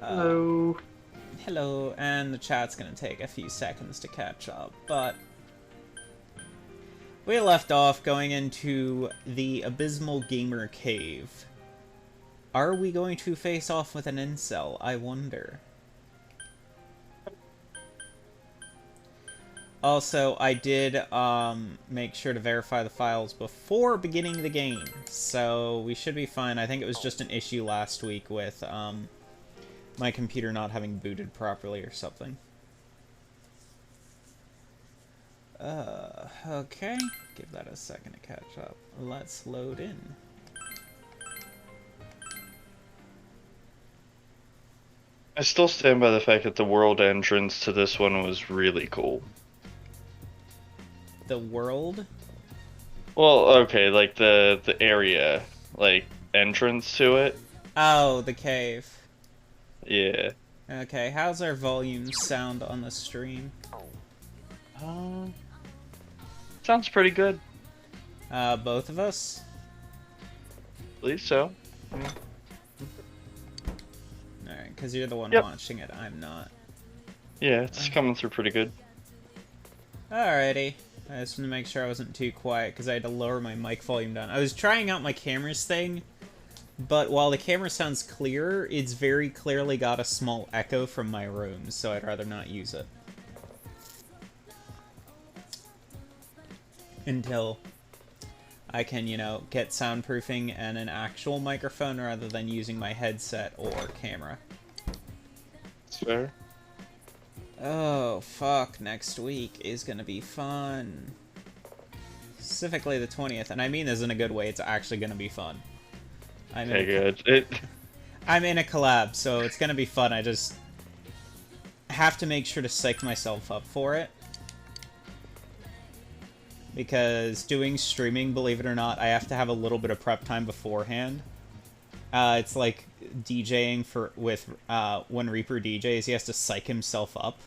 Hello. Hello, and the chat's gonna take a few seconds to catch up, but we left off going into the Abysmal Gamer Cave. Are we going to face off with an incel? I wonder. Also, I did make sure to verify the files before beginning the game, so we should be fine. I think it was just an issue last week with my computer not having booted properly or something. Okay. Give that a second to catch up. Let's load in. I still stand by the fact that the world entrance to this one was really cool. The world? Well, okay, like the area, like entrance to it. Oh, the cave. Yeah. Okay, how's our volume sound on the stream? Um, sounds pretty good. Both of us? At least so. Alright, because you're the one Yep. watching it, I'm not. Yeah, it's coming through pretty good. Alrighty. I just want to make sure I wasn't too quiet, because I had to lower my mic volume down. I was trying out my camera's thing, but while the camera sounds clear, it's very clearly got a small echo from my room, so I'd rather not use it. Until I can, you know, get soundproofing and an actual microphone rather than using my headset or camera. It's fair. Oh, fuck. Next week is gonna be fun. Specifically the 20th, and I mean this in a good way, it's actually gonna be fun. Okay, good. I'm in a collab, so it's gonna be fun. I just have to make sure to psych myself up for it. Because doing streaming, believe it or not, I have to have a little bit of prep time beforehand. It's like DJing with when Reaper DJs, he has to psych himself up.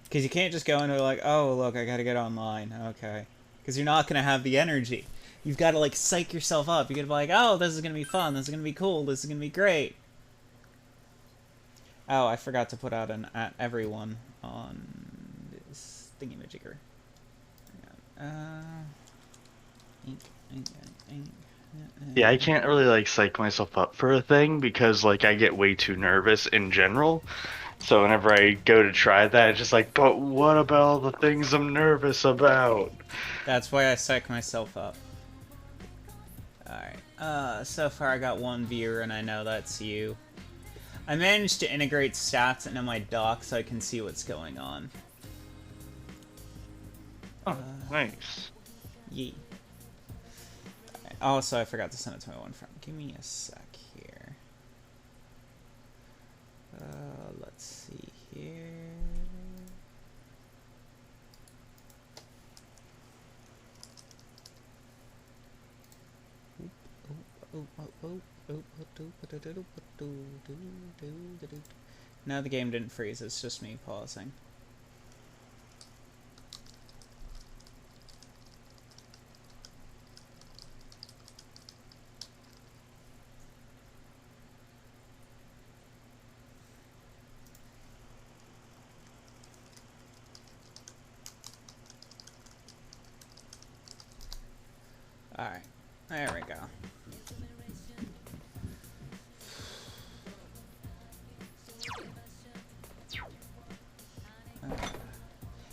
Because you can't just go into like, oh, look, I gotta get online. Okay. Because you're not gonna have the energy. You've got to, like, psych yourself up. You gotta be like, oh, this is gonna be fun. This is gonna be cool. This is gonna be great. Oh, I forgot to put out an at everyone on this thingy-majigger. Hang on. Yeah, I can't really like psych myself up for a thing because like I get way too nervous in general. So whenever I go to try that, it's just like, but what about all the things I'm nervous about? That's why I psych myself up. Alright, so far I got one viewer and I know that's you. I managed to integrate stats into my dock so I can see what's going on. Oh, nice. Yee. Also, I forgot to send it to my one friend. Give me a sec here. Let's see here. No, the game didn't freeze. It's just me pausing. Alright, there we go.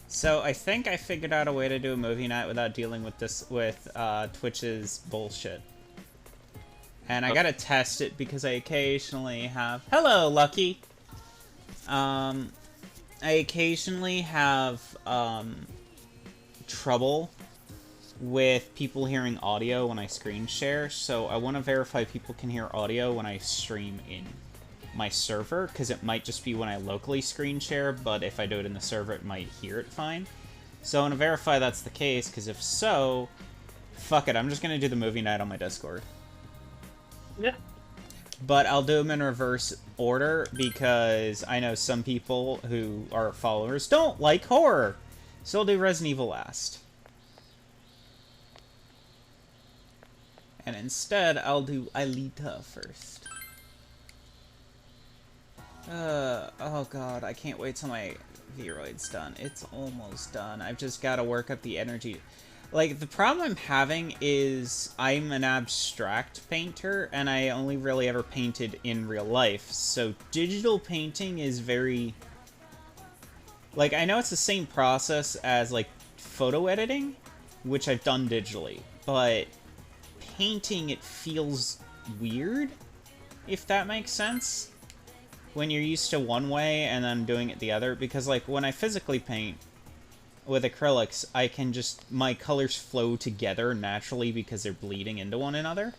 So I think I figured out a way to do a movie night without dealing with Twitch's bullshit. And I gotta test it because I occasionally have... Hello, Lucky! I occasionally have, trouble with people hearing audio when I screen share, so I want to verify people can hear audio when I stream in my server, because it might just be when I locally screen share, but if I do it in the server, it might hear it fine. So I want to verify that's the case, because if so, fuck it, I'm just going to do the movie night on my Discord. Yeah. But I'll do them in reverse order, because I know some people who are followers don't like horror. So I'll do Resident Evil last. And instead, I'll do Aelita first. Oh god, I can't wait till my Vroid's done. It's almost done. I've just got to work up the energy. Like, the problem I'm having is I'm an abstract painter, and I only really ever painted in real life, so digital painting is very... Like, I know it's the same process as, like, photo editing, which I've done digitally, but painting, it feels weird, if that makes sense. When you're used to one way and then doing it the other, because, like, when I physically paint with acrylics, I can just... my colors flow together naturally because they're bleeding into one another.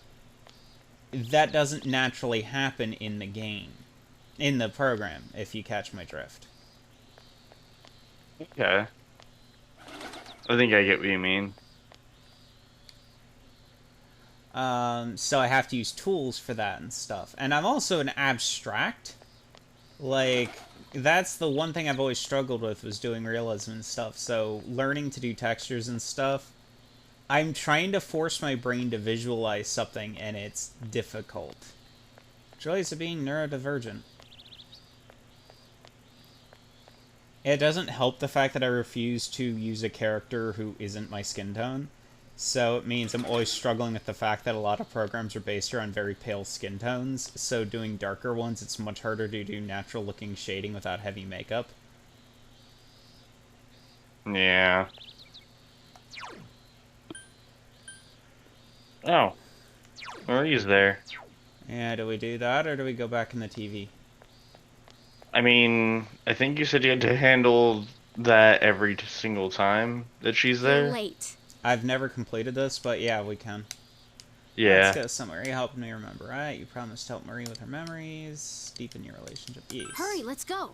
That doesn't naturally happen in the game. In the program, if you catch my drift. Okay. I think I get what you mean. So I have to use tools for that and stuff. And I'm also an abstract. Like, that's the one thing I've always struggled with, was doing realism and stuff. So learning to do textures and stuff, I'm trying to force my brain to visualize something, and it's difficult. Joys of being neurodivergent. It doesn't help the fact that I refuse to use a character who isn't my skin tone. So it means I'm always struggling with the fact that a lot of programs are based around very pale skin tones. So doing darker ones, it's much harder to do natural looking shading without heavy makeup. Yeah. Oh. Marie's there. Yeah, do we do that, or do we go back in the TV? I mean, I think you said you had to handle that every single time that she's You're there. late. I've never completed this, but yeah, we can. Yeah. Let's go somewhere. You helped me remember, right? You promised to help Marie with her memories, deepen your relationship. Yes. Hurry, let's go.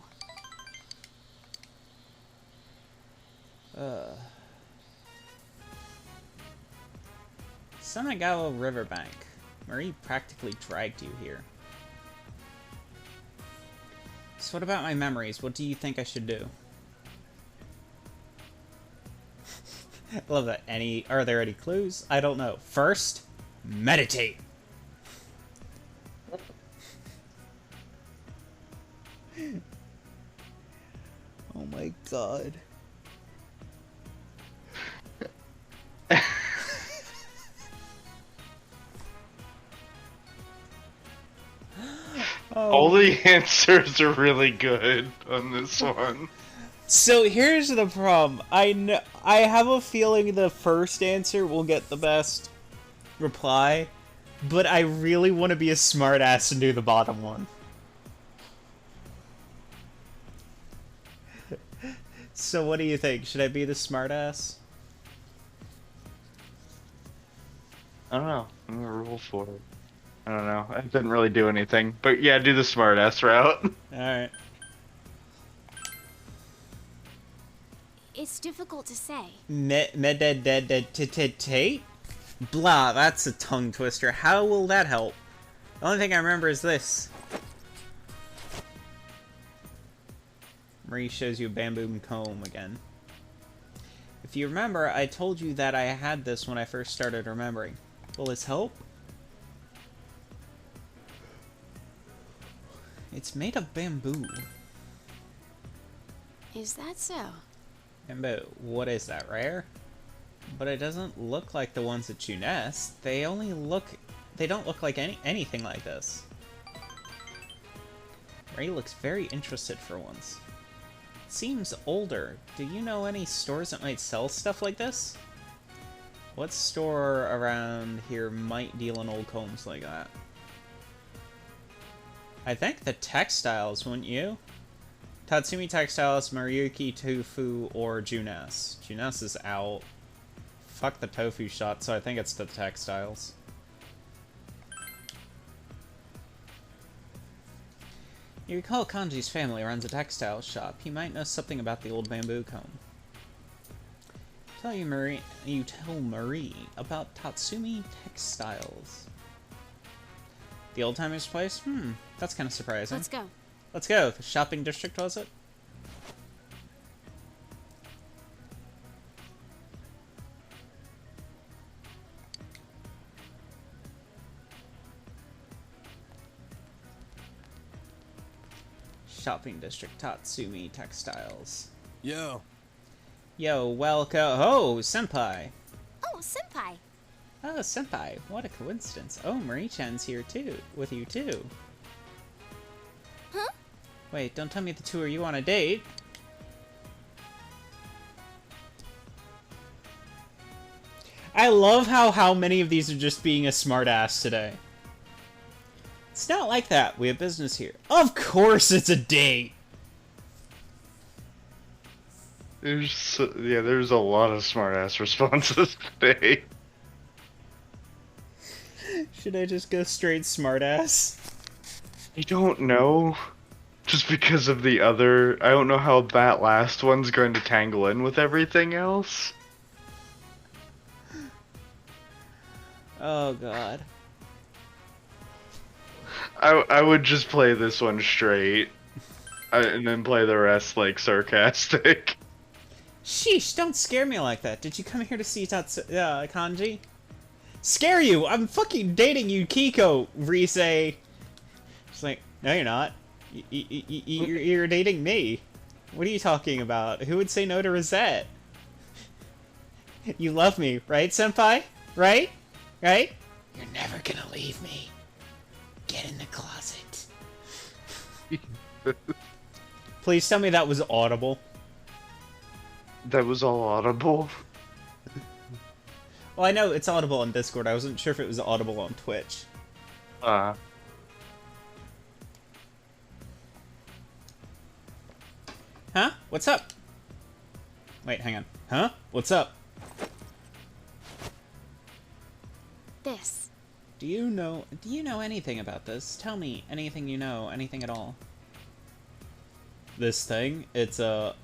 Semigallo Riverbank. Marie practically dragged you here. So what about my memories? What do you think I should do? I love that. Are there any clues? I don't know. First, meditate. Oh my god. All the answers are really good on this one. So here's the problem. I have a feeling the first answer will get the best reply, but I really want to be a smartass and do the bottom one. So what do you think? Should I be the smartass? I don't know. I'm gonna rule for it. I don't know. I didn't really do anything. But yeah, do the smartass route. Alright. It's difficult to say. Meditate? Blah, that's a tongue twister. How will that help? The only thing I remember is this. Marie shows you a bamboo comb again. If you remember, I told you that I had this when I first started remembering. Will this help? It's made of bamboo. Is that so? Bamboo. What is that, rare? But it doesn't look like the ones at Junes. They don't look like anything like this. Ray looks very interested for once. It seems older. Do you know any stores that might sell stuff like this? What store around here might deal in old combs like that? I think the textiles, wouldn't you? Tatsumi Textiles, Maruyuki Tofu, or Junes. Junes is out. Fuck the tofu shot, so I think it's the textiles. You recall Kanji's family runs a textile shop. He might know something about the old bamboo comb. You tell Marie about Tatsumi Textiles. The old-timers place? That's kind of surprising. Let's go. Let's go. The shopping district, was it? shopping district Tatsumi Textiles. Yo. Yo, welcome. Oh, senpai. Oh, senpai. Oh, senpai. What a coincidence. Oh, Marie-chan's here too. With you too. Huh? Wait, don't tell me the two of you on a date. I love how many of these are just being a smartass today. It's not like that. We have business here. Of course it's a date. There's a lot of smart-ass responses today. Should I just go straight smartass? I don't know. Just because of the other... I don't know how that last one's going to tangle in with everything else. Oh, God. I would just play this one straight. And then play the rest, like, sarcastic. Sheesh, don't scare me like that. Did you come here to see Kanji? Scare you! I'm fucking dating you, Kiko, Rise. She's like, no, you're not. You're dating me. What are you talking about? Who would say no to Rosette? You love me, right, senpai? Right? Right? You're never gonna leave me. Get in the closet. Please tell me that was audible. That was all audible. Well, I know it's audible on Discord. I wasn't sure if it was audible on Twitch. Huh? What's up? Wait, hang on. Huh? What's up? This. Do you know anything about this? Tell me anything you know, anything at all. This thing, it's a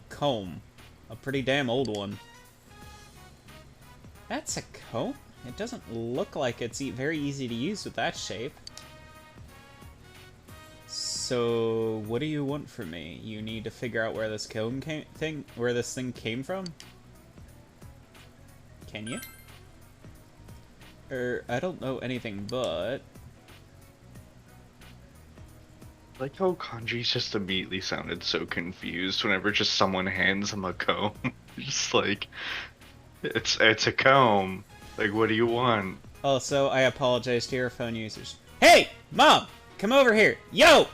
comb. A pretty damn old one. That's a comb? It doesn't look like it's very easy to use with that shape. So, what do you want from me? You need to figure out where this thing came from? Can you? I don't know anything but... Like how Kanji's just immediately sounded so confused whenever just someone hands him a comb. Just like, it's a comb. Like, what do you want? Also, I apologize to your phone users. Hey! Mom! Come over here! Yo!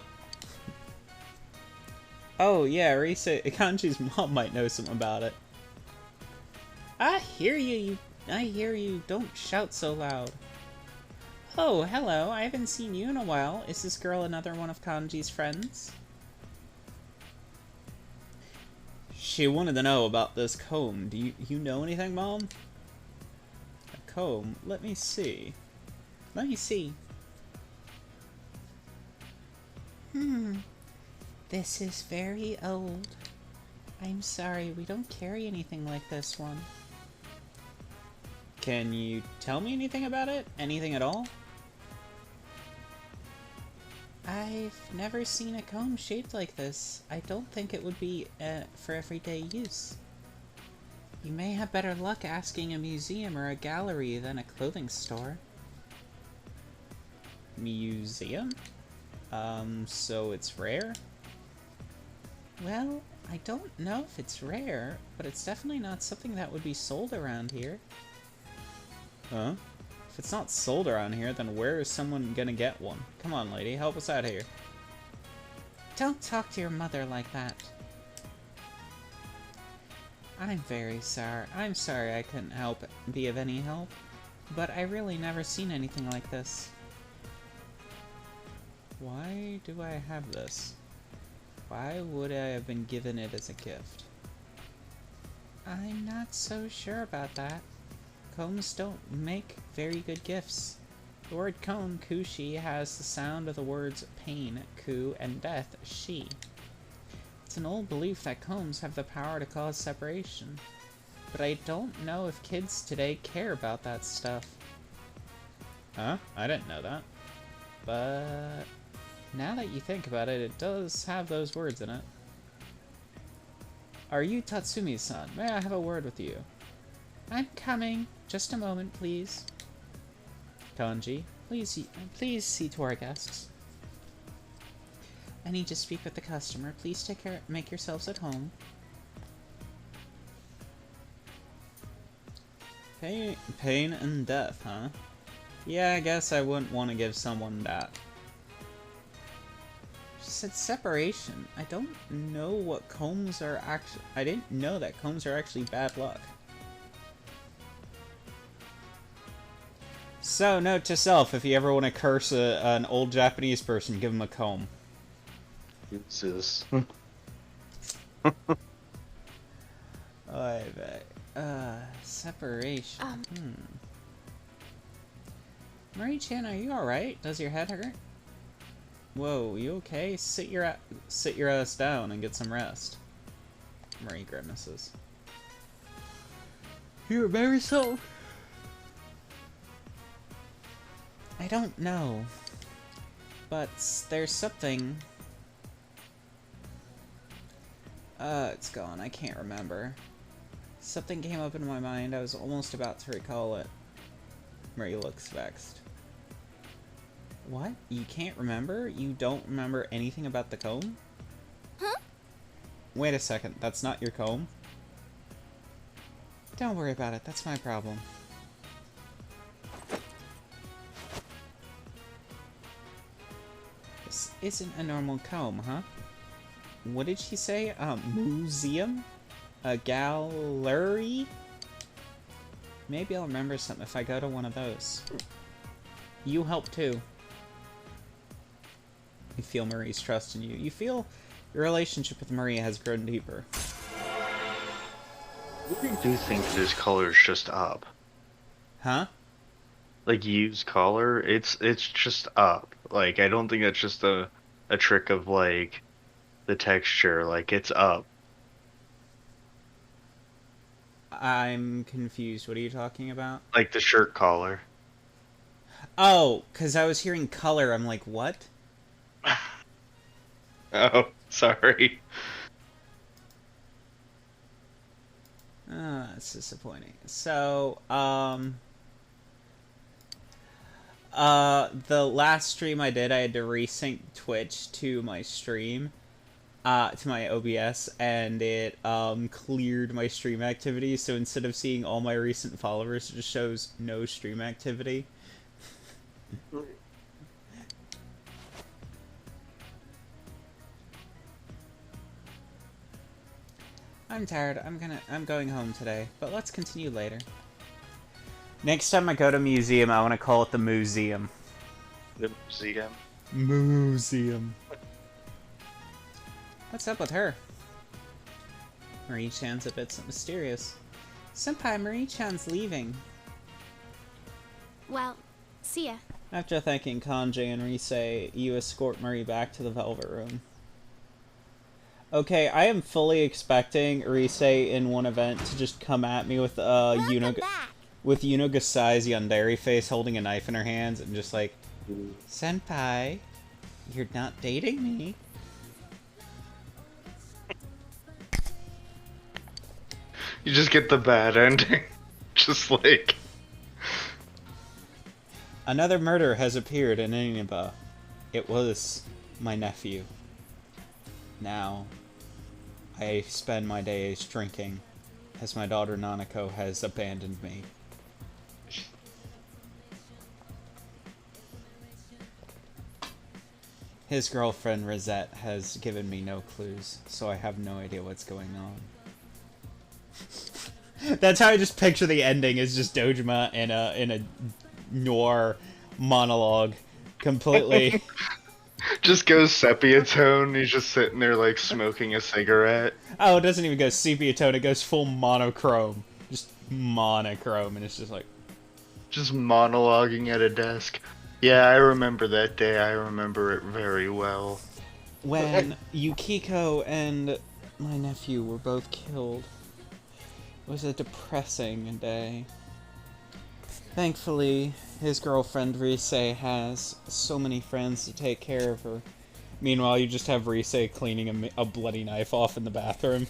Oh, yeah, Kanji's mom might know something about it. I hear you. Don't shout so loud. Oh, hello. I haven't seen you in a while. Is this girl another one of Kanji's friends? She wanted to know about this comb. Do you know anything, Mom? A comb? Let me see. This is very old. I'm sorry, we don't carry anything like this one. Can you tell me anything about it? Anything at all? I've never seen a comb shaped like this. I don't think it would be for everyday use. You may have better luck asking a museum or a gallery than a clothing store. Museum? So it's rare? Well, I don't know if it's rare, but it's definitely not something that would be sold around here. Huh? If it's not sold around here, then where is someone gonna get one? Come on, lady, help us out here. Don't talk to your mother like that. I'm very sorry. I'm sorry I couldn't be of any help, but I really never seen anything like this. Why do I have this? Why would I have been given it as a gift? I'm not so sure about that. Combs don't make very good gifts. The word comb, kushi, has the sound of the words pain, ku, and death, shi. It's an old belief that combs have the power to cause separation. But I don't know if kids today care about that stuff. Huh? I didn't know that. But now that you think about it, it does have those words in it. Are you Tatsumi-san? May I have a word with you? I'm coming. Just a moment, please. Kanji, please see to our guests. I need to speak with the customer. Please make yourselves at home. Pain and death, huh? Yeah, I guess I wouldn't want to give someone that. She said separation. I don't know what combs are actually... I didn't know that combs are actually bad luck. So, note to self, if you ever want to curse an old Japanese person, give him a comb. Jesus. I bet. Separation. Marie-chan, are you alright? Does your head hurt? Whoa, you okay? Sit your ass down and get some rest. Marie grimaces. You remember something? I don't know. But there's something... it's gone. I can't remember. Something came up in my mind. I was almost about to recall it. Marie looks vexed. What? You can't remember? You don't remember anything about the comb? Huh? Wait a second. That's not your comb? Don't worry about it. That's my problem. This isn't a normal comb, huh? What did she say? Museum? A gallery? Maybe I'll remember something if I go to one of those. You help too. You feel Marie's trust in you. You feel your relationship with Marie has grown deeper. I do think this color's just up. Huh? Like Yu's color, it's just up. Like I don't think that's just a trick of like the texture. Like it's up. I'm confused. What are you talking about? Like the shirt collar. Oh, because I was hearing color. I'm like, what? Oh, sorry. That's disappointing. So, the last stream I did, I had to resync Twitch to my stream, to my OBS, and it, cleared my stream activity, so instead of seeing all my recent followers, it just shows no stream activity. I'm tired. I'm going home today, but let's continue later. Next time I go to museum, I want to call it the museum. The museum. Museum. What's up with her? Marie-chan's a bit mysterious. Senpai, Marie-chan's leaving. Well, see ya. After thanking Kanji and Rise, you escort Marie back to the Velvet Room. Okay, I am fully expecting Rise in one event to just come at me with Yuno Gasai's yandere face holding a knife in her hands and just like, Senpai, you're not dating me. You just get the bad ending. Just like... Another murder has appeared in Inaba. It was my nephew. Now, I spend my days drinking, as my daughter Nanako has abandoned me. His girlfriend Rosette has given me no clues, so I have no idea what's going on. That's how I just picture the ending, is just Dojima in a noir monologue, completely. Just goes sepia tone, he's just sitting there like smoking a cigarette. Oh, it doesn't even go sepia tone, it goes full monochrome. Just monochrome, and it's just like... Just monologuing at a desk. Yeah, I remember that day, I remember it very well. When Yukiko and my nephew were both killed, it was a depressing day. Thankfully, his girlfriend Rise has so many friends to take care of her. Meanwhile, you just have Rise cleaning a bloody knife off in the bathroom.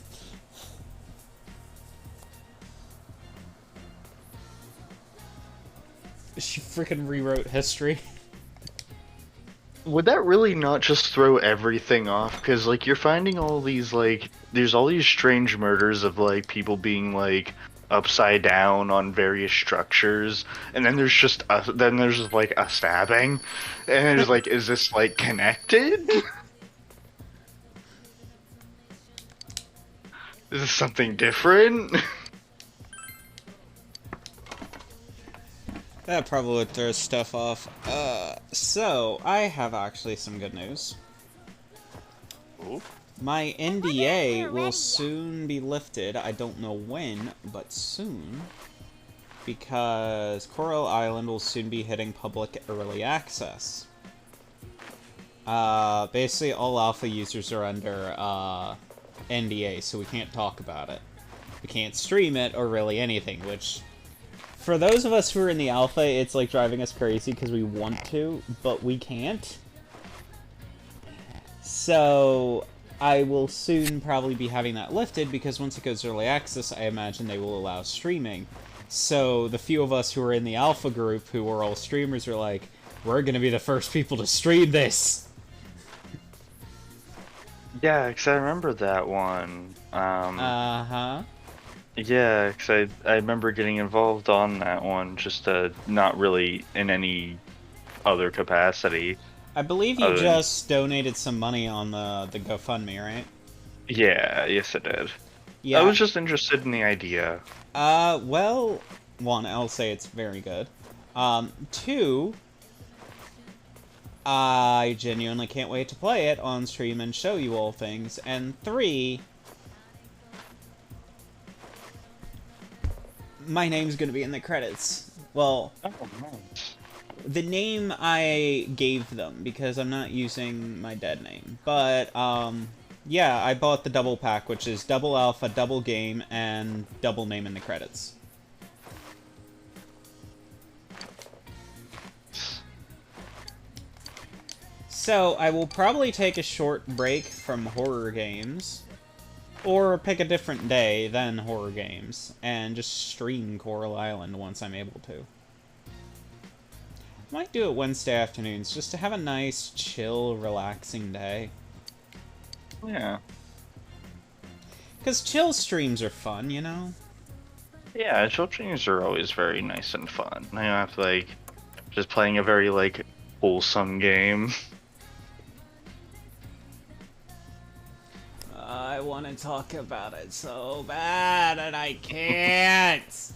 She freaking rewrote history. would that really not just throw everything off? Because, like, you're finding all these, like, there's all these strange murders of, like, people being, like, upside down on various structures, and then there's just, like, a stabbing, and it's like, is this, like, connected? Is this something different? That probably would throw stuff off. So, I have actually some good news. Ooh. My We're NDA will ready. soon be lifted. I don't know when, but soon. Because Coral Island will soon be hitting public early access. Basically all alpha users are under, NDA, so we can't talk about it. We can't stream it or really anything, which... For those of us who are in the alpha, it's like driving us crazy because we want to, but we can't. So, I will soon probably be having that lifted because once it goes early access, I imagine they will allow streaming. So, the few of us who are in the alpha group who are all streamers are like, we're gonna be the first people to stream this! Yeah, because I remember that one. Uh-huh. Yeah, because I remember getting involved on that one, just not really in any other capacity. I believe you Other than- just donated some money on the GoFundMe, right? Yeah, yes, I did. Yeah. I was just interested in the idea. Well, one, I'll say it's very good. Two, I genuinely can't wait to play it on stream and show you all things. And three, my name's gonna be in the credits. Well, Oh, nice. the name I gave them, because I'm not using my dead name. But, yeah, I bought the double pack, which is double alpha, double game, and double name in the credits. So, I will probably take a short break from horror games, or pick a different day than horror games, and just stream Coral Island once I'm able to. Might do it Wednesday afternoons, just to have a nice, chill, relaxing day. Yeah. Because chill streams are fun, you know? Yeah, chill streams are always very nice and fun. I don't have to, like, just playing a very, like, wholesome game. I want to talk about it so bad, and I can't!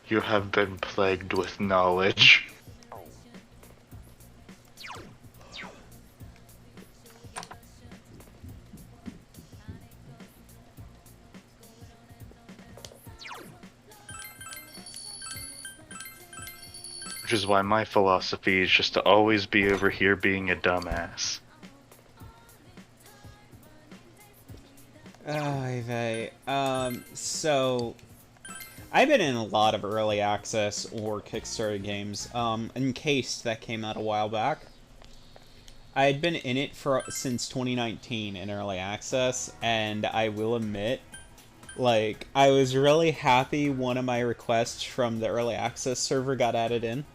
You have been plagued with knowledge. Which is why my philosophy is just to always be over here being a dumbass. Oy vey. So... I've been in a lot of early access or Kickstarter games. Encased, that came out a while back. I had been in it since 2019 in early access, and I will admit, like, I was really happy one of my requests from the early access server got added in.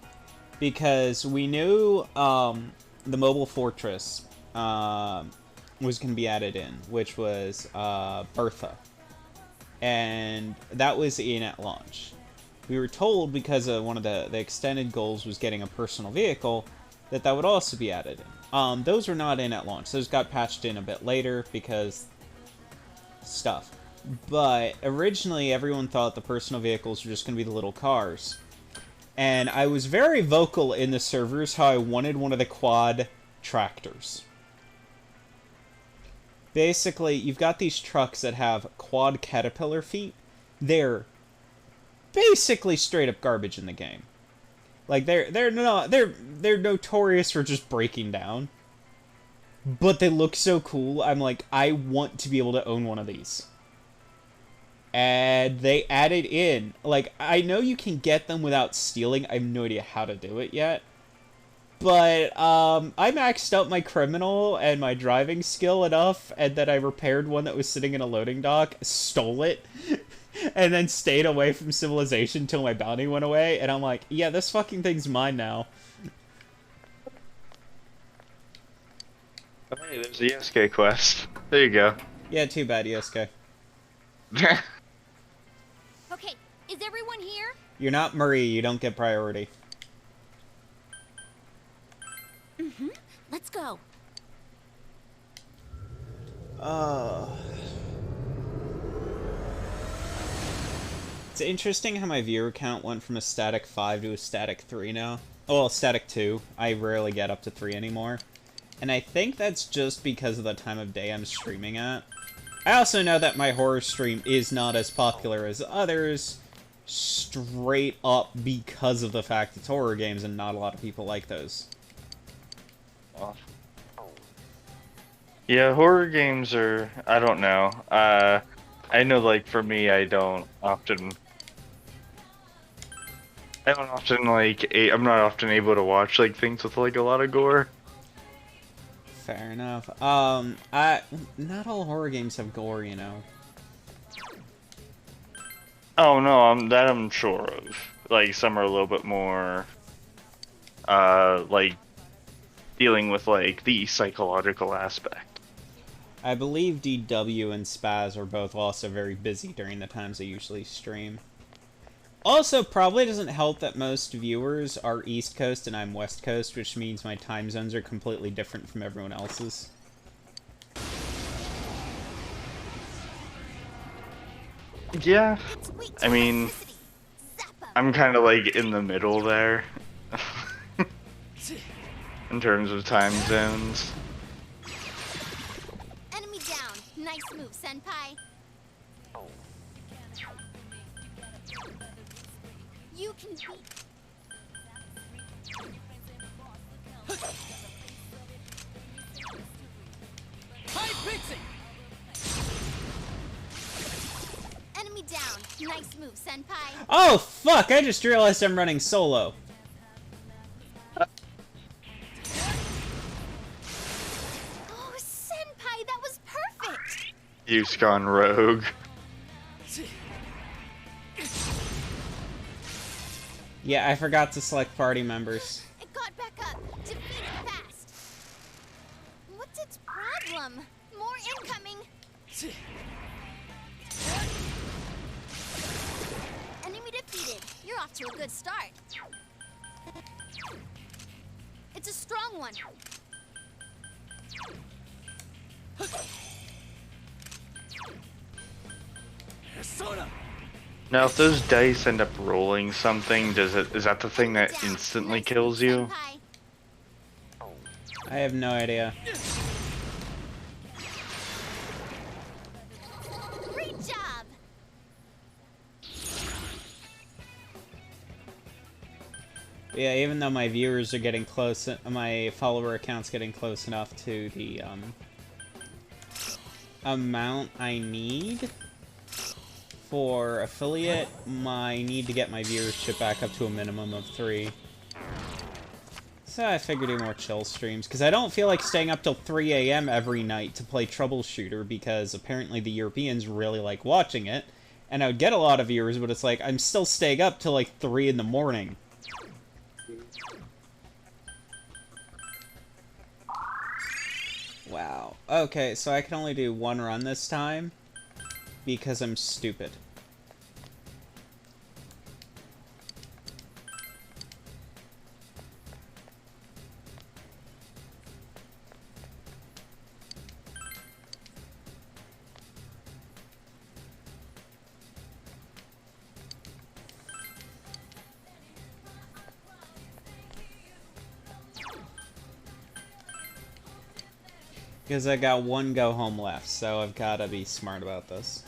Because we knew, the Mobile Fortress, was going to be added in, which was, Bertha. And that was in at launch. We were told, because of one of the extended goals was getting a personal vehicle, that would also be added in. Those were not in at launch. Those got patched in a bit later because stuff. But originally everyone thought the personal vehicles were just going to be the little cars. And I was very vocal in the servers how I wanted one of the quad tractors. Basically, you've got these trucks that have quad caterpillar feet. They're basically straight up garbage in the game. Like they're notorious for just breaking down. But they look so cool. I'm like, I want to be able to own one of these. And they added in, like, I know you can get them without stealing. I have no idea how to do it yet. But, I maxed out my criminal and my driving skill enough, and then I repaired one that was sitting in a loading dock, stole it, and then stayed away from civilization till my bounty went away, and I'm like, yeah, this fucking thing's mine now. Oh, hey, there's the SK quest. There you go. Yeah, too bad, Yosuke. Okay, is everyone here? You're not Marie, you don't get priority. Let's go. It's interesting how my viewer count went from a static 5 to a static 3 now. Oh, well, static 2. I rarely get up to 3 anymore. And I think that's just because of the time of day I'm streaming at. I also know that my horror stream is not as popular as others, straight up because of the fact it's horror games and not a lot of people like those. Yeah, horror games are, I don't know. I know, like, for me, I don't often, like, I'm not often able to watch, like, things with, like, a lot of gore. Fair enough. Not all horror games have gore, you know. Oh, no, I'm sure of. Like, some are a little bit more, like, dealing with, like, the psychological aspect. I believe DW and Spaz are both also very busy during the times I usually stream. Also, probably doesn't help that most viewers are East Coast and I'm West Coast, which means my time zones are completely different from everyone else's. Yeah, I mean, I'm kind of, like, in the middle there. In terms of time zones. Enemy down. Nice move, Senpai. You can beat. Enemy down. Nice move, Senpai. Oh, fuck! I just realized I'm running solo. Oh, Senpai, that was perfect. You've gone rogue. Yeah, I forgot to select party members. It got back up. Defeat it fast. What's its problem? More incoming. Enemy defeated. You're off to a good start. It's a strong one. Now, if those dice end up rolling something, is that the thing that instantly kills you? Senpai. I have no idea. Great job. Yeah, even though my viewers are getting close, my follower account's getting close enough to the, amount I need for affiliate, I need to get my viewership back up to a minimum of 3. So I figured do more chill streams, because I don't feel like staying up till 3 AM every night to play Troubleshooter, because apparently the Europeans really like watching it, and I would get a lot of viewers, but it's like, I'm still staying up till like 3 in the morning. Wow. Okay, so I can only do one run this time, because I'm stupid. Because I got one go home left, so I've got to be smart about this.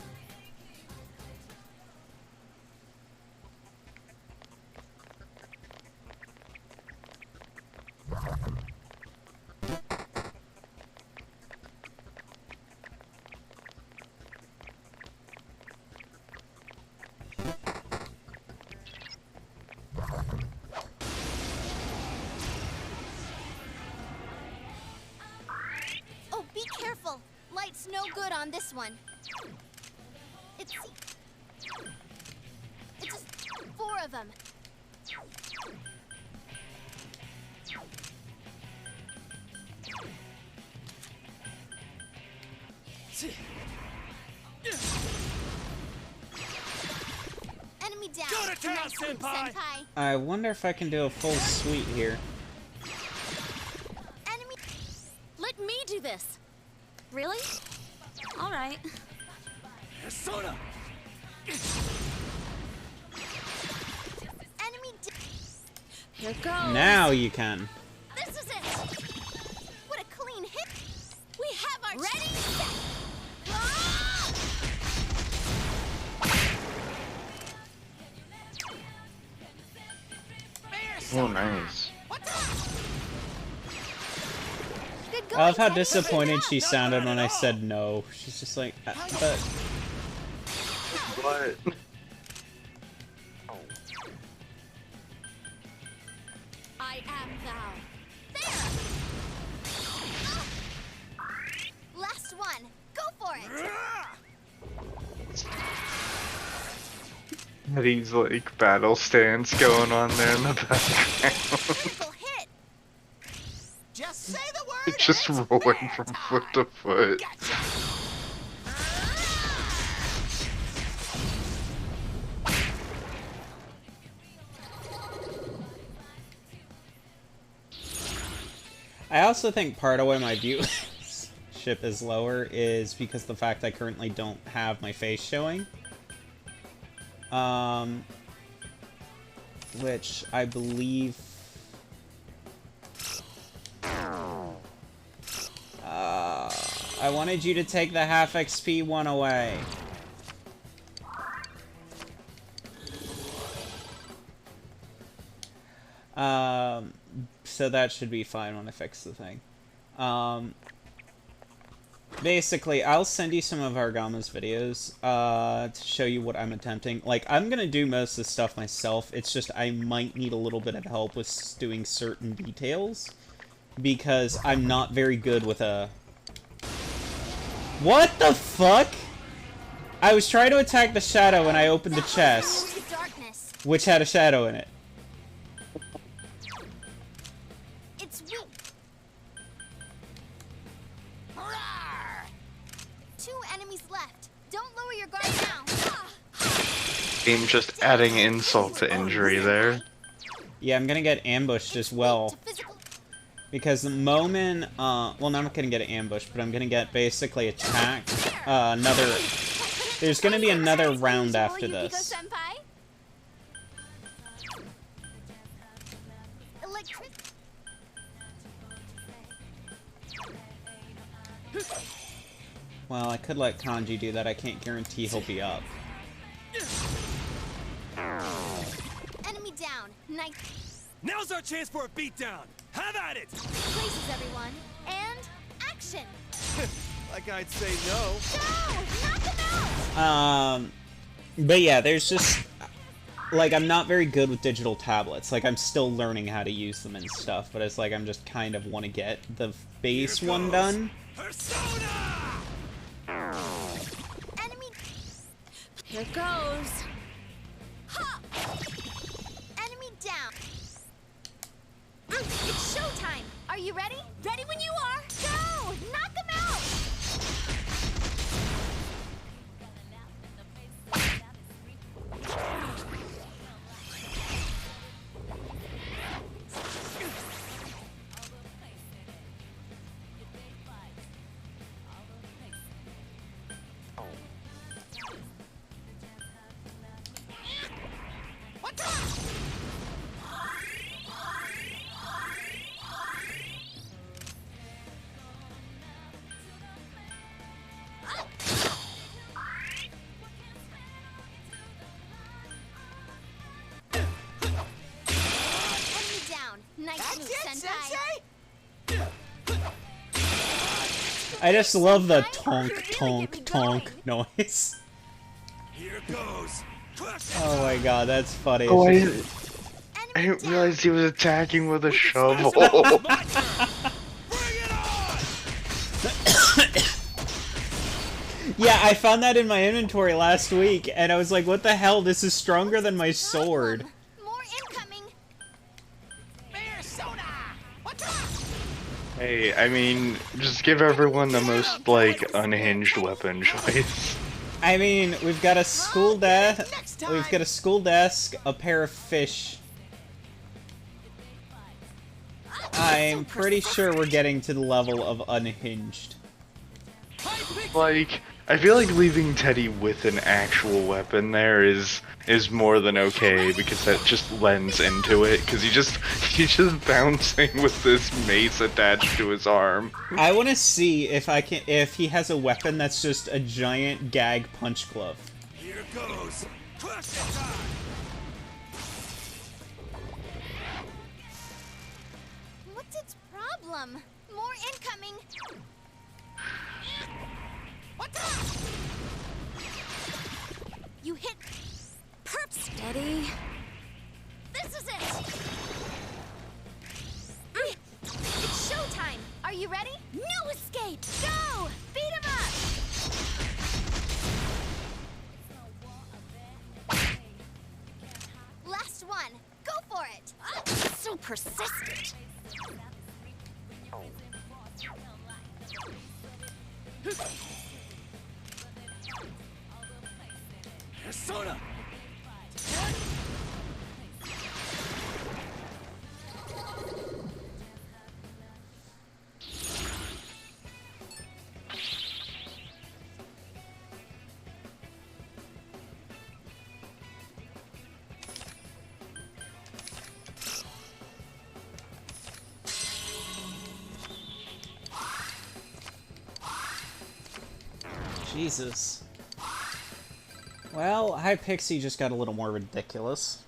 Oh, be careful. Light's no good on this one. It's... 4 of them. Enemy down. Go to town, Nice move, senpai. senpai. I wonder if I can do a full suite here. Enemy. Let me do this. Really? All right. Persona! Enemy. Here goes. Now you can. This is it. What a clean hit. We have our ready. Set. Ah! Oh, nice. Good I love how going, Teddy. disappointed she sounded when I said no. She's just like, but What? I am thou. There. Ah! Last one. Go for it. These like battle stance going on there in the background. Critical hit. Just say the word. Just and it's rolling fair from time. foot to foot. Gotcha. I also think part of why my viewership is lower is because the fact I currently don't have my face showing. Which I believe... I wanted you to take the half XP one away. So that should be fine when I fix the thing. Basically, I'll send you some of Argama's videos to show you what I'm attempting. Like, I'm gonna do most of the stuff myself. It's just I might need a little bit of help with doing certain details because I'm not very good with a... What the fuck? I was trying to attack the shadow when I opened the chest, Into darkness. which had a shadow in it. It's weak. Hurrah! 2 enemies left. Don't lower your guard now. Game just adding insult to injury there. Yeah, I'm gonna get ambushed as well. To physical. Because the moment, well, no, I'm not gonna get ambushed, but I'm gonna get basically attacked. There's gonna be another round after this. Electric. Well, I could let Kanji do that. I can't guarantee he'll be up. Enemy down. Nice Now's our chance for a beatdown. Have at it. places, everyone. And action. Like I'd say no. Go! Knock him out! But yeah, there's just... Like, I'm not very good with digital tablets. Like, I'm still learning how to use them and stuff, but it's like I'm just kind of want to get the base Here one goes. done. Persona! Enemy. Here goes. Ha! Enemy down. It's showtime. Are you ready? Ready when you are. Go! Knock him out! Enemy down. Nice move, senpai. I just love the tonk, tonk, tonk noise. Here goes. Crush it. Oh my god, that's funny. Oh, I Enemy didn't down. realize he was attacking with a shovel. It's my turn. Bring it on! Yeah, I found that in my inventory last week, and I was like, what the hell? This is stronger than my sword. More incoming. Bear soda! What's up? Hey, I mean, just give everyone the most, like, unhinged weapon choice. I mean, we've got a school desk, a pair of fish. I'm pretty sure we're getting to the level of unhinged. Like, I feel like leaving Teddy with an actual weapon there is more than okay, because that just lends into it, because he's just bouncing with this mace attached to his arm. I want to see if he has a weapon that's just a giant gag punch glove. Here goes. Crush it time. What's its problem? More incoming. What's up? You hit. Perp steady. This is it. It's showtime. Are you ready? No escape. Go. Beat him up. Last one. Go for it. So persistent. Persona. Jesus. Well, Hypixie just got a little more ridiculous.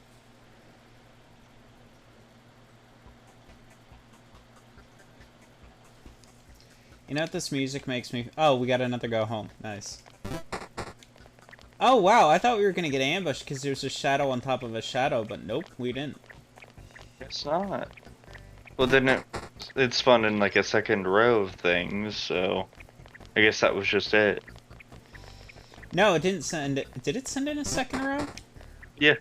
You know what this music makes me... Oh, we got another go home. Nice. Oh, wow, I thought we were gonna get ambushed because there's a shadow on top of a shadow, but nope, we didn't. It's not. Well, then it's spawned in like a second row of things, so I guess that was just it. No, it didn't send it. Did it send in a second row? Yeah.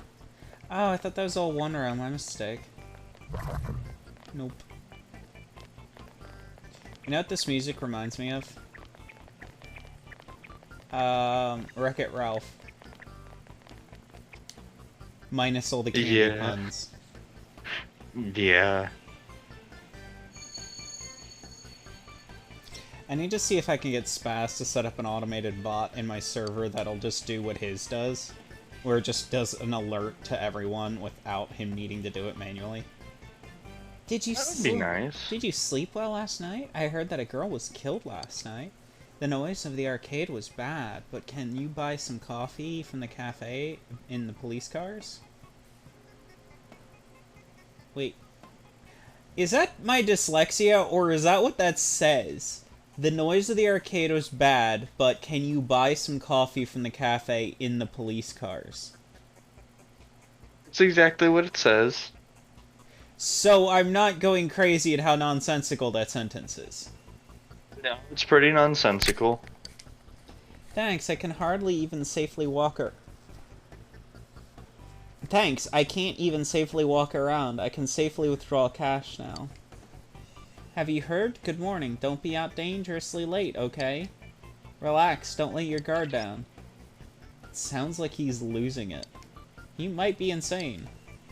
Oh, I thought that was all one row. My mistake. Nope. You know what this music reminds me of? Wreck-It Ralph. Minus all the candy puns. Yeah. I need to see if I can get Spaz to set up an automated bot in my server that'll just do what his does. Where it just does an alert to everyone without him needing to do it manually. Did you That would be nice. Did you sleep well last night? I heard that a girl was killed last night. The noise of the arcade was bad, but can you buy some coffee from the cafe in the police cars? Wait. Is that my dyslexia, or is that what that says? The noise of the arcade was bad, but can you buy some coffee from the cafe in the police cars? It's exactly what it says. So I'm not going crazy at how nonsensical that sentence is. No, it's pretty nonsensical. Thanks, I can hardly even safely walk Thanks, I can't even safely walk around. I can safely withdraw cash now. Have you heard? Good morning. Don't be out dangerously late, okay? Relax, don't let your guard down. It sounds like he's losing it. He might be insane.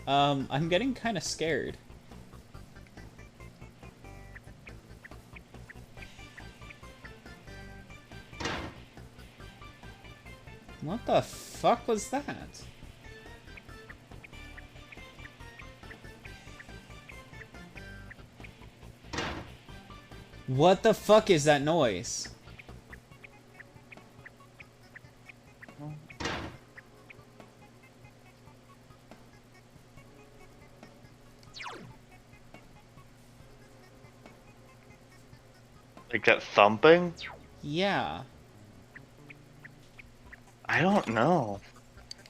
I'm getting kinda scared. What the fuck was that? What the fuck is that noise? Like that thumping? Yeah. I don't know.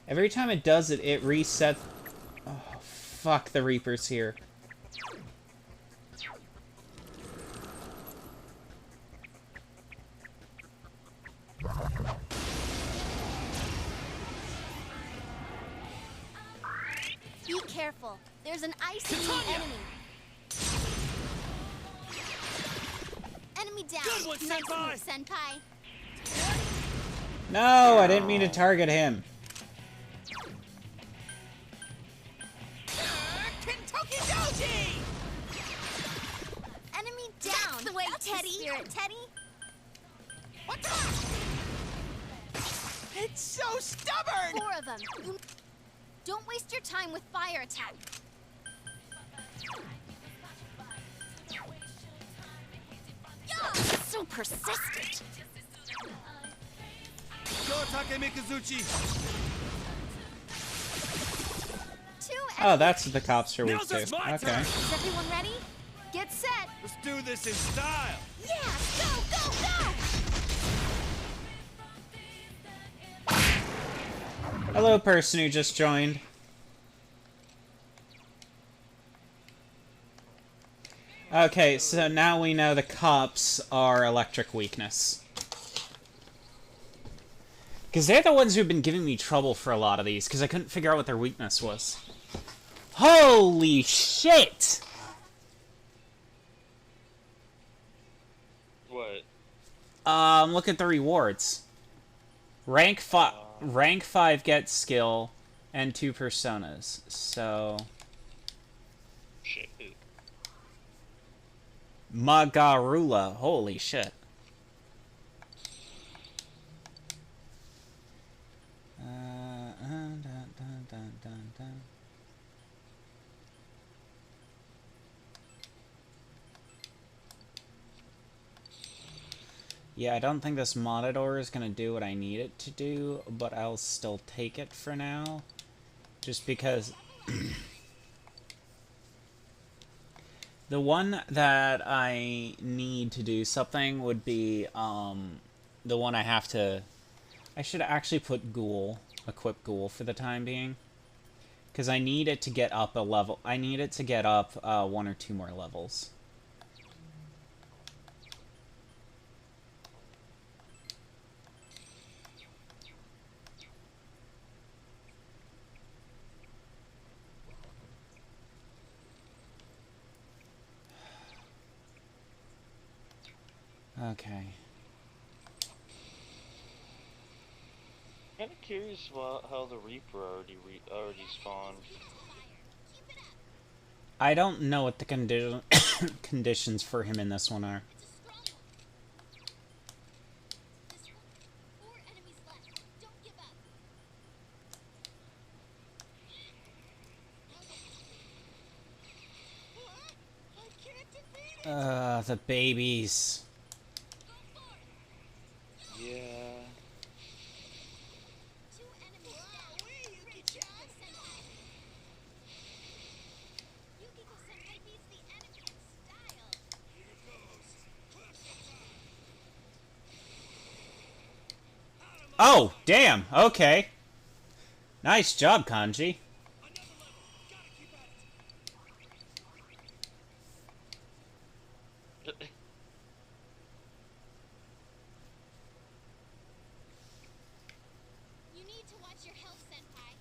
Every time it does it, it resets... Oh, fuck, the Reaper's here. careful. There's an icy Titania! enemy. Enemy down. Good one, Nice Senpai! move, Senpai. No, I didn't mean to target him. Kentucky Doji! Enemy down. That's the way, Teddy. Spirit, Teddy. What the? It's so stubborn! 4 of them. Don't waste your time with fire attack. Yeah, so persistent. Go, Takemikazuchi! 2 Oh, that's what the cops are weak Now's to. it's my Okay. turn. Is everyone ready? Get set. Let's do this in style! Yeah, go, go, go! Hello, person who just joined. Okay, so now we know the cops are electric weakness. Because they're the ones who've been giving me trouble for a lot of these, because I couldn't figure out what their weakness was. Holy shit! What? Look at the rewards. Rank 5 gets skill, and 2 personas, so... Shit. Magarula, holy shit. Dun, dun, dun, dun, dun. Yeah, I don't think this Matador is gonna do what I need it to do, but I'll still take it for now. Just because... The one that I need to do something would be, the one I have to... I should actually put Ghoul, equip Ghoul for the time being. Because I need it to get up a level. I need it to get up 1 or 2 more levels. Okay. Kind of curious about how the Reaper already spawned. I don't know what the conditions for him in this one are. This one. 4 enemies left. Don't give up. What? I can't defeat it. The babies. Yeah. 2 enemies down. Yukiko-senpai. Yukiko-senpai beats the enemy in style. Oh, damn. Okay. Nice job, Kanji. You need to watch your health, senpai.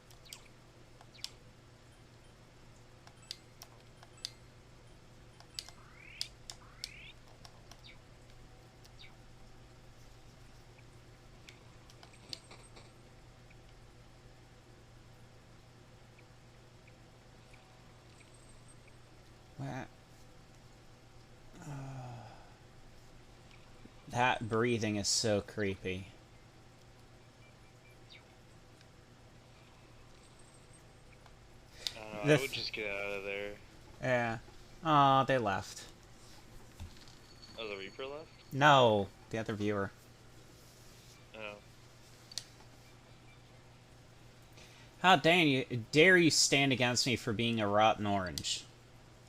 That breathing is so creepy. I don't know, The I would just get out of there. Yeah. Aw, they left. Oh, the Reaper left? No, the other viewer. Oh. How dare you stand against me for being a rotten orange?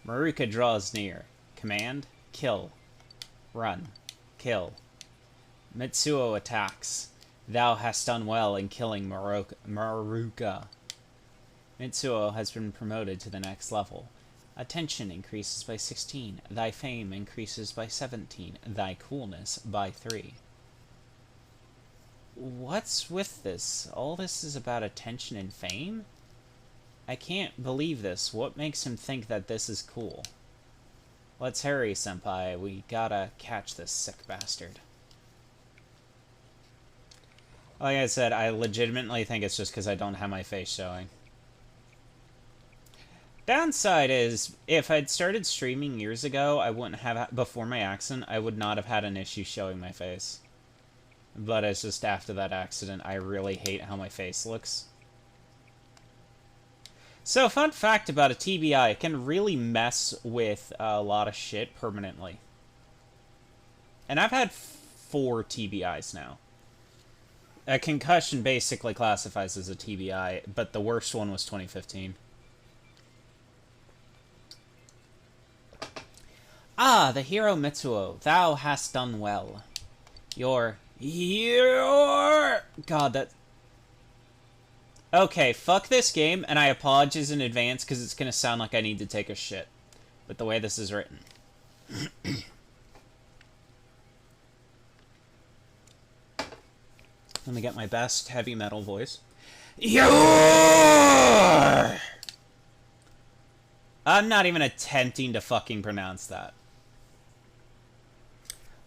Maruka draws near. Command, kill. Run. Kill. Mitsuo attacks. Thou hast done well in killing Maruka. Mitsuo has been promoted to the next level. Attention increases by 16. Thy fame increases by 17. Thy coolness by 3. What's with this? All this is about attention and fame? I can't believe this. What makes him think that this is cool? Let's hurry, senpai. We gotta catch this sick bastard. Like I said, I legitimately think it's just because I don't have my face showing. Downside is, if I'd started streaming years ago, I wouldn't have, before my accident, I would not have had an issue showing my face. But it's just after that accident, I really hate how my face looks. So, fun fact about a TBI, it can really mess with a lot of shit permanently. And I've had 4 TBIs now. A concussion basically classifies as a TBI, but the worst one was 2015. Ah, the hero Mitsuo, thou hast done well. Your... God, that... Okay, fuck this game, and I apologize in advance because it's gonna sound like I need to take a shit. With the way this is written. Let me get my best heavy metal voice. I'm not even attempting to fucking pronounce that.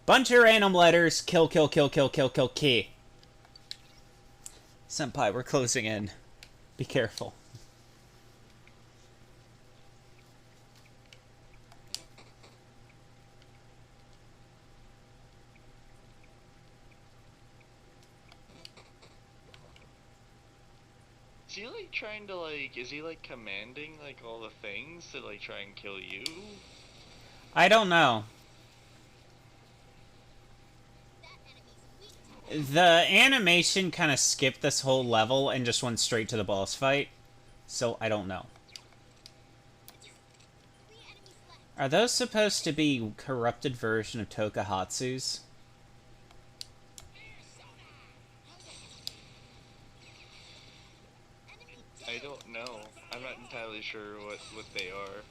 Bunch of random letters. Kill, kill, kill, kill, kill, kill, key. Senpai, we're closing in. Be careful. Is he like trying to like, is he like commanding like all the things to like try and kill you? I don't know. The animation kind of skipped this whole level and just went straight to the boss fight. So I don't know. Are those supposed to be corrupted version of Tokuhatsus? I don't know. I'm not entirely sure what they are.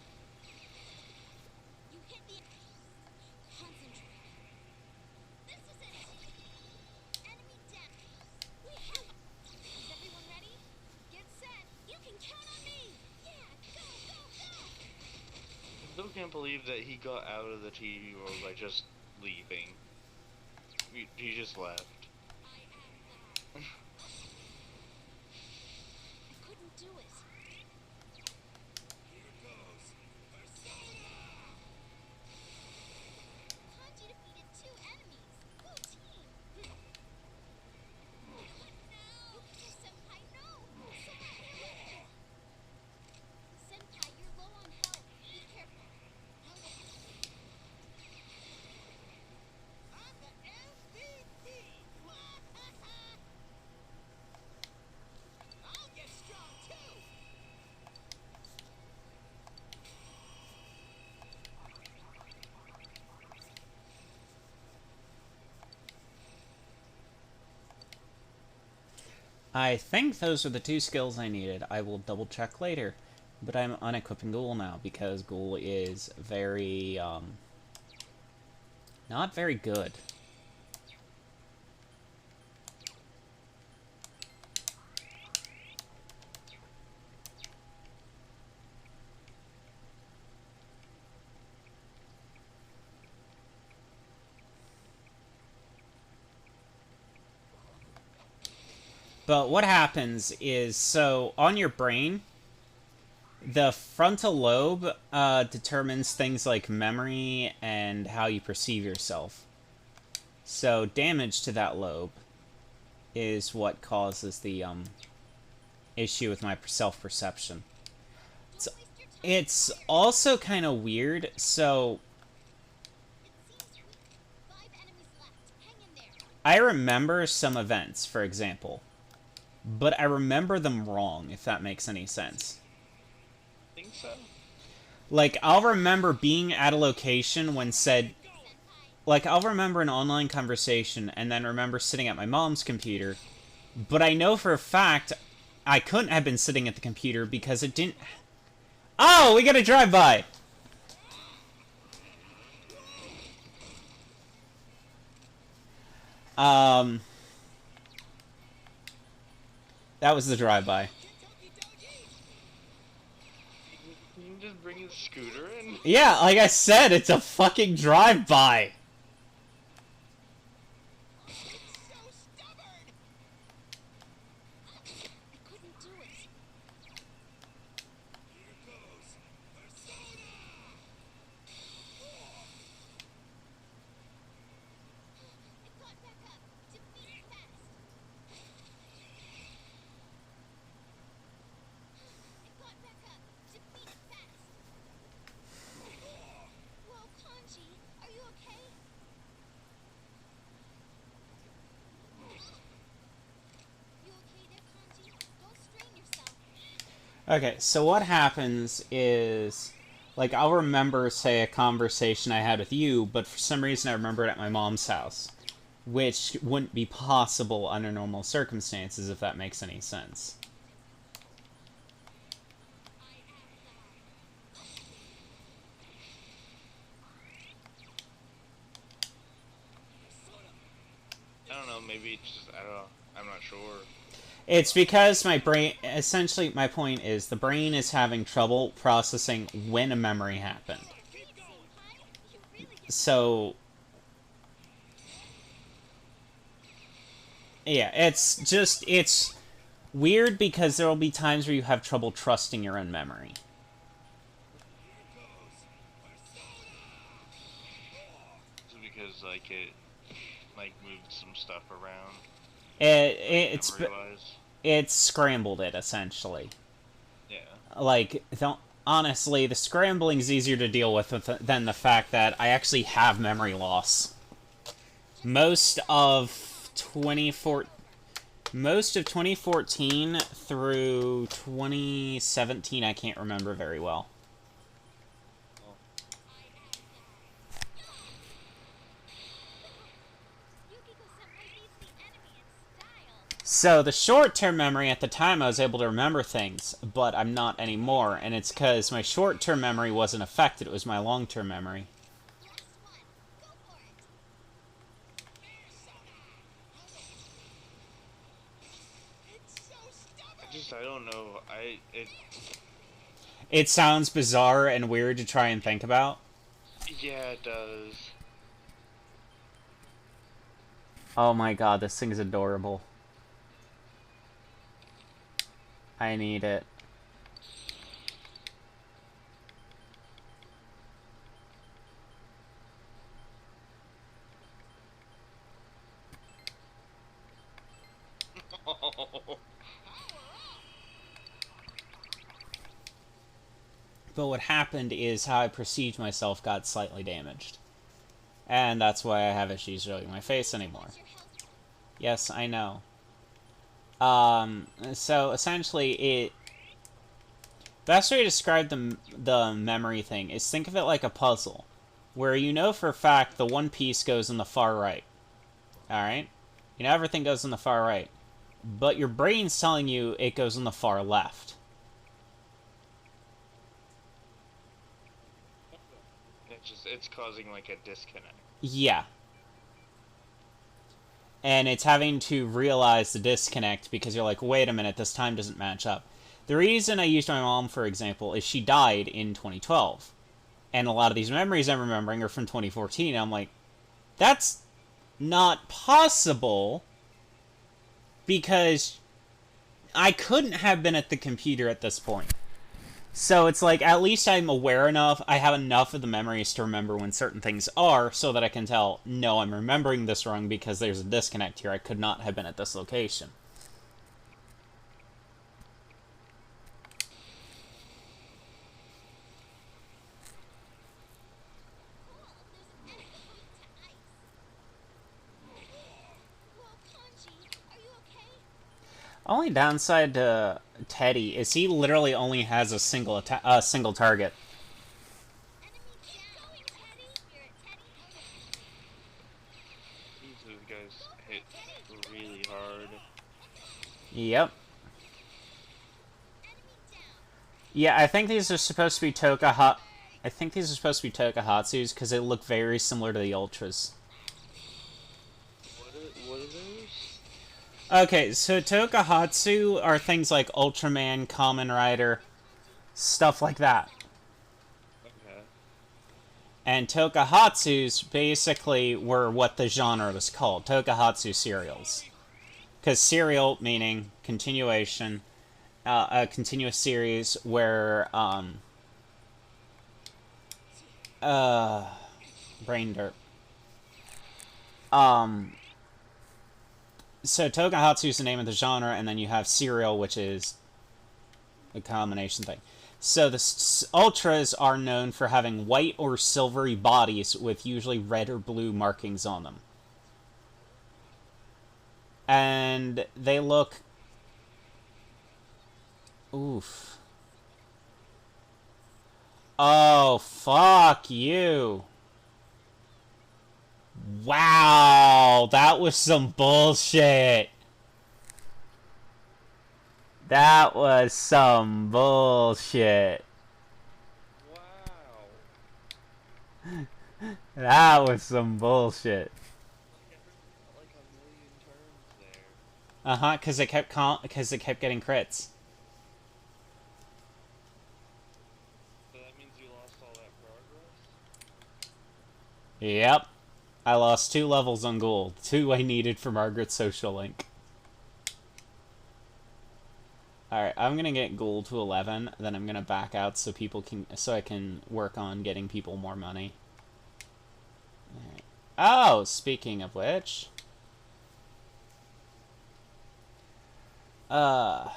I still can't believe that he got out of the TV world by just leaving. He just left. I think those are the 2 skills I needed. I will double check later. But I'm unequipping Ghoul now because Ghoul is very, not very good. But what happens is, so, on your brain, the frontal lobe determines things like memory and how you perceive yourself. So, damage to that lobe is what causes the issue with my self-perception. It's also kind of weird, so... I remember some events, for example. But I remember them wrong, if that makes any sense. I think so. Like, I'll remember being at a location when said... Like, I'll remember an online conversation and then remember sitting at my mom's computer. But I know for a fact I couldn't have been sitting at the computer because it didn't... Oh, we got a drive-by! That was the drive-by. just bring his scooter in? Yeah, like I said, it's a fucking drive-by. It's so stubborn! I couldn't do it. Here goes Persona! It got back up. Defeat it fast. It got back up. Defeat it fast. Whoa, Kanji, are you okay? You okay there, Kanji? Don't strain yourself. Okay, so what happens is, like, I'll remember, say, a conversation I had with you, but for some reason I remember it at my mom's house, which wouldn't be possible under normal circumstances, if that makes any sense. I don't know, maybe it's just, I don't know, I'm not sure. It's because my brain, essentially my point is, the brain is having trouble processing when a memory happened. Keep going, huh? You really get So, yeah, it's weird because there will be times where you have trouble trusting your own memory. Is it because, like, it, like, moved some stuff around? It's Memory-wise? it's scrambled it, essentially. Yeah. Like, honestly, the scrambling's easier to deal with than the fact that I actually have memory loss. Most of 2014 through 2017, I can't remember very well. Yukiko-senpai beats the enemy in style. So, the short-term memory, at the time, I was able to remember things, but I'm not anymore, and it's because my short-term memory wasn't affected, it was my long-term memory. Last one. Go for it. It's so stubborn! I don't know, It sounds bizarre and weird to try and think about. yeah, it does. Oh my god, this thing's adorable. I need it. But what happened is how I perceived myself got slightly damaged. And that's why I have issues showing my face anymore. Your health. Yes, I know. So essentially best way to describe the memory thing is think of it like a puzzle, where you know for a fact the one piece goes in the far right. Alright? You know everything goes in the far right. But your brain's telling you it goes in the far left. It's causing, like, a disconnect. Yeah. And it's having to realize the disconnect because you're like, wait a minute, this time doesn't match up. The reason I used my mom, for example, is she died in 2012. And a lot of these memories I'm remembering are from 2014. I'm like, that's not possible because I couldn't have been at the computer at this point. So it's like, at least I'm aware enough, I have enough of the memories to remember when certain things are, so that I can tell, no, I'm remembering this wrong because there's a disconnect here, I could not have been at this location. Cool. There's an enemy weak to ice. Whoa, Kanji, are you okay? Only downside to Teddy is he literally only has a single target. Enemy down. Going, Teddy. Spirit, Teddy. These guys hit really hard. Yep. Enemy down. Yeah, I think these are supposed to be Tokuhatsus because they look very similar to the Ultras. What are those? Okay, so Tokuhatsu are things like Ultraman, Kamen Rider, stuff like that. And tokuhatsus basically were what the genre was called, tokuhatsu serials. Because serial meaning continuation, a continuous series where, brain dirt. So tokuhatsu is the name of the genre, and then you have serial, which is a combination thing. So the ultras are known for having white or silvery bodies with usually red or blue markings on them. And they look... Oof. Oh, fuck you. Wow, that was some bullshit. That was some bullshit. Wow. That was some bullshit. Like a million turns there. Uh-huh, because it kept getting crits. So that means you lost all that progress? Yep. I lost 2 levels on gold. 2 I needed for Margaret's social link. Alright, I'm gonna get gold to 11, then I'm gonna back out so I can work on getting people more money. Alright. Oh, speaking of which... I'm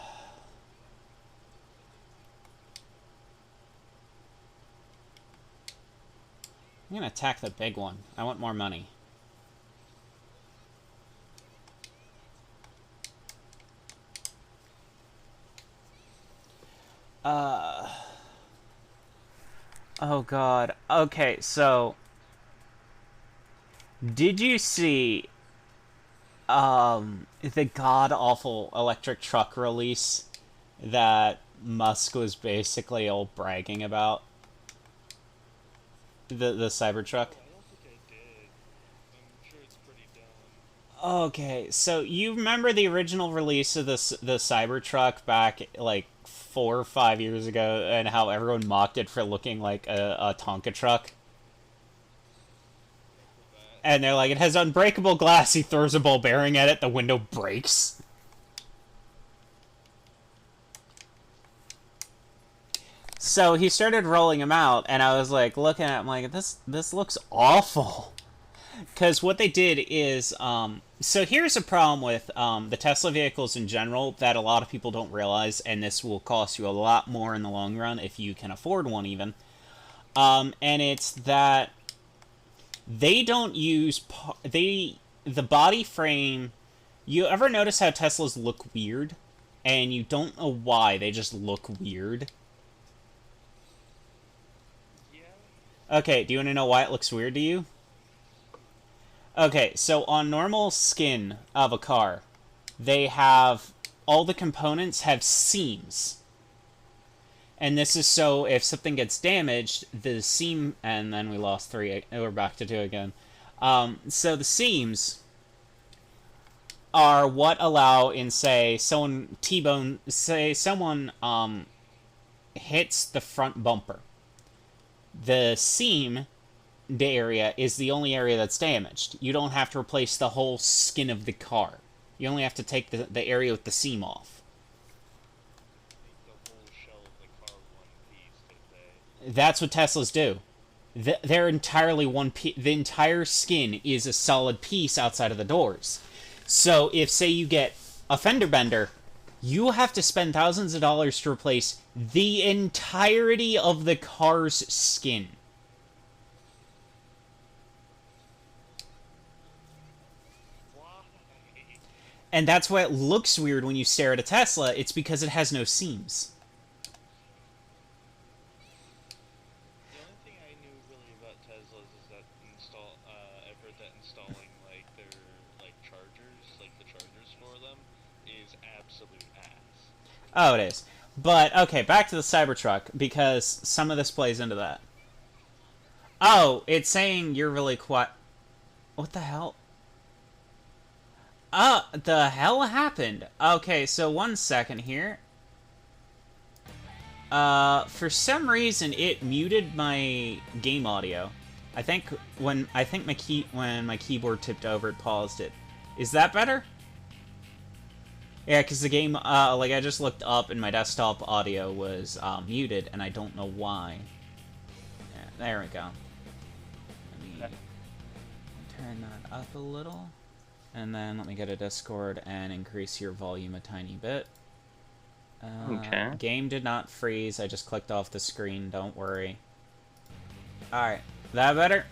gonna attack the big one. I want more money. Oh god. Okay, so... Did you see... the god-awful electric truck release that Musk was basically all bragging about? The Cybertruck? I don't think I did. I'm sure it's pretty dumb. Okay, so you remember the original release of the Cybertruck back, like, 4 or 5 years ago, and how everyone mocked it for looking like a Tonka truck? And they're like, it has unbreakable glass, he throws a ball bearing at it, the window breaks. So he started rolling them out, and I was like, looking at him like, this looks awful. Because what they did is, so here's a problem with the Tesla vehicles in general that a lot of people don't realize, and this will cost you a lot more in the long run if you can afford one even. And it's that they don't use, the body frame, you ever notice how Teslas look weird? And you don't know why, they just look weird? Yeah. Okay, do you want to know why it looks weird to you? Okay, so on normal skin of a car, they have, all the components have seams. And this is so if something gets damaged, the seam, and then we lost 3, we're back to 2 again. So the seams are what allow in, say, someone T-bone, say someone hits the front bumper. The seam area is the only area that's damaged. You don't have to replace the whole skin of the car. You only have to take the area with the seam off. Make the whole shell of the car one piece, did they? That's what Teslas do. They're entirely one piece. The entire skin is a solid piece outside of the doors. So if, say, you get a fender bender, you have to spend thousands of dollars to replace the entirety of the car's skin. Why? And that's why it looks weird when you stare at a Tesla. It's because it has no seams. The only thing I knew really about Teslas is that I've heard that installing like their chargers, like the chargers for them, is absolute ass. Oh, it is. But, okay, back to the Cybertruck, because some of this plays into that. Oh, it's saying you're really quiet. What the hell? The hell happened? Okay, so 1 second here. For some reason, it muted my game audio. I think when my keyboard tipped over, it paused it. Is that better? Yeah, because the game, like, I just looked up and my desktop audio was muted, and I don't know why. Yeah, there we go. Let me turn that up a little. And then let me go to Discord and increase your volume a tiny bit. Okay. Game did not freeze, I just clicked off the screen, don't worry. Alright, that better?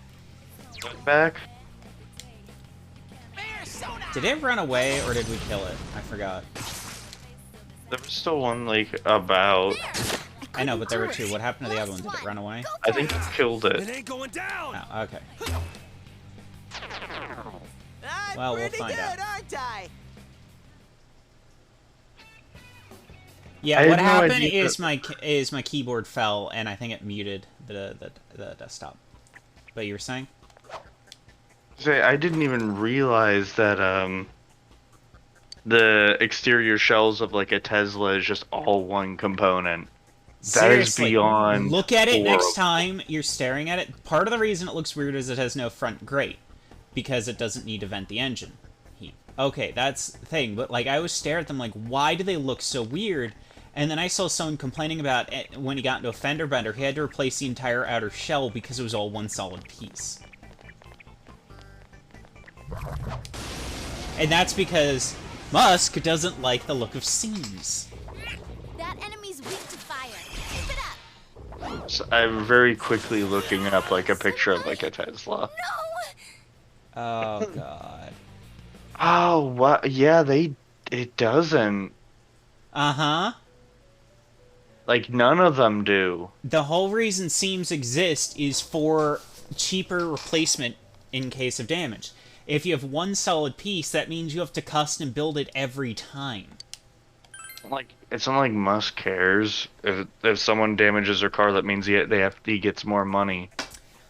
Back. Did it run away, or did we kill it? I forgot. There was still one, like, about... I know, but there were two. What happened to the other one? Did it run away? I think you killed It it. ain't going down. Oh, okay. I'm Well, we'll pretty find good, out. aren't I? Yeah, I what had no happened idea is my keyboard fell, and I think it muted the desktop. But you were saying? Say, I didn't even realize that the exterior shells of like a Tesla is just all one component. That is Seriously, beyond look at it horrible. next time you're staring at it. Part of the reason it looks weird is it has no front grate, because it doesn't need to vent the engine heat. Okay, that's the thing, but like I was staring at them like, why do they look so weird? And then I saw someone complaining about it when he got into a fender bender, he had to replace the entire outer shell because it was all one solid piece. And that's because Musk doesn't like the look of seams. That enemy's weak to fire. Keep it up. So I'm very quickly looking up like a picture of like a Tesla. No! Oh god. Oh, what? Yeah, it doesn't. Uh-huh. Like none of them do. The whole reason seams exist is for cheaper replacement in case of damage. If you have one solid piece, that means you have to custom build it every time. Like it's not like Musk cares. If someone damages their car, that means he gets more money.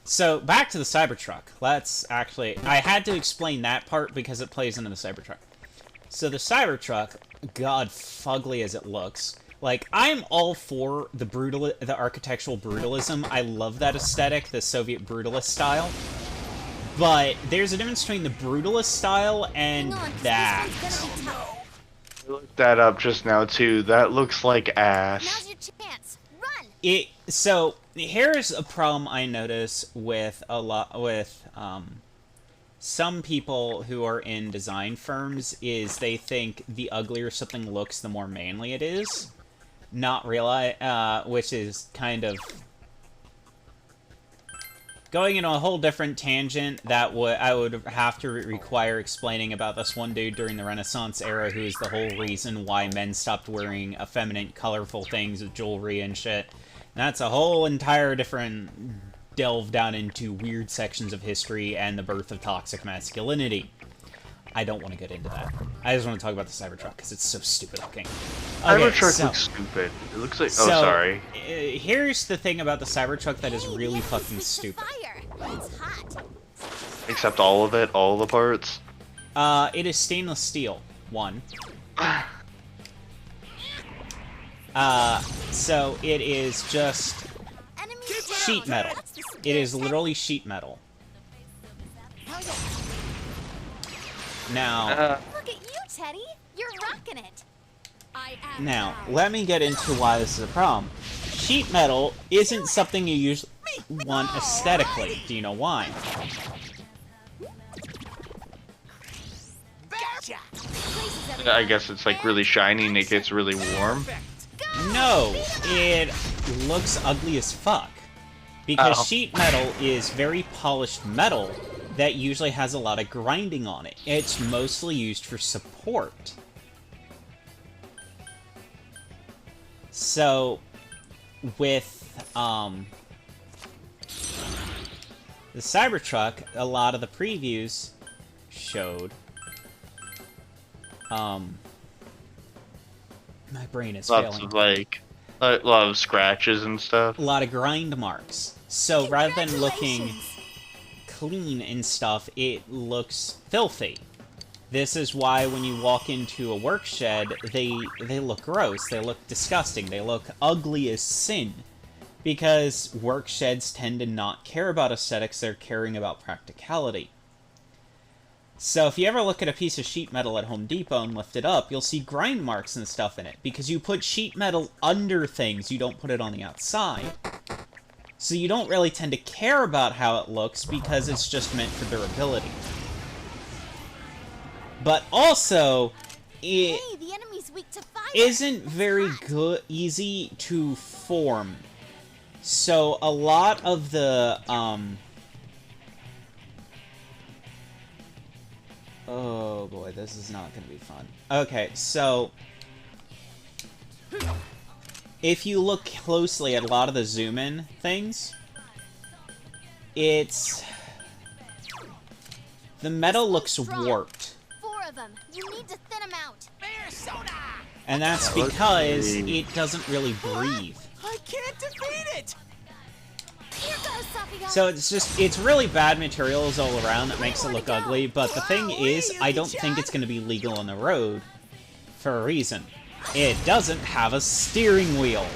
So, back to the Cybertruck. Let's actually... I had to explain that part because it plays into the Cybertruck. So the Cybertruck, god fugly as it looks, like, I'm all for the architectural brutalism. I love that aesthetic, the Soviet brutalist style. But there's a difference between the brutalist style and Hang on, 'cause that. this one's gonna be tough. I looked that up just now too. That looks like ass. Now's your chance. Run! So here's a problem I notice with some people who are in design firms is they think the uglier something looks, the more manly it is. Not realize, which is kind of going in a whole different tangent that I would have to require explaining about this one dude during the Renaissance era who is the whole reason why men stopped wearing effeminate, colorful things with jewelry and shit. That's a whole entire different delve down into weird sections of history and the birth of toxic masculinity. I don't want to get into that. I just want to talk about the Cybertruck because it's so stupid looking. Okay, Cybertruck looks stupid. It looks like. so, Oh, sorry. Here's the thing about the Cybertruck that is Hey, really the enemy's fucking weak to stupid. Fire. It's hot. Except all of it, all the parts. It is stainless steel. One. So it is just Enemies sheet down. metal. That's the It is spirit. literally sheet metal. Hell yeah. Now, Look at you, Teddy. You're rocking it. I am now, let me get into why this is a problem. Sheet metal isn't something you usually want aesthetically. Do you know why? Gotcha! I guess it's like really shiny and it gets really warm. No, it looks ugly as fuck. Because Oh. sheet metal is very polished metal that usually has a lot of grinding on it. It's mostly used for support. So, with, the Cybertruck, a lot of the previews showed, my brain is Lots failing. of like a lot of scratches and stuff. A lot of grind marks. So rather than looking Congratulations. clean and stuff, it looks filthy. This is why when you walk into a work shed, they look gross, they look disgusting, they look ugly as sin. because work sheds tend to not care about aesthetics, they're caring about practicality. So if you ever look at a piece of sheet metal at Home Depot and lift it up, you'll see grind marks and stuff in it, because you put sheet metal under things, you don't put it on the outside. So you don't really tend to care about how it looks, because it's just meant for durability. But also, it Hey, the enemy's weak to fire. isn't very easy to form. So a lot of the, oh boy, this is not going to be fun. Okay, so if you look closely at a lot of the zoom-in things, it's... the metal looks warped. 4 of them. You need to thin them out. And that's because it doesn't really breathe. I can't defeat it! Here goes, Sakuga. So it's really bad materials all around that makes it look ugly, but the thing is, I don't think it's going to be legal on the road for a reason. It doesn't have a steering wheel.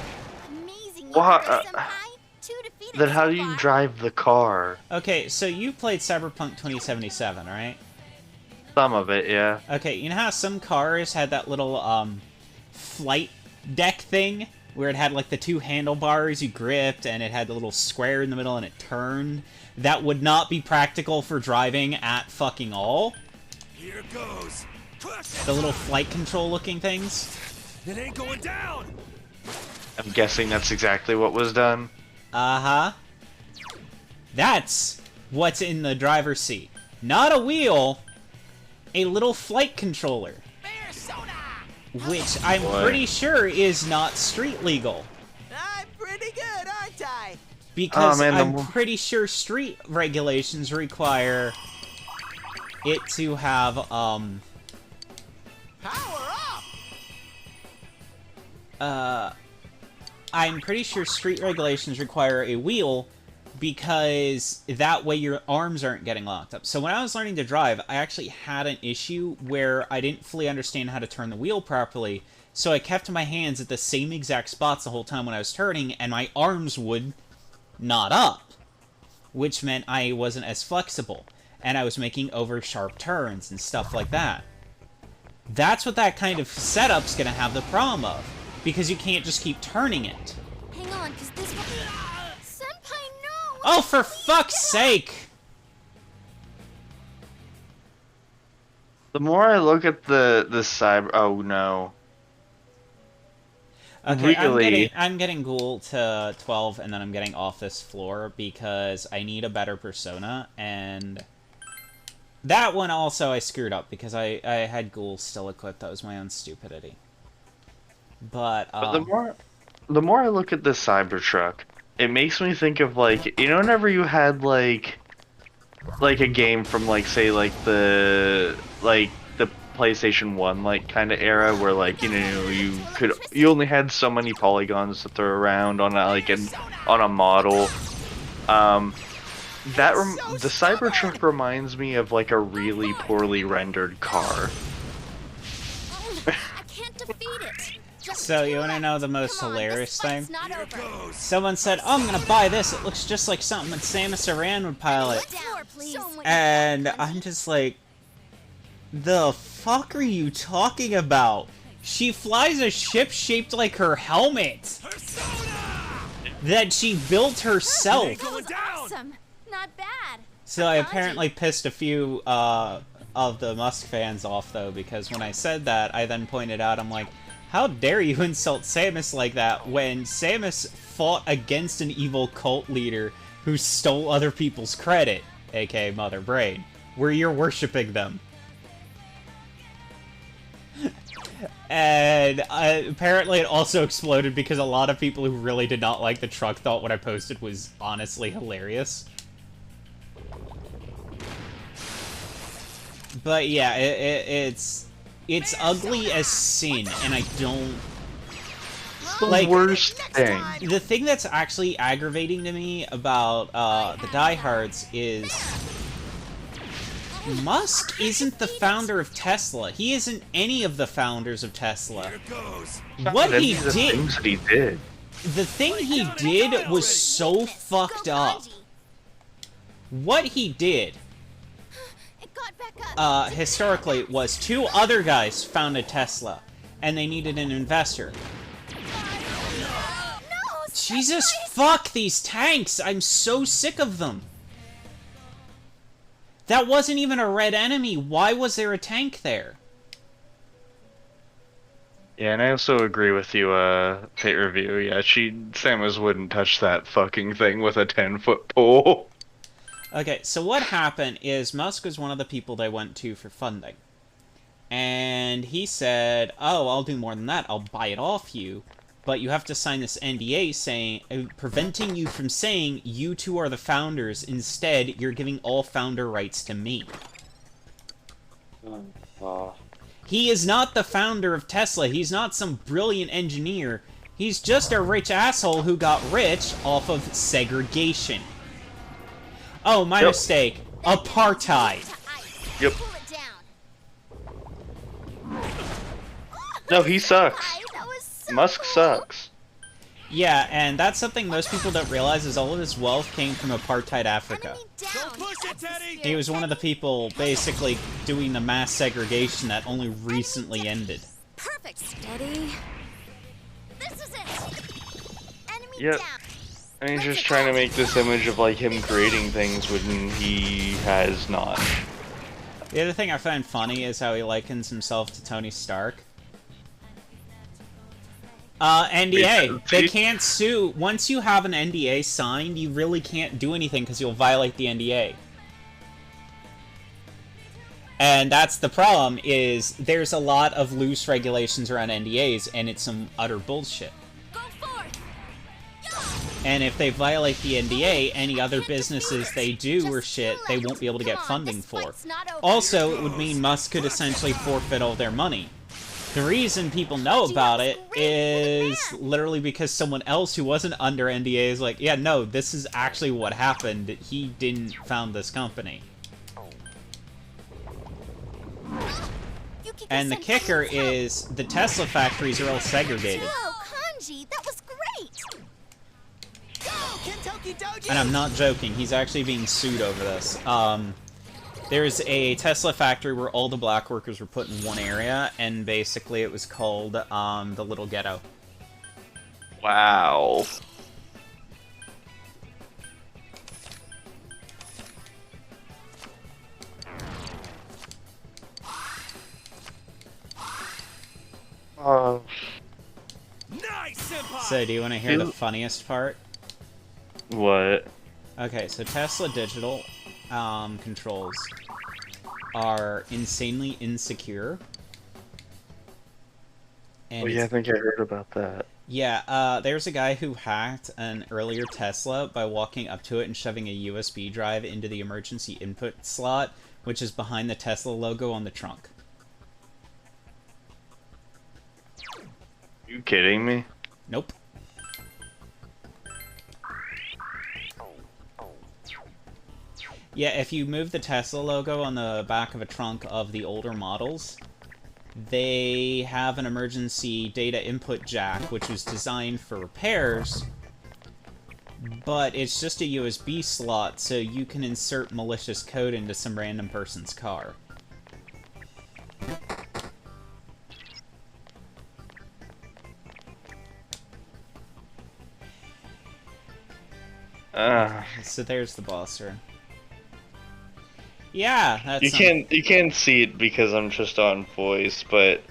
Amazing. What? Senpai. 2 defeated Then how so do you far. drive the car? Okay, so you played Cyberpunk 2077, right? Some of it, yeah. Okay, you know how some cars had that little, flight deck thing? Where it had, like, the 2 handlebars you gripped, and it had the little square in the middle, and it turned? That would not be practical for driving at fucking all. Here goes. Crush it. The little flight control looking things. It ain't going down. I'm guessing that's exactly what was done. Uh-huh. That's what's in the driver's seat. Not a wheel, a little flight controller. Which I'm Boy. pretty sure is not street legal. I'm pretty good, aren't I? Because Oh, man, I'm pretty sure street regulations require it to have, Power up! I'm pretty sure street regulations require a wheel because that way your arms aren't getting locked up. So when I was learning to drive, I actually had an issue where I didn't fully understand how to turn the wheel properly, so I kept my hands at the same exact spots the whole time when I was turning, and my arms would not up, which meant I wasn't as flexible, and I was making over sharp turns and stuff like that. That's what that kind of setup's gonna have the problem of, because you can't just keep turning it. Hang on, because this one... Senpai, no! Oh, for fuck's sake! The more I look at the cyber... Oh, no. Okay, Really? I'm getting Ghoul to 12, and then I'm getting Office Floor, because I need a better Persona, and... that one also I screwed up, because I had Ghoul still equipped. That was my own stupidity. But, But the more I look at the Cybertruck, it makes me think of, like, you know, whenever you had, like a game from, like, say, like, the PlayStation 1, like, kind of era where, like, you know, you only had so many polygons to throw around on a, like, on a model. The Cybertruck reminds me of, like, a really poorly rendered car. I can't defeat it. Just So, you 2 wanna left. know the most Come on, hilarious this fight's thing? Not Here over. goes. Someone said, oh, I'm gonna buy this, it looks just like something that Samus Aran would pilot. Down, please. And I'm just like, the fuck are you talking about? She flies a ship shaped like her helmet Persona! that she built herself. Ain't going down. Awesome. Not bad. So I apparently pissed a few of the Musk fans off, though, because when I said that, I then pointed out, I'm like, how dare you insult Samus like that when Samus fought against an evil cult leader who stole other people's credit, aka Mother Brain, where you're worshipping them. And apparently it also exploded because a lot of people who really did not like the truck thought what I posted was honestly hilarious. But yeah, it's ugly as sin, and I don't... It's the Like, worst next thing. time. The thing that's actually aggravating to me about the diehards is... Musk isn't the founder of Tesla. He isn't any of the founders of Tesla. Here goes. What Any he of the did... things that he did. The thing he did was so fucked up. What he did, It got back up. historically, was 2 other guys found a Tesla, and they needed an investor. No, Jesus Christ. fuck these tanks! I'm so sick of them! That wasn't even a red enemy. Why was there a tank there? Yeah, and I also agree with you, Pate Review. Yeah, Samus wouldn't touch that fucking thing with a 10-foot pole. Okay, so what happened is Musk was one of the people they went to for funding. And he said, oh, I'll do more than that. I'll buy it off you. But you have to sign this NDA saying, preventing you from saying you two are the founders. Instead, you're giving all founder rights to me. He is not the founder of Tesla. He's not some brilliant engineer. He's just a rich asshole who got rich off of segregation. Oh, my mistake. Apartheid. Yep. Pull it down. No, he sucks. That was so Musk cool. sucks. Yeah, and that's something most people don't realize is all of his wealth came from apartheid Africa. Enemy down. Don't push it, Teddy! He was one of the people basically doing the mass segregation that only recently ended. Perfect. Steady. This is it. Enemy Yep. down. And he's just trying to make this image of like him creating things when he has not. The other thing I find funny is how he likens himself to Tony Stark. NDA. They can't sue. Once you have an NDA signed, you really can't do anything because you'll violate the NDA. And that's the problem, is there's a lot of loose regulations around NDAs, and it's some utter bullshit. Go forth. And if they violate the NDA, any other businesses they do or shit, they won't be able to get funding for. Also, it would mean Musk could essentially forfeit all their money. The reason people know about it is literally because someone else who wasn't under NDA is like, yeah, no, this is actually what happened. He didn't found this company. And the kicker is the Tesla factories are all segregated. Oh, Kanji, that was great. Go, Kentucky Doji! And I'm not joking, he's actually being sued over this. There's a Tesla factory where all the black workers were put in one area, and basically it was called, the Little Ghetto. Wow. Nice, Senpai! So, do you want to hear the funniest part? What? Okay, so Tesla Digital controls are insanely insecure. And Oh yeah, I think I heard about that. yeah, there's a guy who hacked an earlier Tesla by walking up to it and shoving a USB drive into the emergency input slot, which is behind the Tesla logo on the trunk. You kidding me? Nope. Yeah, if you move the Tesla logo on the back of a trunk of the older models, they have an emergency data input jack, which was designed for repairs, but it's just a USB slot, so you can insert malicious code into some random person's car. So there's the boss room. Yeah, that's You can't see it because I'm just on voice, but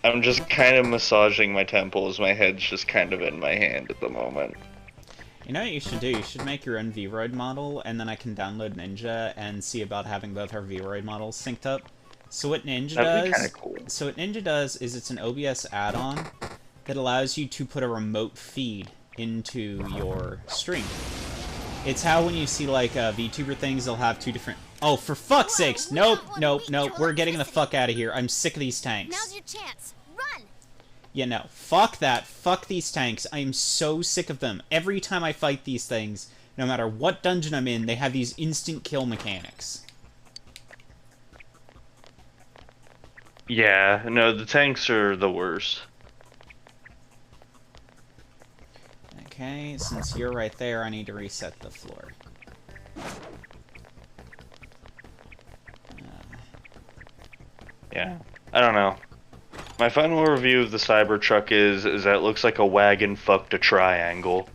I'm just kind of massaging my temples. My head's just kind of in my hand at the moment. You know what you should do? You should make your own Vroid model, and then I can download Ninja and see about having both our Vroid models synced up. So what Ninja That'd be does... kinda cool. So what Ninja does is it's an OBS add-on that allows you to put a remote feed into your stream. It's how when you see, like, VTuber things, they'll have two different... Oh, for fuck's sakes! Nope, nope, nope, we're getting the fuck out of here. I'm sick of these tanks. Now's your chance. Run. Yeah, no. Fuck that. Fuck these tanks. I am so sick of them. Every time I fight these things, no matter what dungeon I'm in, they have these instant kill mechanics. Yeah, no, the tanks are the worst. Okay, since you're right there, I need to reset the floor. Yeah, I don't know. My final review of the Cybertruck is that it looks like a wagon fucked a triangle.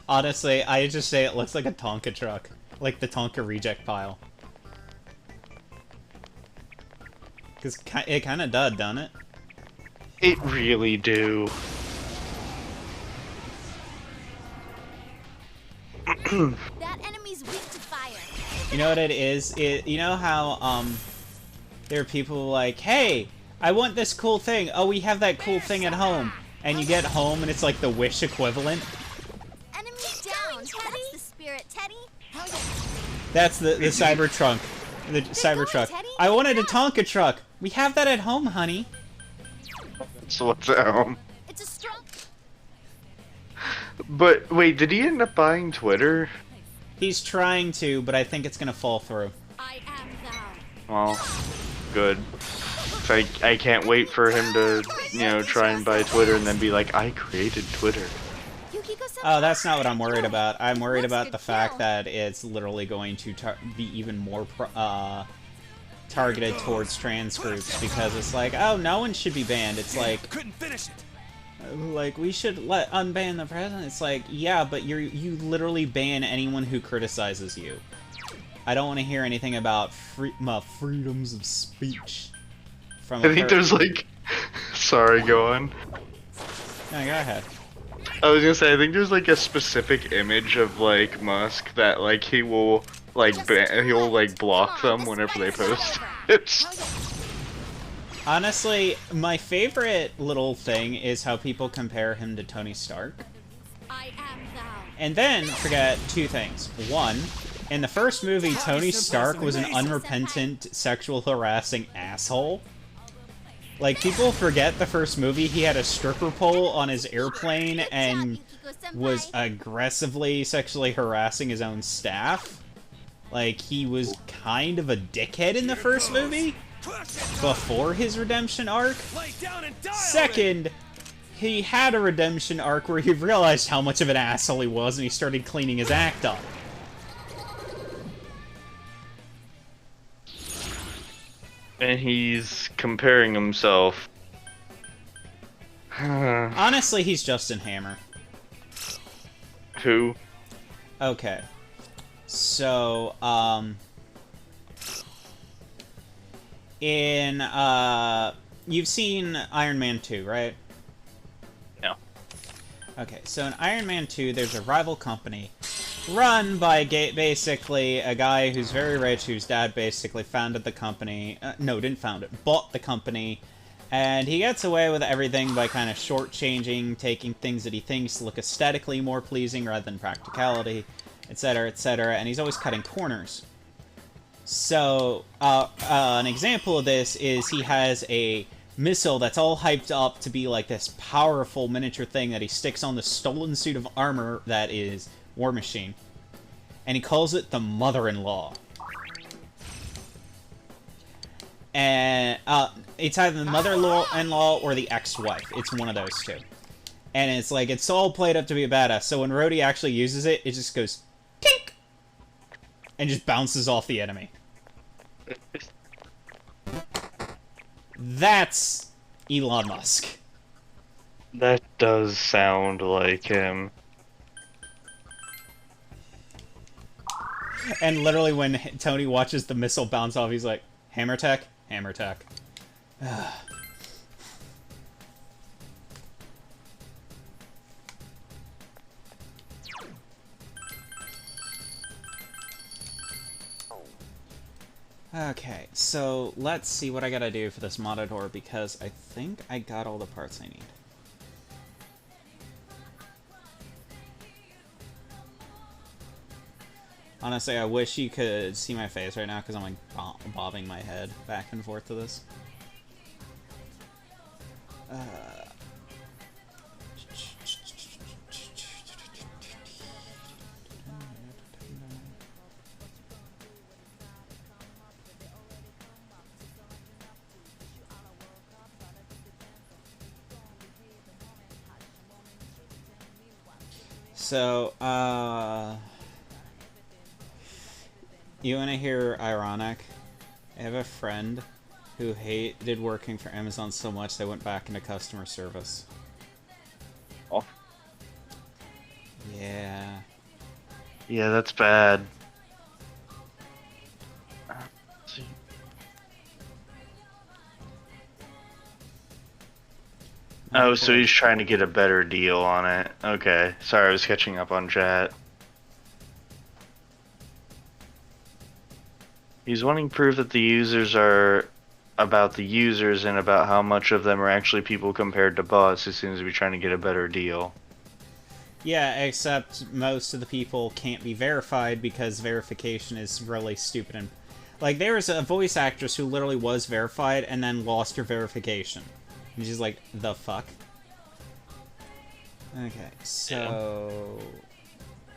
Honestly, I just say it looks like a Tonka truck. Like the Tonka reject pile. Because it kind of does, doesn't it? It really do. That enemy's weak to fire. You know what it is? You know how, there are people like, hey, I want this cool thing. Oh, we have that cool thing at home. And you get home and it's like the Wish equivalent. Enemy down. That's the spirit, Teddy. That's the Cybertruck. The Cybertruck. Teddy. I wanted a Tonka truck. We have that at home, honey. So what's at home? It's a strong. But wait, did he end up buying Twitter? He's trying to, but I think it's gonna fall through. I am thou. Well, good. So I can't wait for him to, try and buy Twitter and then be like, I created Twitter. Oh, that's not what I'm worried about. I'm worried about the fact that it's literally going to be even more targeted towards trans groups, because it's like, oh, no one should be banned. It's like, Couldn't finish it. like we should unban the president. It's like, yeah, but you literally ban anyone who criticizes you. I don't want to hear anything about freedoms of speech. From I think there's like, sorry, go on. No, go ahead. I was gonna say, I think there's like a specific image of like Musk that like he will like he'll like block them whenever they post it. Honestly, my favorite little thing is how people compare him to Tony Stark. I am thou. And then forget two things. One, in the first movie, Tony Stark was an unrepentant, sexual harassing asshole. Like, people forget the first movie, he had a stripper pole on his airplane and was aggressively sexually harassing his own staff. Like, he was kind of a dickhead in the first movie, before his redemption arc. Second, he had a redemption arc where he realized how much of an asshole he was and he started cleaning his act up. And he's comparing himself. Honestly, he's Justin Hammer. Who? Okay. So, you've seen Iron Man 2, right? No. Okay, so in Iron Man 2, there's a rival company run by basically a guy who's very rich, whose dad basically founded the company. No, didn't found it, bought the company. And he gets away with everything by kind of shortchanging, taking things that he thinks look aesthetically more pleasing rather than practicality, etc., etc., and he's always cutting corners. So, an example of this is he has a missile that's all hyped up to be like this powerful miniature thing that he sticks on the stolen suit of armor that is War Machine. And he calls it the mother-in-law. And, it's either the mother-in-law or the ex-wife. It's one of those two. And it's like, it's all played up to be a badass, so when Rhodey actually uses it, it just goes, tink! And just bounces off the enemy. That's Elon Musk. That does sound like him. And literally when Tony watches the missile bounce off, he's like, hammer tech? Hammer tech. Okay, so let's see what I gotta do for this Matador, because I think I got all the parts I need. Honestly, I wish you could see my face right now, because I'm like bobbing my head back and forth to this. So, you wanna hear ironic? I have a friend who hated working for Amazon so much they went back into customer service. Oh. Yeah. Yeah, that's bad. Let's see. Oh, so he's trying to get a better deal on it. Okay. Sorry, I was catching up on chat. He's wanting proof that the users are about the users and about how much of them are actually people compared to bots. He seems to be trying to get a better deal. Yeah, except most of the people can't be verified because verification is really stupid. And like, there was a voice actress who literally was verified and then lost her verification. And she's like, the fuck? Okay, so...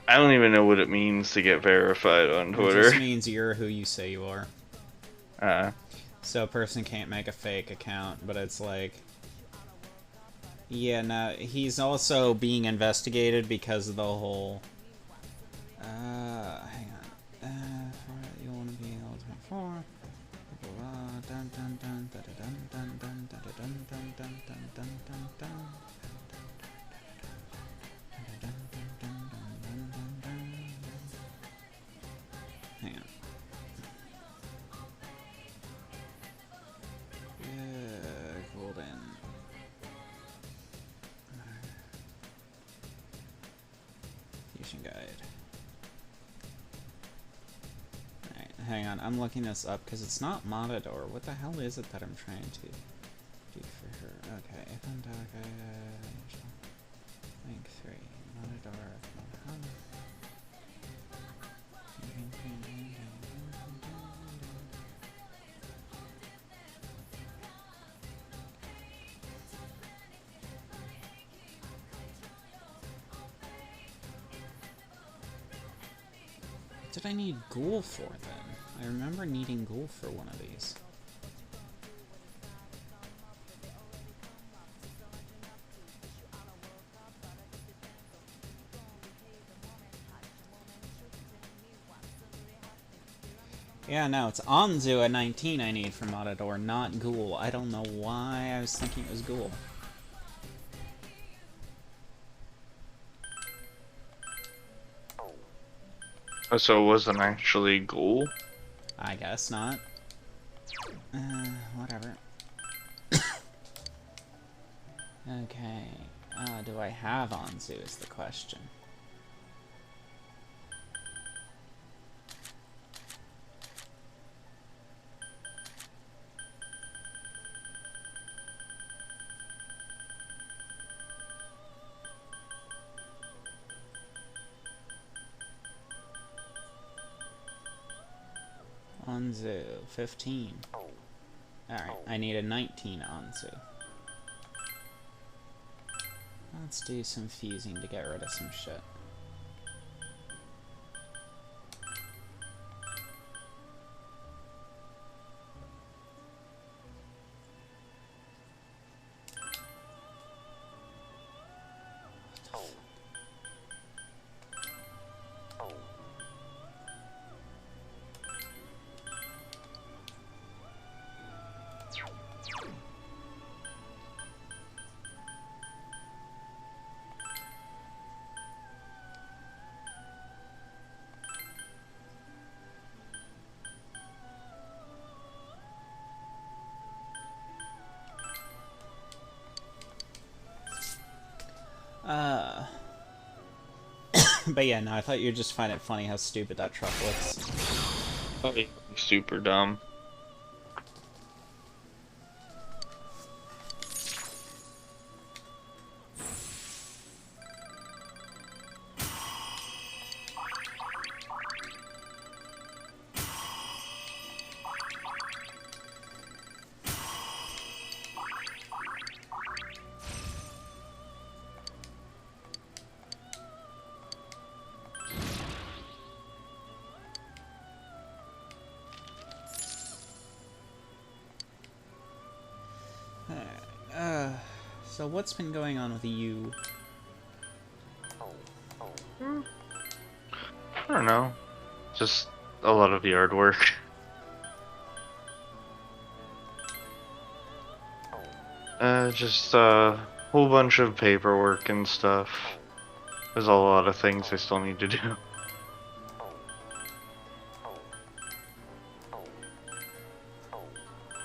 I don't even know what it means to get verified on Twitter. It just means you're who you say you are. Uh, So a person can't make a fake account, but it's like... Yeah, no, he's also being investigated because of the whole... hang on. You want to be Ultimate 4? Dun dun dun dun dun dun dun dun dun dun dun dun dun dun. Hang on. Yeah, golden. Fusion guide. Alright, hang on. I'm looking this up because it's not Matador. What the hell is it that I'm trying to do for her? Okay, if I'm link 3. Matador. What did I need Ghoul for then? I remember needing Ghoul for one of these. Yeah, no, it's Anzu at 19 I need for Matador, not Ghoul. I don't know why I was thinking it was Ghoul. oh, so it wasn't actually Ghoul? I guess not. Whatever. Okay. Do I have Anzu is the question. Anzu, 15. Alright, I need a 19 Anzu. Let's do some fusing to get rid of some shit. But yeah, no, I thought you'd just find it funny how stupid that truck looks. Oh, super dumb. So what's been going on with you? don't know. Just a lot of yard work. Just a whole bunch of paperwork and stuff. There's a lot of things I still need to do.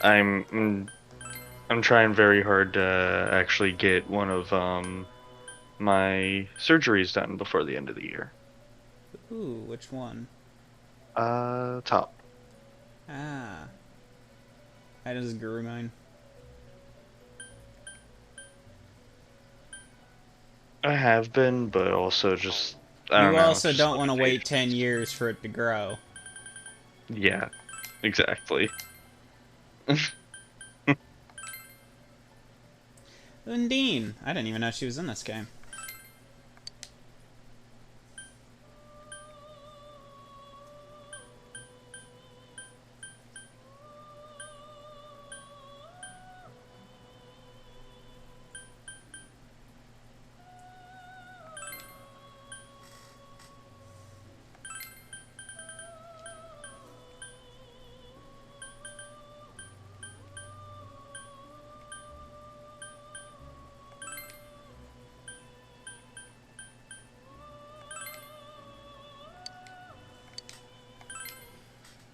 I'm trying very hard to actually get one of my surgeries done before the end of the year. Ooh, which one? Top. Ah. I just grew mine. I have been, but also just I don't You know, also just don't want to wait limitations. 10 years for it to grow. Yeah, exactly. Undine! I didn't even know she was in this game.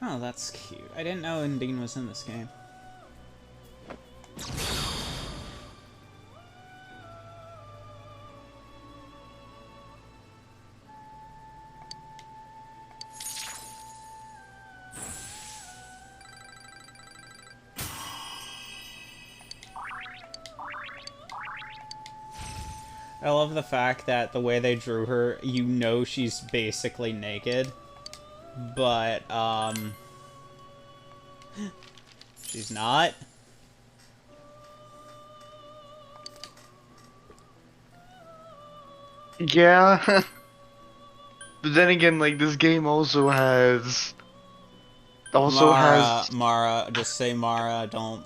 Oh, that's cute. I didn't know Undine was in this game. I love the fact that the way they drew her, you know she's basically naked. But, she's not. Yeah. But then again, like, this game also has Mara, just say Mara, don't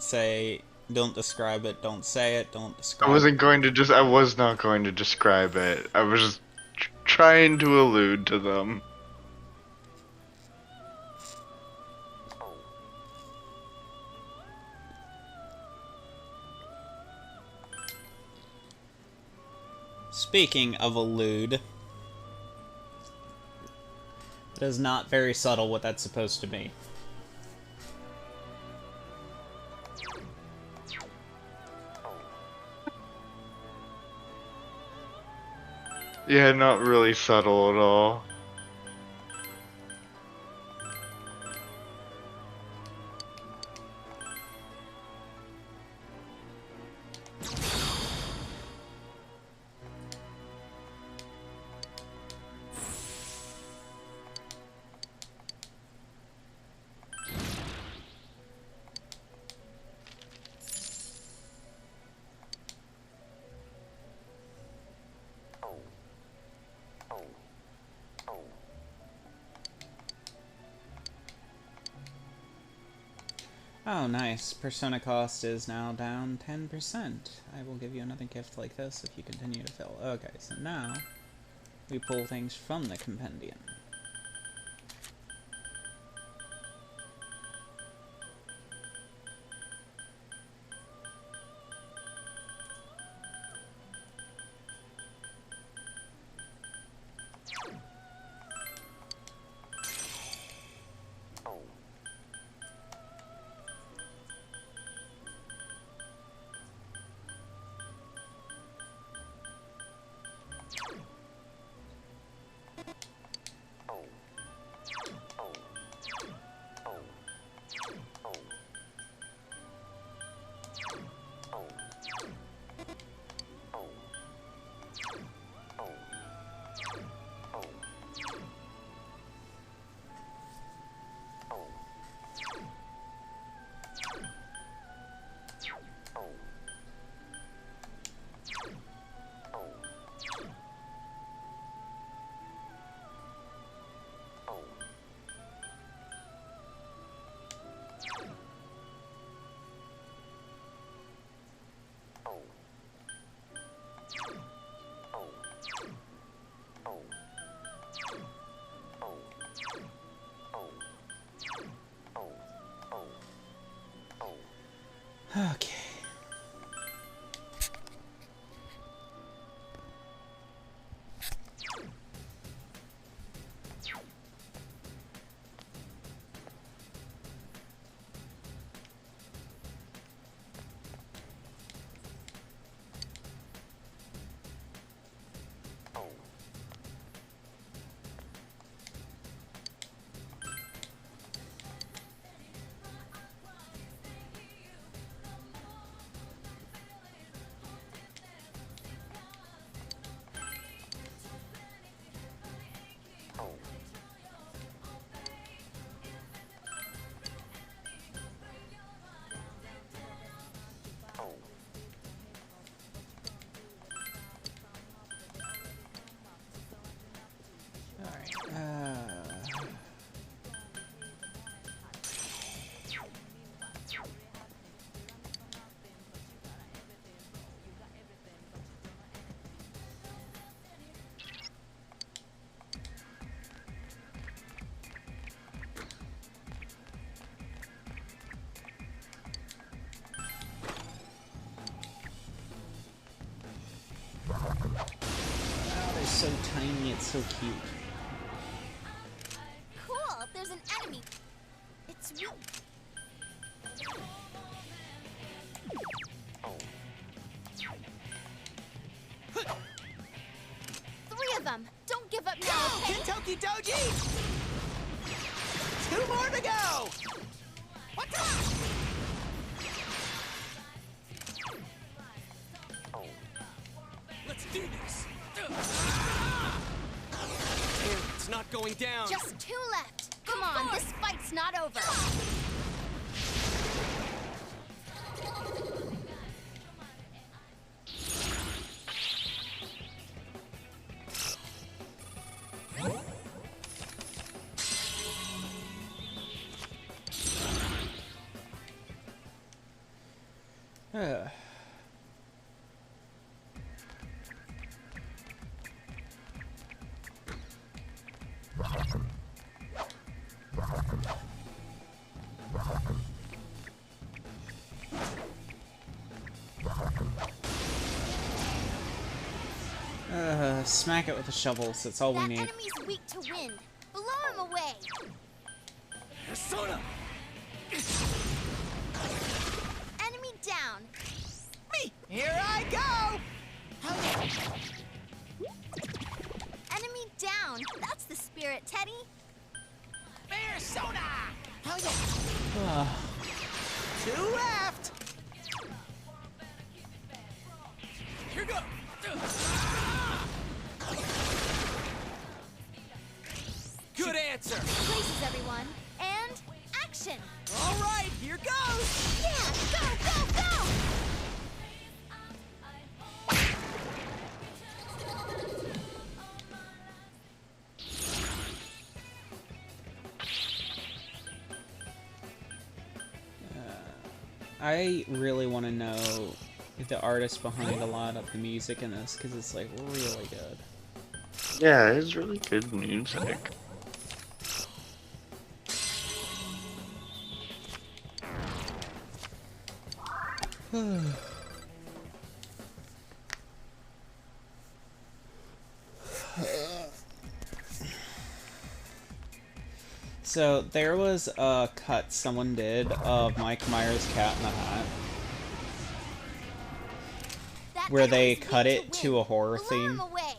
describe it, don't say it, don't describe it. I was not going to describe it. I was just trying to allude to them. Speaking of allude, it is not very subtle what that's supposed to be. Yeah, not really subtle at all. Oh, nice. Persona cost is now down 10%. I will give you another gift like this if you continue to fill. Okay, so now we pull things from the compendium. Okay. They're so tiny, it's so cute. Cool, there's an enemy. It's me. Three of them. Don't give up now, okay? Kentucky Doji! 2 more to go! What's up? Let's do this. It's not going down. Just 2 left. Come on, this fight's not over. Smack it with the shovels, that's all we That need. enemy's weak to wind. Blow him away. Persona. Enemy down. Me! Here I go! Enemy down. That's the spirit, Teddy. Persona! Oh yeah! 2 left! Here goes. Good answer. Places, everyone. And action. All right, here goes! Yeah, go, go, go! I really want to know the artist behind a lot of the music in this, because it's like really good. Yeah, it's really good music. So there was a cut someone did of Mike Myers' Cat in the Hat, That where they enemy's cut weak it to to wind. a horror Blow theme. him away.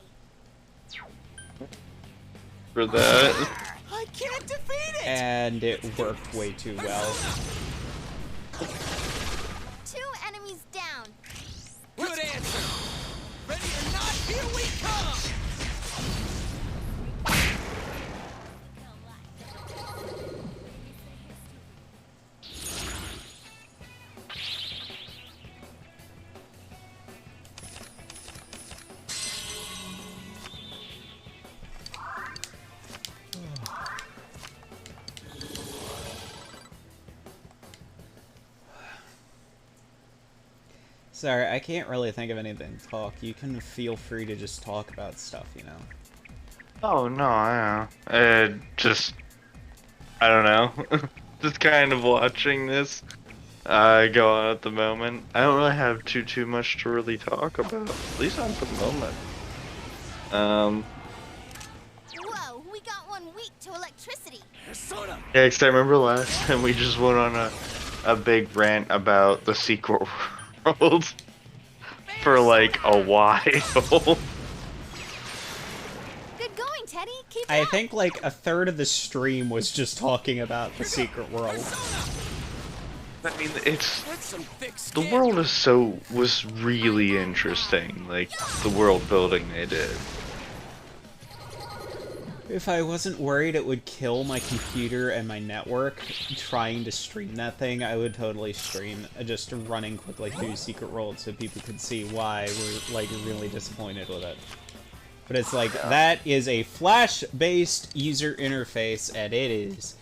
For that. I can't defeat it! And it worked way too well. 2 enemies down. Good answer. Ready or not, here we come! Sorry, I can't really think of anything to talk. You can feel free to just talk about stuff, you know? Oh no, I don't know. I don't know. Just kind of watching this. go on at the moment. I don't really have too much to really talk about, at least not at the moment. Whoa, we got one weak to electricity. Persona! Yeah, 'cause I remember last time we just went on a big rant about the Secret World for like a while. Good going, Teddy. Keep it I up. think like a third of the stream was just talking about the secret world. I mean, it's That's some thick the skin. world was really interesting. Like the world building they did. If I wasn't worried it would kill my computer and my network trying to stream that thing, I would totally stream just running quickly through Secret World so people could see why we're like really disappointed with it. But it's like, that is a Flash-based user interface, and it is...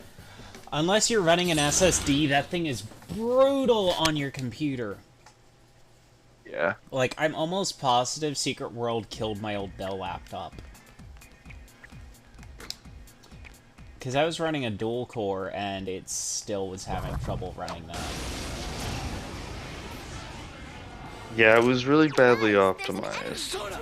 Unless you're running an SSD, that thing is brutal on your computer. Yeah. Like, I'm almost positive Secret World killed my old Dell laptop. Because I was running a dual core, and it still was having trouble running that. Yeah, it was really badly There's an enemy optimized. to win.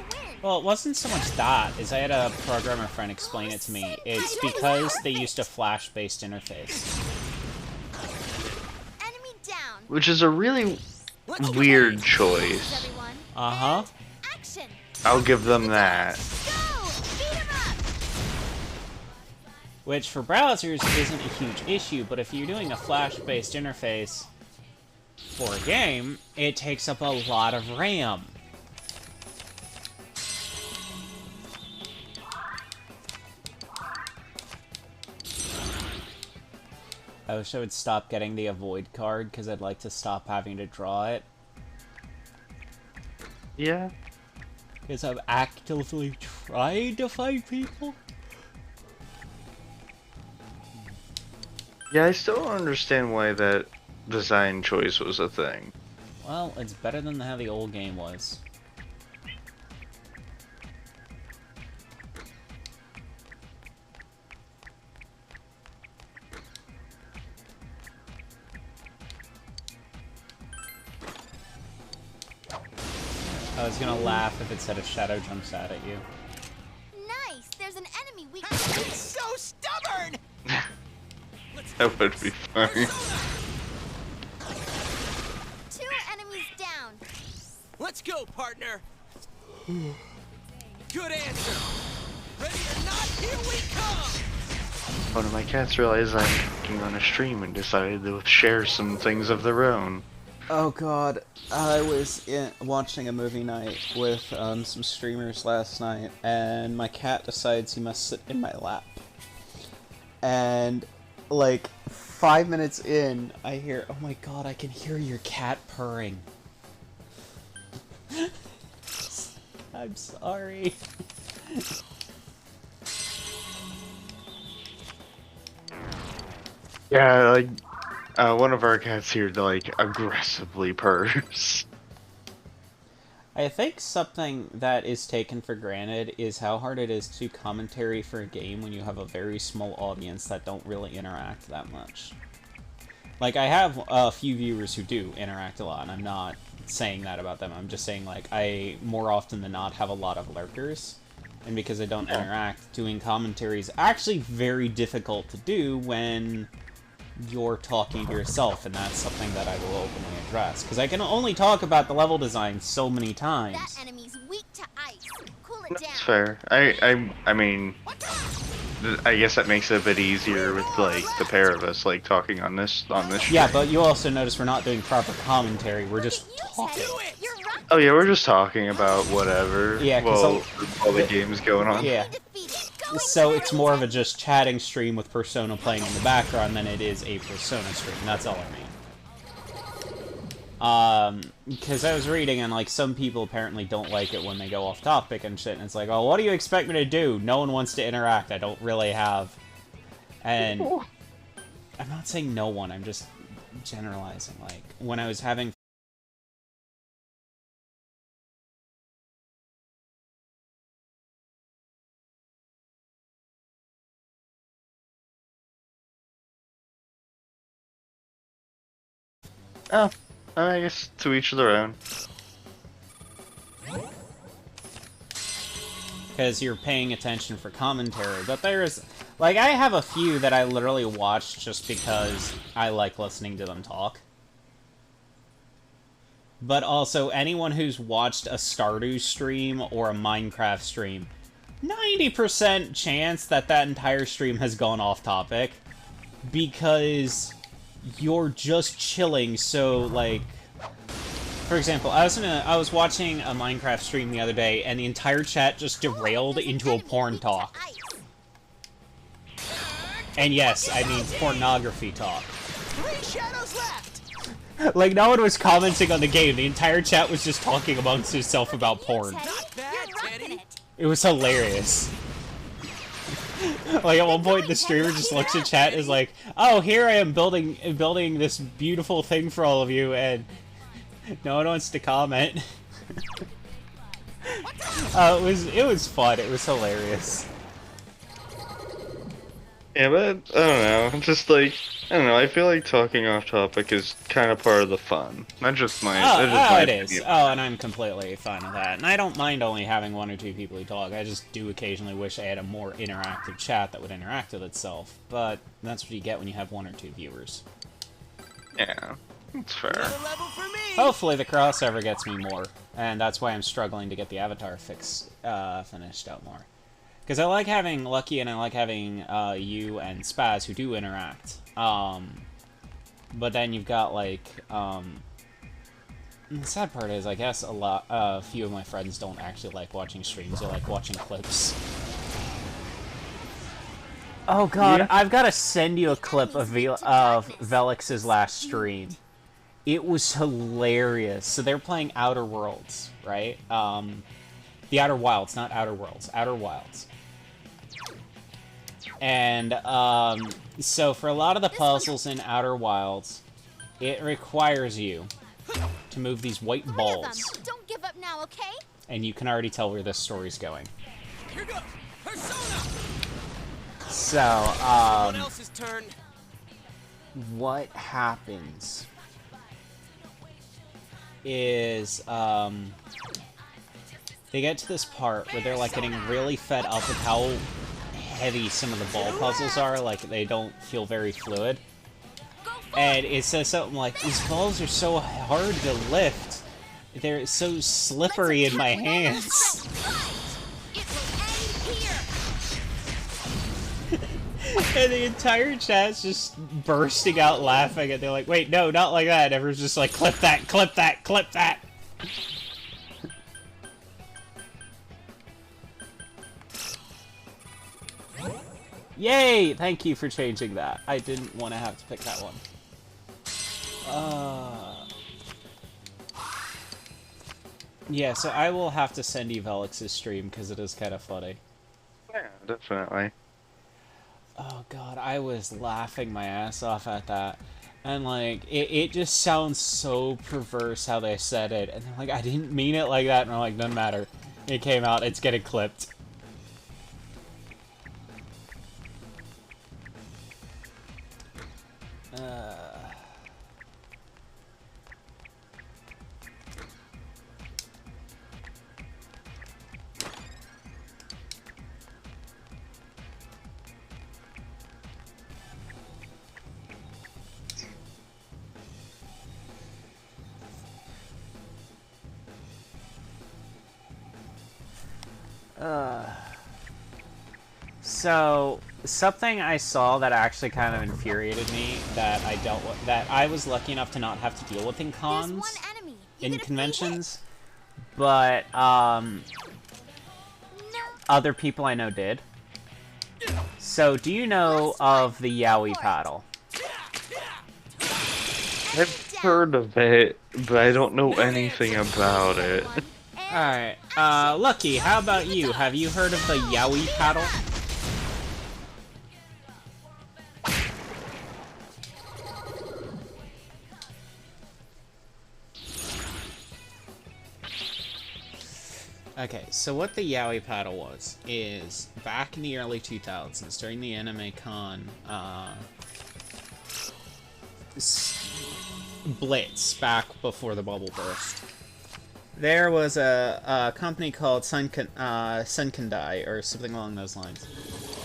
Well, it wasn't so much that, is I had a programmer friend explain it to me. It's because they used a Flash-based interface. Enemy down. Which is a really Let's weird Thanks, choice. everyone. Uh-huh. And action. I'll give them that. Go. Beat 'em up. Which, for browsers, isn't a huge issue, but if you're doing a Flash-based interface for a game, it takes up a lot of RAM. I wish I would stop getting the avoid card, because I'd like to stop having to draw it. Yeah. Because I've actively tried to fight people. Yeah, I still don't understand why that design choice was a thing. Well, it's better than how the old game was. I was gonna laugh if it said a shadow jumps out at you. Nice. There's an enemy weak. It's so stubborn. That would be funny. Two enemies down. Let's go, partner. Good answer. Ready or not, here we come. One of my cats realized I'm working on a stream and decided to share some things of their own. Oh god, I was watching a movie night with some streamers last night, and my cat decides he must sit in my lap. And, like, 5 minutes in, I hear, oh my god, I can hear your cat purring. I'm sorry. Yeah, like, one of our cats here, like, aggressively purrs. I think something that is taken for granted is how hard it is to commentary for a game when you have a very small audience that don't really interact that much. Like, I have a few viewers who do interact a lot, and I'm not saying that about them. I'm just saying, like, I, more often than not, have a lot of lurkers. And because I don't interact, doing commentary is actually very difficult to do when you're talking to yourself, and that's something that I will openly address. Because I can only talk about the level design so many That times. enemy's weak to ice. Cool it That's down. fair. I mean, I guess that makes it a bit easier with, like, the pair of us, like, talking on this Yeah, stream. but you also notice we're not doing proper commentary, we're just You, talking. Teddy. You're right. Oh yeah, we're just talking about whatever. Yeah, 'cause while the game's going on. Yeah. Defeated. Going So it's Teddy. more of a just chatting stream with Persona playing in the background than it is a Persona stream. That's all I mean. Because I was reading, and, like, some people apparently don't like it when they go off topic and shit, and it's like, oh, what do you expect me to do? No one wants to interact. I don't really have... And I'm not saying no one, I'm just generalizing. Like, when I was having Oh, I guess to each their own. Because you're paying attention for commentary. But there's... Like, I have a few that I literally watch just because I like listening to them talk. But also, anyone who's watched a Stardew stream or a Minecraft stream, 90% chance that that entire stream has gone off topic. Because you're just chilling, so, like... For example, I was watching a Minecraft stream the other day, and the entire chat just derailed into a porn talk. And yes, I mean pornography talk. 3 shadows left. Like, no one was commenting on the game, the entire chat was just talking amongst itself about porn. Not bad, Teddy. It was hilarious. Like, at one point, the streamer just looks at chat and is like, oh, here I am building this beautiful thing for all of you, and no one wants to comment. It was fun, it was hilarious. Yeah, but I don't know. I'm just like, I don't know. I feel like talking off topic is kind of part of the fun. That's just my. It is. Oh, and I'm completely fine with that. And I don't mind only having 1 or 2 people who talk. I just do occasionally wish I had a more interactive chat that would interact with itself. But that's what you get when you have 1 or 2 viewers. Yeah, that's fair. Another level for me. Hopefully the crossover gets me more, and that's why I'm struggling to get the avatar fix finished out more. Because I like having Lucky and I like having you and Spaz who do interact. But then you've got, like, the sad part is, I guess a few of my friends don't actually like watching streams, they like watching clips. Oh god, yeah. I've got to send you a clip of Velix's last stream. It was hilarious. So they're playing Outer Worlds, right? The Outer Wilds, not Outer Worlds. Outer Wilds. And, so for a lot of the puzzles in Outer Wilds, it requires you to move these white balls. Don't give up now, okay? And you can already tell where this story's going. Here goes Persona. So, Someone else's turn. what happens is, they get to this part where they're, like, getting really fed up with how heavy some of the ball puzzles are, like, they don't feel very fluid. And it says something like, these balls are so hard to lift. They're so slippery in my hands. And the entire chat's just bursting out laughing, and they're like, wait, no, not like that. Everyone's just like, clip that, clip that, clip that. Yay! Thank you for changing that. I didn't want to have to pick that one. Yeah, so I will have to send you Velix's stream, because it is kind of funny. Yeah, definitely. Oh god, I was laughing my ass off at that. And, like, it just sounds so perverse how they said it. And they're like, I didn't mean it like that. And I'm like, doesn't matter. It came out, it's getting clipped. So, something I saw that actually kind of infuriated me that I dealt with, that I was lucky enough to not have to deal with in cons, in conventions, but, other people I know did. So, do you know of the Yowie paddle? I've heard of it, but I don't know anything about it. Alright, Lucky, how about you? Have you heard of the Yowie paddle? Okay, so what the Yowie paddle was, is back in the early 2000s, during the Anime Con, Blitz back before the bubble burst. There was a company called Senkendai, or something along those lines.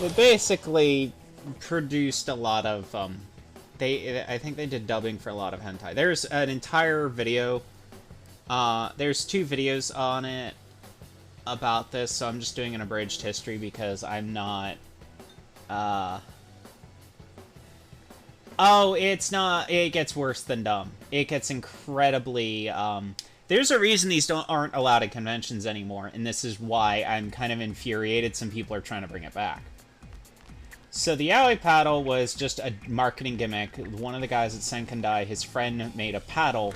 It basically produced a lot of, I think they did dubbing for a lot of hentai. There's an entire video, there's 2 videos on it about this, so I'm just doing an abridged history because I'm not, oh, it's not, it gets worse than dumb. It gets incredibly, there's a reason these aren't allowed at conventions anymore, and this is why I'm kind of infuriated some people are trying to bring it back. So the yaoi paddle was just a marketing gimmick. One of the guys at Senkendai, his friend made a paddle,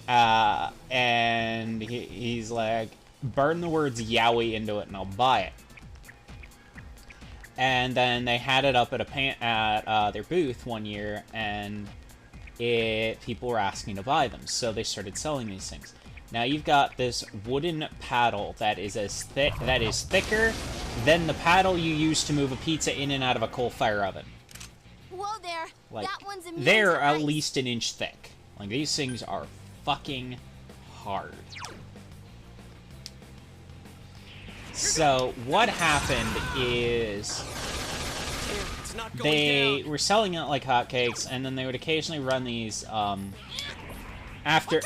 and he's like, burn the words yaoi into it and I'll buy it. And then they had it up at their booth one year, and people were asking to buy them, so they started selling these things. Now you've got this wooden paddle that is thicker than the paddle you use to move a pizza in and out of a coal fire oven. Whoa there! Like, That one's immune they're to at ice. least an inch thick. Like, these things are fucking hard. So what happened is It's not going they down. were selling it like hotcakes, and then they would occasionally run these after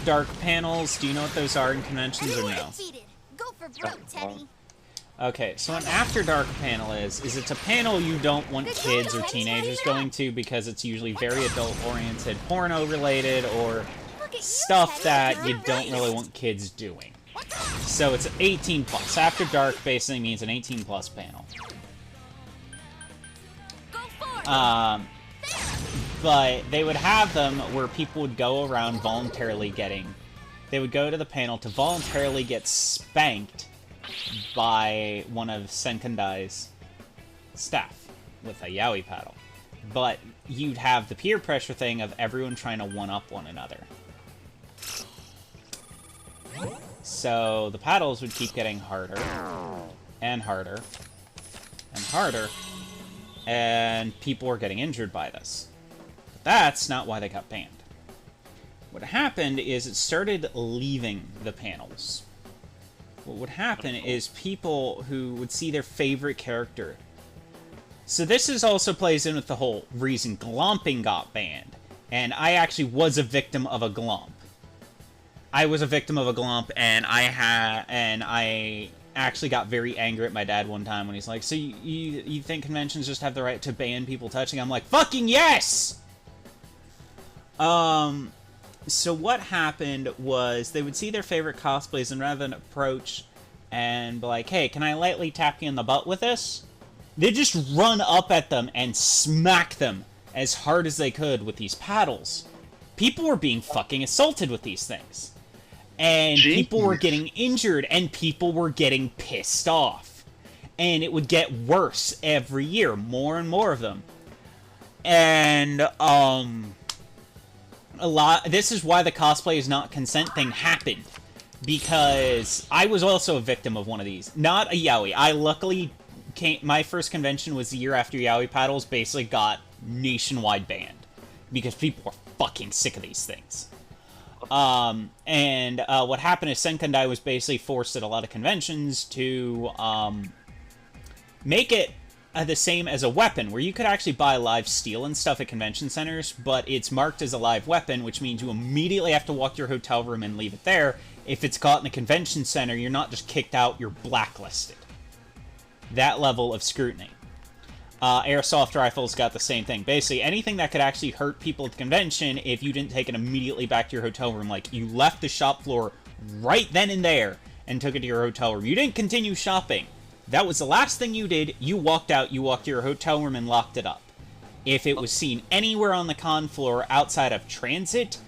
dark panels. Do you know what those are in conventions or no? Defeated. Go for broke, Teddy. Okay, so an after dark panel is it's a panel you don't want kids or teenagers going to because it's usually very adult oriented, porno related, or Look at you, stuff Teddy. that you don't really want kids doing. So it's 18 plus. After dark basically means an 18 plus panel. Go for it. But they would have them where people would go around voluntarily they would go to the panel to voluntarily get spanked by one of Senkendai's staff with a yaoi paddle. But you'd have the peer pressure thing of everyone trying to one-up one another. So the paddles would keep getting harder, and harder, and harder, and people were getting injured by this. But that's not why they got banned. What happened is it started leaving the panels. What would happen is people who would see their favorite character. So this is also plays in with the whole reason glomping got banned. And I actually was a victim of a glomp. I was a victim of a glomp, and I actually got very angry at my dad one time when he's like, so you think conventions just have the right to ban people touching? I'm like, fucking yes! So what happened was they would see their favorite cosplays, and rather than approach and be like, hey, can I lightly tap you in the butt with this? They'd just run up at them and smack them as hard as they could with these paddles. People were being fucking assaulted with these things. And people were getting injured, and people were getting pissed off. And it would get worse every year, more and more of them. And, this is why the cosplay is not consent thing happened. Because I was also a victim of one of these. Not a yaoi. I luckily my first convention was the year after yaoi paddles basically got nationwide banned. Because people were fucking sick of these things. What happened is Senkendai was basically forced at a lot of conventions to, make it the same as a weapon, where you could actually buy live steel and stuff at convention centers, but it's marked as a live weapon, which means you immediately have to walk to your hotel room and leave it there. If it's caught in a convention center, you're not just kicked out, you're blacklisted. That level of scrutiny. Airsoft rifles got the same thing. Basically, anything that could actually hurt people at the convention, if you didn't take it immediately back to your hotel room, like, you left the shop floor right then and there and took it to your hotel room. You didn't continue shopping. That was the last thing you did. You walked out, you walked to your hotel room and locked it up. If it was seen anywhere on the con floor outside of transit,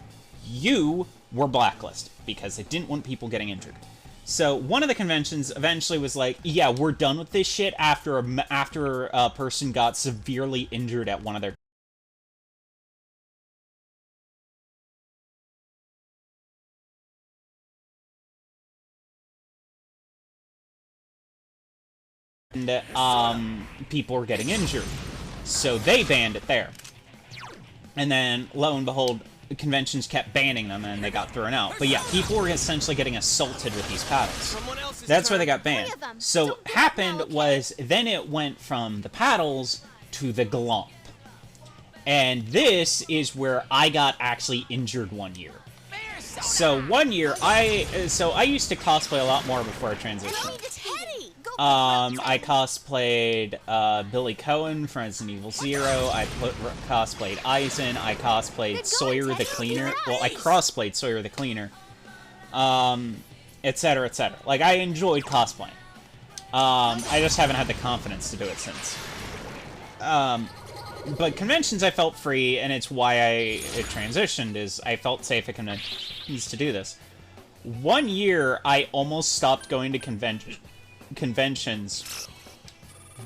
you were blacklisted, because they didn't want people getting injured. So one of the conventions eventually was like, yeah, we're done with this shit after a person got severely injured at one of their... And, people were getting injured. So they banned it there. And then, lo and behold, conventions kept banning them and they got thrown out. But yeah, people were essentially getting assaulted with these paddles. Someone else's That's why turn. they got banned. Three of them. So Don't give up happened now, okay? was then it went from the paddles to the glomp. And this is where I got actually injured one year. So one year, I used to cosplay a lot more before I transitioned. Go Teddy! Go I cosplayed Billy Cohen from Resident Evil Zero. I cosplayed Aizen. I cosplayed Sawyer the Cleaner. Well, I crossplayed Sawyer the Cleaner. Etc. etc. Like, I enjoyed cosplaying. I just haven't had the confidence to do it since. But conventions I felt free, and it's why I transitioned, is I felt safe at conventions to do this. One year, I almost stopped going to conventions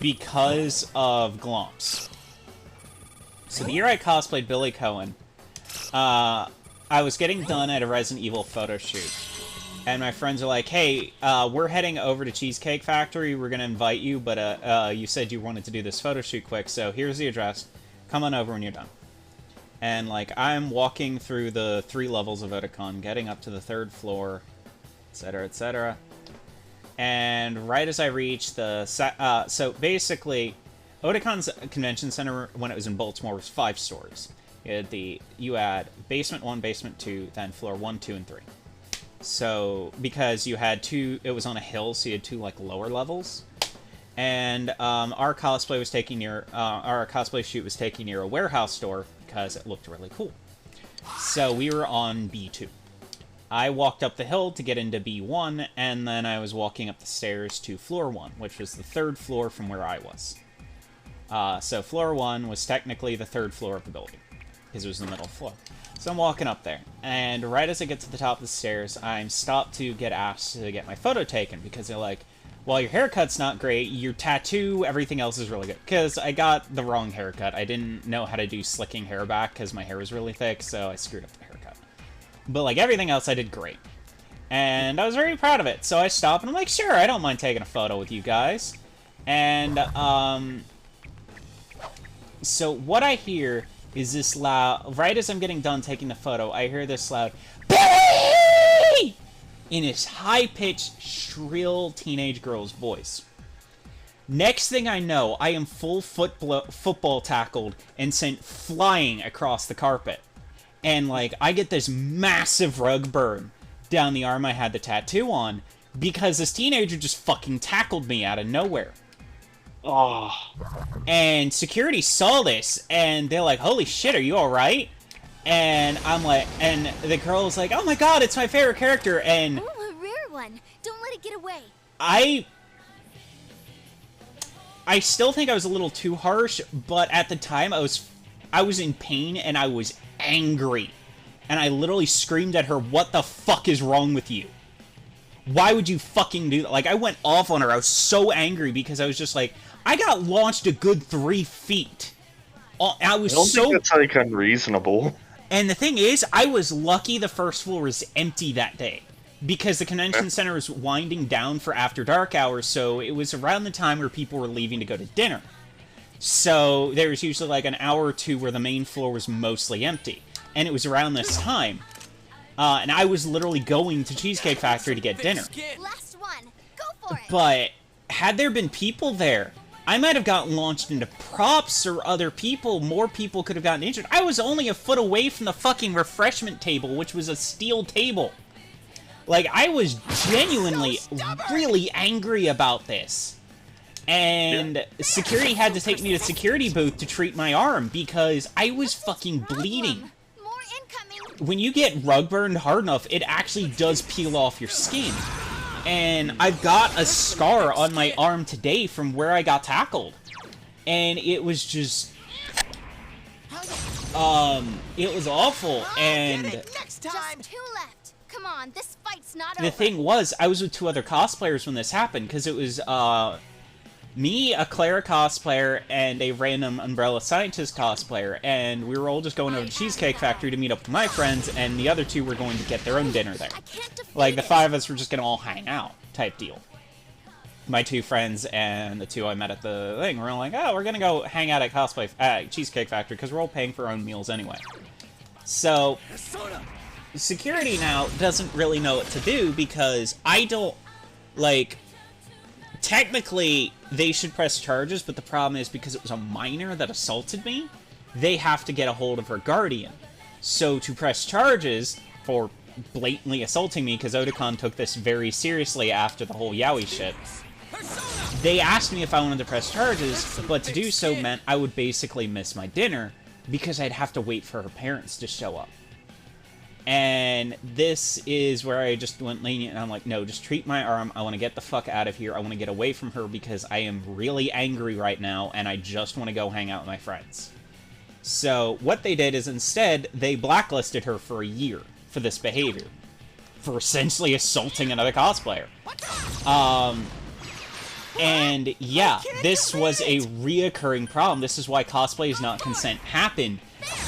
because of glomps. So the year I cosplayed Billy Cohen, I was getting done at a Resident Evil photo shoot. And my friends are like, hey, we're heading over to Cheesecake Factory. We're going to invite you, but you said you wanted to do this photo shoot quick, so here's the address. Come on over when you're done. And, like, I'm walking through the 3 levels of Otakon, getting up to the 3rd floor, etc., etc. And right as I reach the... so, basically, Otakon's convention center, when it was in Baltimore, was 5 stories. You had basement 1, basement 2, then floor 1, 2, and 3. So, because you had 2, it was on a hill, so you had 2, like, lower levels. And, our cosplay shoot was taking near a warehouse store, because it looked really cool. So, we were on B2. I walked up the hill to get into B1, and then I was walking up the stairs to floor 1, which was the 3rd floor from where I was. So, floor 1 was technically the 3rd floor of the building, because it was the middle floor. So I'm walking up there, and right as I get to the top of the stairs, I'm stopped to get asked to get my photo taken, because they're like, well, your haircut's not great, your tattoo, everything else is really good. Because I got the wrong haircut. I didn't know how to do slicking hair back, because my hair was really thick, so I screwed up the haircut. But, like, everything else I did great. And I was very proud of it, so I stopped, and I'm like, sure, I don't mind taking a photo with you guys. And, so what I hear is this loud... Right as I'm getting done taking the photo, I hear this loud... Billy! In this high-pitched, shrill teenage girl's voice. Next thing I know, I am full football tackled and sent flying across the carpet. And, like, I get this massive rug burn down the arm I had the tattoo on because this teenager just fucking tackled me out of nowhere. Oh. And security saw this, and they're like, holy shit, are you alright? And I'm like, and the girl was like, oh my god, it's my favorite character, and... Ooh, a rare one. Don't let it get away. I still think I was a little too harsh, but at the time, I was in pain, and I was angry. And I literally screamed at her, what the fuck is wrong with you? Why would you fucking do that? Like, I went off on her. I was so angry because I was just like, I got launched a good 3 feet. I was I don't so... think that's, like, unreasonable. And the thing is, I was lucky the first floor was empty that day. Because the convention center was winding down for after dark hours, so it was around the time where people were leaving to go to dinner. So there was usually like an hour or two where the main floor was mostly empty. And it was around this time. And I was literally going to Cheesecake Factory to get dinner. Last one. Go for it. But had there been people there, I might have gotten launched into props or other people. More people could have gotten injured. I was only a foot away from the fucking refreshment table, which was a steel table. Like, I was genuinely really angry about this. And security had to take me to the security booth to treat my arm because I was fucking bleeding. More incoming. When you get rug burned hard enough, it actually does peel off your skin. And I've got a scar on my arm today from where I got tackled. And it was just... it was awful, and... Next time. Just 2 left. Come on, this fight's not The over. thing was, I was with 2 other cosplayers when this happened, because it was, me, a Clara cosplayer, and a random Umbrella Scientist cosplayer, and we were all just going over to Cheesecake Factory to meet up with my friends, and the other 2 were going to get their own dinner there. I can't defeat Like, the it. 5 of us were just gonna all hang out, type deal. My 2 friends and the 2 I met at the thing were like, oh, we're gonna go hang out at Cheesecake Factory, because we're all paying for our own meals anyway. So, Persona! security now doesn't really know what to do because I don't, like, technically they should press charges, but the problem is because it was a minor that assaulted me, they have to get a hold of her guardian. So to press charges for blatantly assaulting me, because Otakon took this very seriously after the whole Yaoi shit, Persona! they asked me if I wanted to press charges, but to do so meant I would basically miss my dinner because I'd have to wait for her parents to show up. And this is where I just went lenient, and I'm like, no, just treat my arm. I want to get the fuck out of here. I want to get away from her because I am really angry right now, and I just want to go hang out with my friends. So what they did is instead, they blacklisted her for a year for this behavior. For essentially assaulting another cosplayer. And yeah, this was a reoccurring problem. This is why cosplay is not consent happened.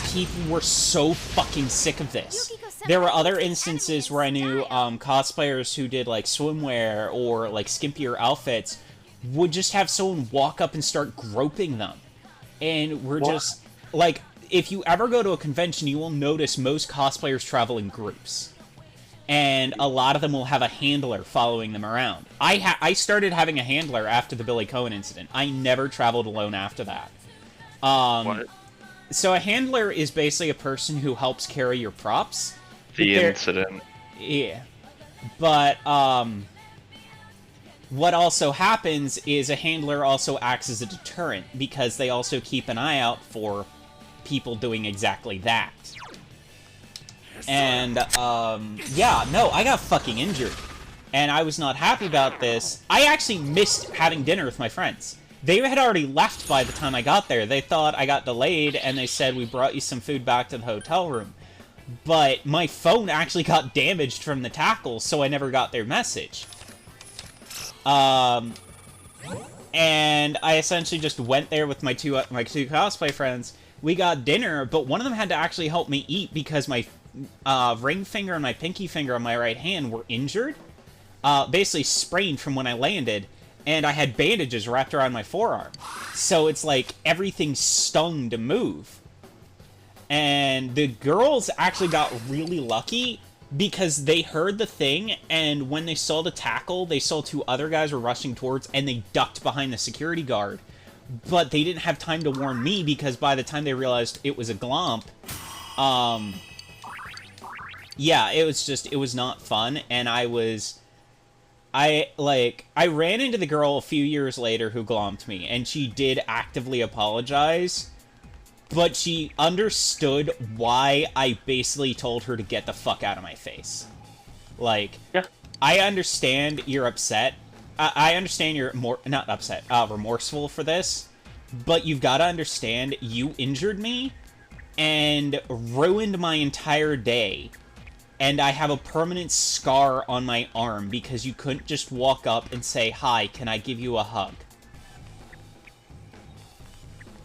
People were so fucking sick of this. There were other instances where I knew cosplayers who did like swimwear or like skimpier outfits would just have someone walk up and start groping them. And we're just, like, if you ever go to a convention, you will notice most cosplayers travel in groups. And a lot of them will have a handler following them around. I started having a handler after the Billy Cohen incident. I never traveled alone after that. What? So a handler is basically a person who helps carry your props. The They're- incident. Yeah. But, what also happens is a handler also acts as a deterrent, because they also keep an eye out for people doing exactly that. And, yeah, no, I got fucking injured. And I was not happy about this. I actually missed having dinner with my friends. They had already left by the time I got there. They thought I got delayed, and they said, we brought you some food back to the hotel room. But my phone actually got damaged from the tackle, so I never got their message. And I essentially just went there with my two cosplay friends. We got dinner, but one of them had to actually help me eat because my ring finger and my pinky finger on my right hand were injured. Basically sprained from when I landed, and I had bandages wrapped around my forearm. So it's like everything stung to move. And the girls actually got really lucky because they heard the thing, and when they saw the tackle, they saw two other guys were rushing towards, and they ducked behind the security guard. But they didn't have time to warn me, because by the time they realized it was a glomp, yeah, it was not fun, and I ran into the girl a few years later who glomped me, and she did actively apologize, but she understood why I basically told her to get the fuck out of my face. Like, Yeah. I understand you're upset. I understand you're not upset, remorseful for this, but you've got to understand you injured me and ruined my entire day. And I have a permanent scar on my arm because you couldn't just walk up and say, hi, can I give you a hug?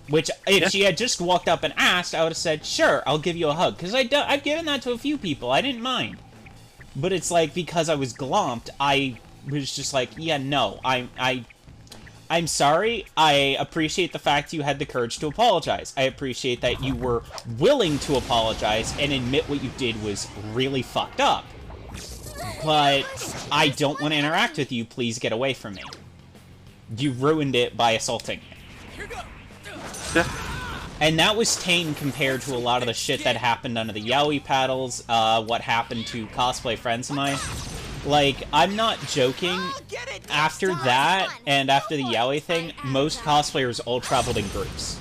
Which, if she had just walked up and asked, I would have said, sure, I'll give you a hug. Because I've given that to a few people. I didn't mind. But it's like, because I was glomped, I was just like, yeah, no, I'm sorry. I appreciate the fact you had the courage to apologize. I appreciate that you were willing to apologize and admit what you did was really fucked up. But I don't want to interact with you. Please get away from me. You ruined it by assaulting me. Here go! And that was tame compared to a lot of the shit that happened under the Yaoi paddles, what happened to cosplay friends of mine. Like, I'm not joking. After that, and after the Yaoi thing, most cosplayers all traveled in groups.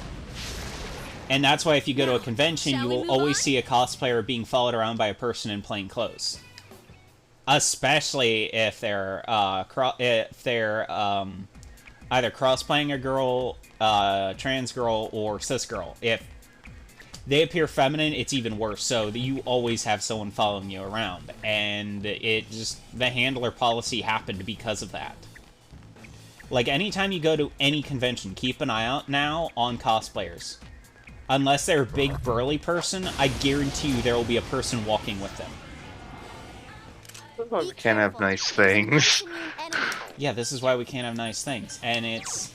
And that's why if you go to a convention, you will always see a cosplayer being followed around by a person in plain clothes. Especially if they're, either cross-playing a girl, trans girl, or cis girl. If they appear feminine, it's even worse, so that you always have someone following you around. And the handler policy happened because of that. Like, anytime you go to any convention, keep an eye out now on cosplayers. Unless they're a big, burly person, I guarantee you there will be a person walking with them. We can't have nice things. Yeah, this is why we can't have nice things. And it's...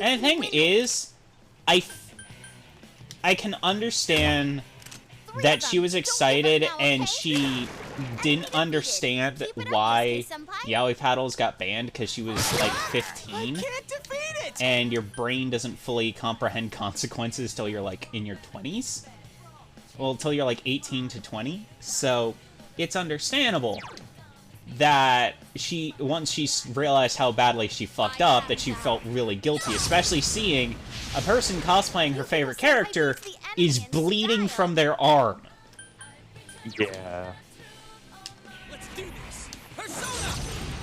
And the thing is, I can understand that she was Don't give up excited now, and okay? she didn't understand Keep it up, why Senpai. yaoi paddles got banned because she was like I 15, can't defeat it! and your brain doesn't fully comprehend consequences till you're like in your 20s. Well, till you're like 18 to 20. So it's understandable that once she realized how badly she fucked up, that she felt really guilty, especially seeing a person cosplaying her favorite character is bleeding from their arm. Yeah. Let's do this! Persona!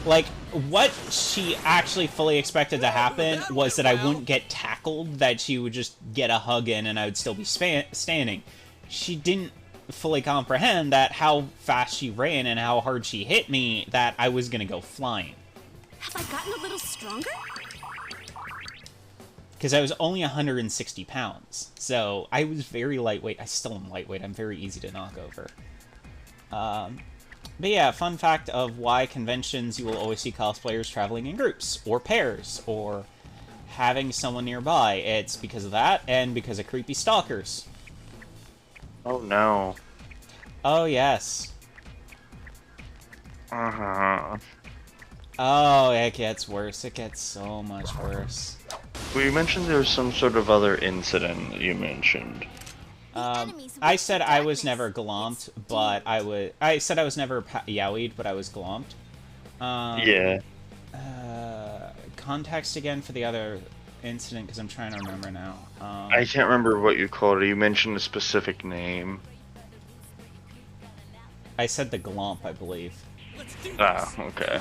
Like, what she actually fully expected to happen was that I wouldn't get tackled, that she would just get a hug in and I would still be standing. She didn't fully comprehend that how fast she ran and how hard she hit me, that I was gonna go flying. Have I gotten a little stronger? Because I was only 160 pounds, so I was very lightweight. I still am lightweight. I'm very easy to knock over. But yeah, fun fact of why conventions you will always see cosplayers traveling in groups, or pairs, or having someone nearby. It's because of that, and because of creepy stalkers. Oh no. Oh, yes. Uh-huh. Oh, it gets worse. It gets so much worse. Well, you mentioned there was some sort of other incident that you mentioned. I said I was never glomped, but I said I was never yaoied, but I was glomped. Yeah. Context again for the other incident, because I'm trying to remember now. I can't remember what you called it. You mentioned a specific name. I said the glomp, I believe. Let's do this! Ah, okay.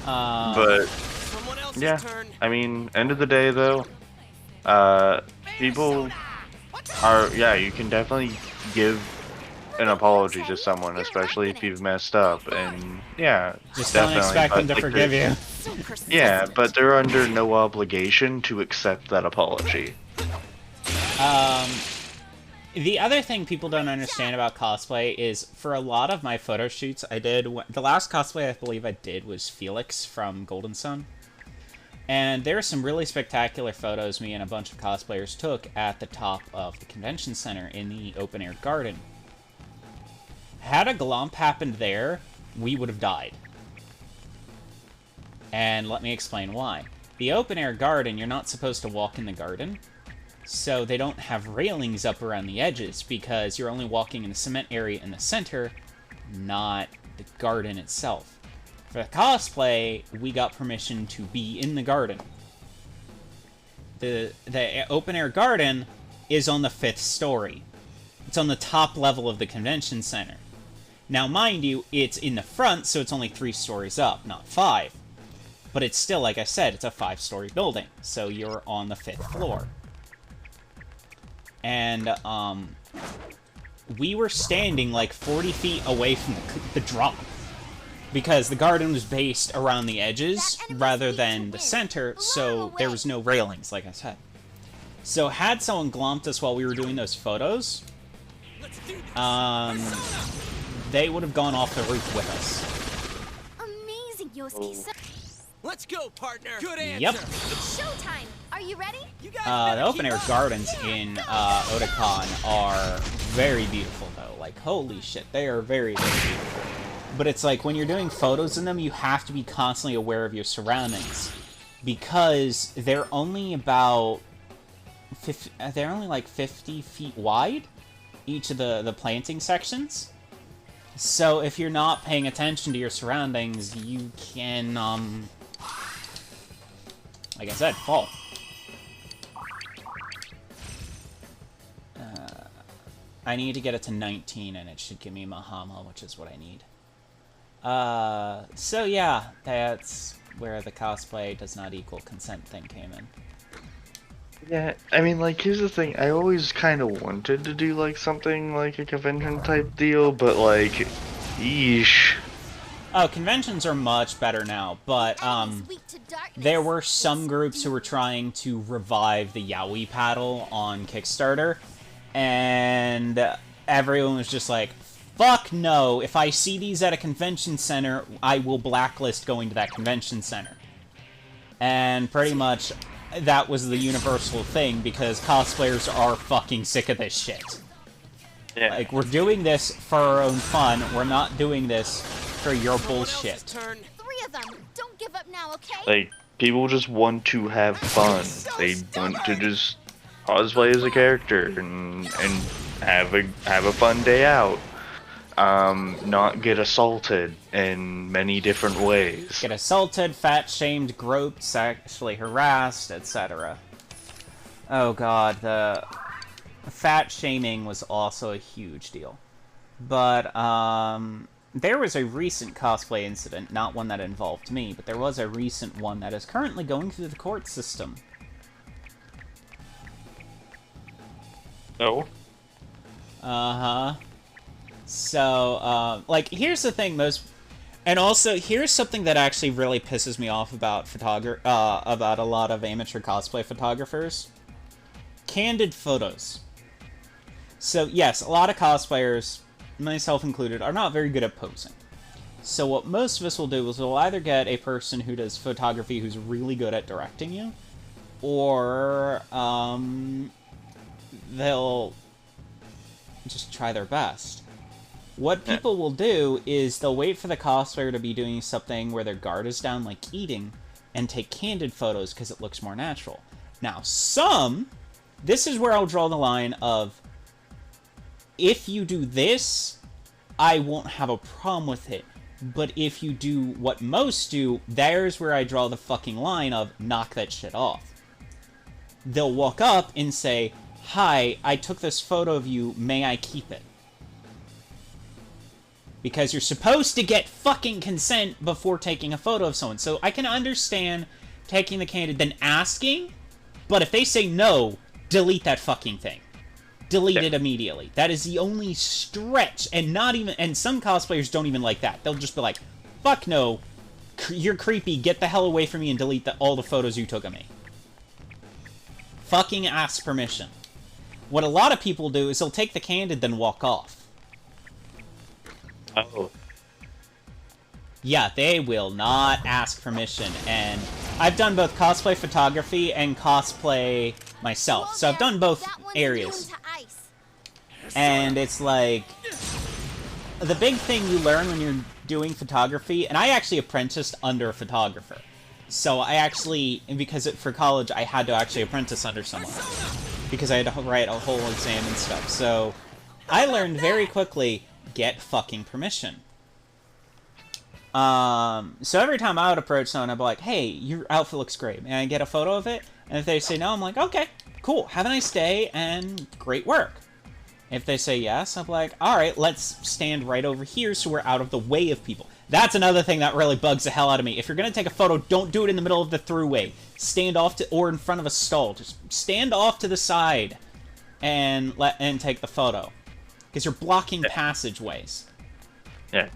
But Someone else's Yeah, turn. I mean, end of the day though, people are, yeah, you can definitely give an apology to someone, especially if you've messed up, and yeah, just don't definitely. expect them but, to like, forgive you. So persistent. Yeah, but they're under no obligation to accept that apology. The other thing people don't understand about cosplay is, for a lot of my photo shoots I did, the last cosplay I believe I did was Felix from Golden Sun. And there are some really spectacular photos me and a bunch of cosplayers took at the top of the convention center in the open-air garden. Had a glomp happened there, we would have died. And let me explain why. The open-air garden, you're not supposed to walk in the garden. So they don't have railings up around the edges, because you're only walking in the cement area in the center, not the garden itself. For the cosplay, we got permission to be in the garden. The open-air garden is on the 5th story. It's on the top level of the convention center. Now, mind you, it's in the front, so it's only 3 stories up, not 5. But it's still, like I said, it's a 5-story building, so you're on the 5th floor. And, we were standing like 40 feet away from the drop. Because the garden was based around the edges rather than the center, so there was no railings, like I said. So had someone glomped us while we were doing those photos, Let's do this! they would have gone off the roof with us. Amazing, Yosuke. Let's go, partner! Good answer! Yep. It's showtime. Are you ready? You guys The better open-air keep up. gardens in Otakon are very beautiful, though. Like, holy shit, they are very, very beautiful. But it's like, when you're doing photos in them, you have to be constantly aware of your surroundings. Because they're only about... they're only like 50 feet wide, each of the planting sections. So if you're not paying attention to your surroundings, you can, like I said, fall. I need to get it to 19, and it should give me Mahama, which is what I need. So yeah, that's where the cosplay does not equal consent thing came in. Yeah, I mean, like, here's the thing. I always kind of wanted to do, like, something like a convention type deal, but, like, yeesh. Oh, conventions are much better now, but, Enemies weak to darkness. there were some groups who were trying to revive the yaoi paddle on Kickstarter, and everyone was just like, fuck no, if I see these at a convention center, I will blacklist going to that convention center. And pretty much, that was the universal thing, because cosplayers are fucking sick of this shit. Yeah. Like, we're doing this for our own fun. We're not doing this for your Someone else's bullshit. turn. 3 of them. Don't give up now, okay? Like, people just want to have fun. They want to just cosplay as a character and have a fun day out. Not get assaulted in many different ways. Get assaulted, fat-shamed, groped, sexually harassed, etc. Oh god, the fat-shaming was also a huge deal. But, there was a recent cosplay incident, not one that involved me, but there was a recent one that is currently going through the court system. No. Uh-huh. So, like, here's the thing, and also, here's something that actually really pisses me off about about a lot of amateur cosplay photographers. Candid photos. So, yes, a lot of cosplayers, myself included, are not very good at posing. So what most of us will do is we'll either get a person who does photography who's really good at directing you, or, they'll just try their best. What people will do is they'll wait for the cosplayer to be doing something where their guard is down, like eating, and take candid photos because it looks more natural. Now, this is where I'll draw the line of, if you do this, I won't have a problem with it. But if you do what most do, there's where I draw the fucking line of, knock that shit off. They'll walk up and say, "Hi, I took this photo of you, may I keep it?" Because you're supposed to get fucking consent before taking a photo of someone. So I can understand taking the candid, then asking, but if they say no, delete that fucking thing. Delete it immediately. That is the only stretch, and some cosplayers don't even like that. They'll just be like, fuck no, you're creepy, get the hell away from me and delete all the photos you took of me. Fucking ask permission. What a lot of people do is they'll take the candid, then walk off. Oh. Yeah, they will not ask permission, and I've done both cosplay photography and cosplay myself, so I've done both areas. And it's like, the big thing you learn when you're doing photography, and I actually apprenticed under a photographer. So I actually, for college, I had to actually apprentice under someone. Because I had to write a whole exam and stuff. So I learned very quickly, get fucking permission. So every time I would approach someone, I'd be like, hey, your outfit looks great. May I get a photo of it? And if they say no, I'm like, okay, cool. Have a nice day and great work. If they say yes, I'm like, alright, let's stand right over here so we're out of the way of people. That's another thing that really bugs the hell out of me. If you're gonna take a photo, don't do it in the middle of the throughway. Stand off or in front of a stall. Just stand off to the side and take the photo. Because you're blocking passageways. Yeah,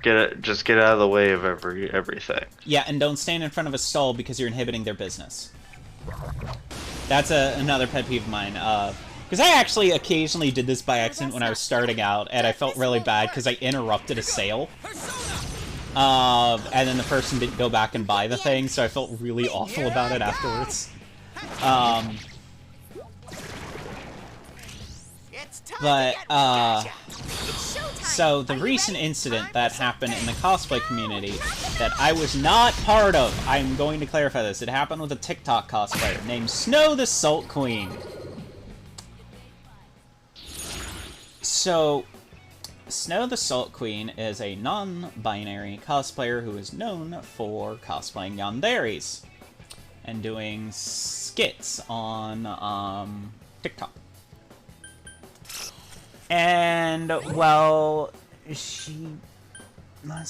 just get out of the way of everything. Yeah, and don't stand in front of a stall because you're inhibiting their business. That's another pet peeve of mine. Because I actually occasionally did this by accident when I was starting out, and I felt really bad because I interrupted a sale. And then the person didn't go back and buy the thing, so I felt really awful about it afterwards. So the recent incident that happened in the cosplay community that I was not part of, I'm going to clarify this, it happened with a TikTok cosplayer named Snow the Salt Queen. So, Snow the Salt Queen is a non-binary cosplayer who is known for cosplaying yanderes and doing skits on TikTok. And, well, let's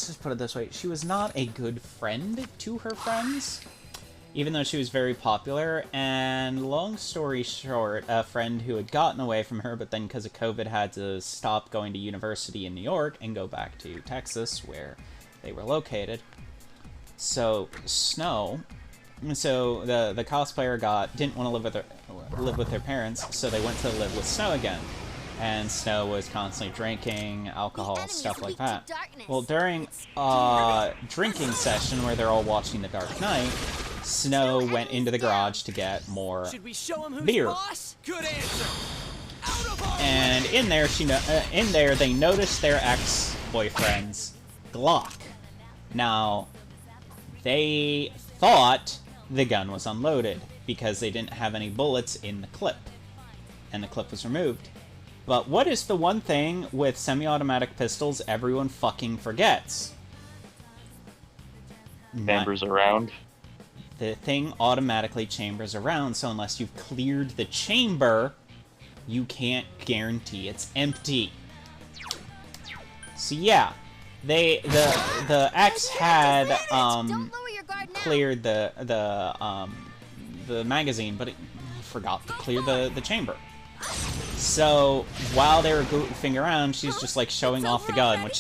just put it this way, she was not a good friend to her friends, even though she was very popular, and long story short, a friend who had gotten away from her, but then because of COVID had to stop going to university in New York and go back to Texas, where they were located. So, Snow, so the cosplayer didn't want to live with their parents, so they went to live with Snow again. And Snow was constantly drinking, alcohol, stuff like that. Well, during a drinking session where they're all watching The Dark Knight, Snow went into the garage to get more beer. Good answer. And in there, they noticed their ex-boyfriend's Glock. Now, they thought the gun was unloaded because they didn't have any bullets in the clip, and the clip was removed. But what is the one thing with semi-automatic pistols everyone fucking forgets? Chambers around. The thing automatically chambers around, so unless you've cleared the chamber, you can't guarantee it's empty. So yeah, the ex had cleared the magazine, but it forgot to clear the chamber. So while they were goofing around, she's just like showing off the gun, which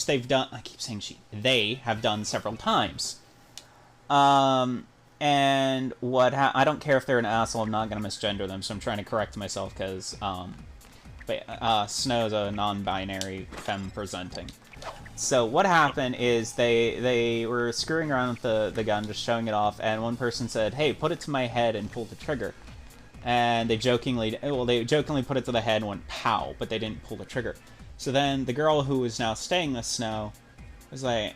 they've done. I keep saying they have done several times. And I don't care if they're an asshole, I'm not gonna misgender them, so I'm trying to correct myself, because, Snow's a non-binary femme presenting. So what happened is they were screwing around with the gun, just showing it off, and one person said, "Hey, put it to my head and pull the trigger." And they jokingly put it to the head and went pow, but they didn't pull the trigger. So then the girl who was now staying with Snow was like,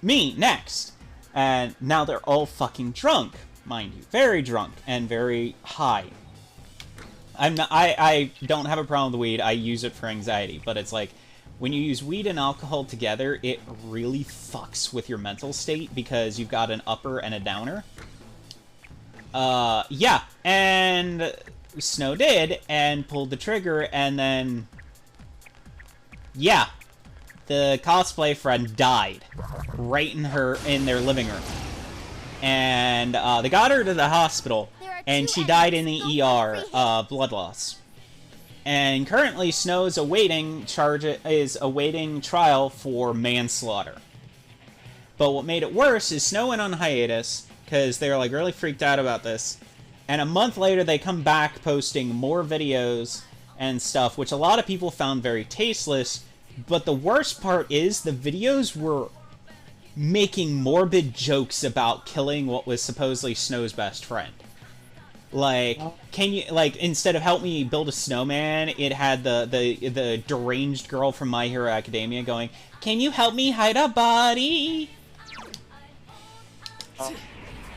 "Me, next!" And now they're all fucking drunk, mind you. Very drunk and very high. I don't have a problem with weed, I use it for anxiety, but it's like, when you use weed and alcohol together, it really fucks with your mental state, because you've got an upper and a downer. Yeah, and Snow did, and pulled the trigger, and then, yeah, the cosplay friend died right in their living room. And they got her to the hospital, and she died in the ER, blood loss. And currently, Snow is awaiting trial for manslaughter. But what made it worse is Snow went on hiatus, because they were like really freaked out about this. And a month later, they come back posting more videos and stuff, which a lot of people found very tasteless. But the worst part is, the videos were making morbid jokes about killing what was supposedly Snow's best friend. Like, instead of help me build a snowman, it had the deranged girl from My Hero Academia going, "Can you help me hide a body?"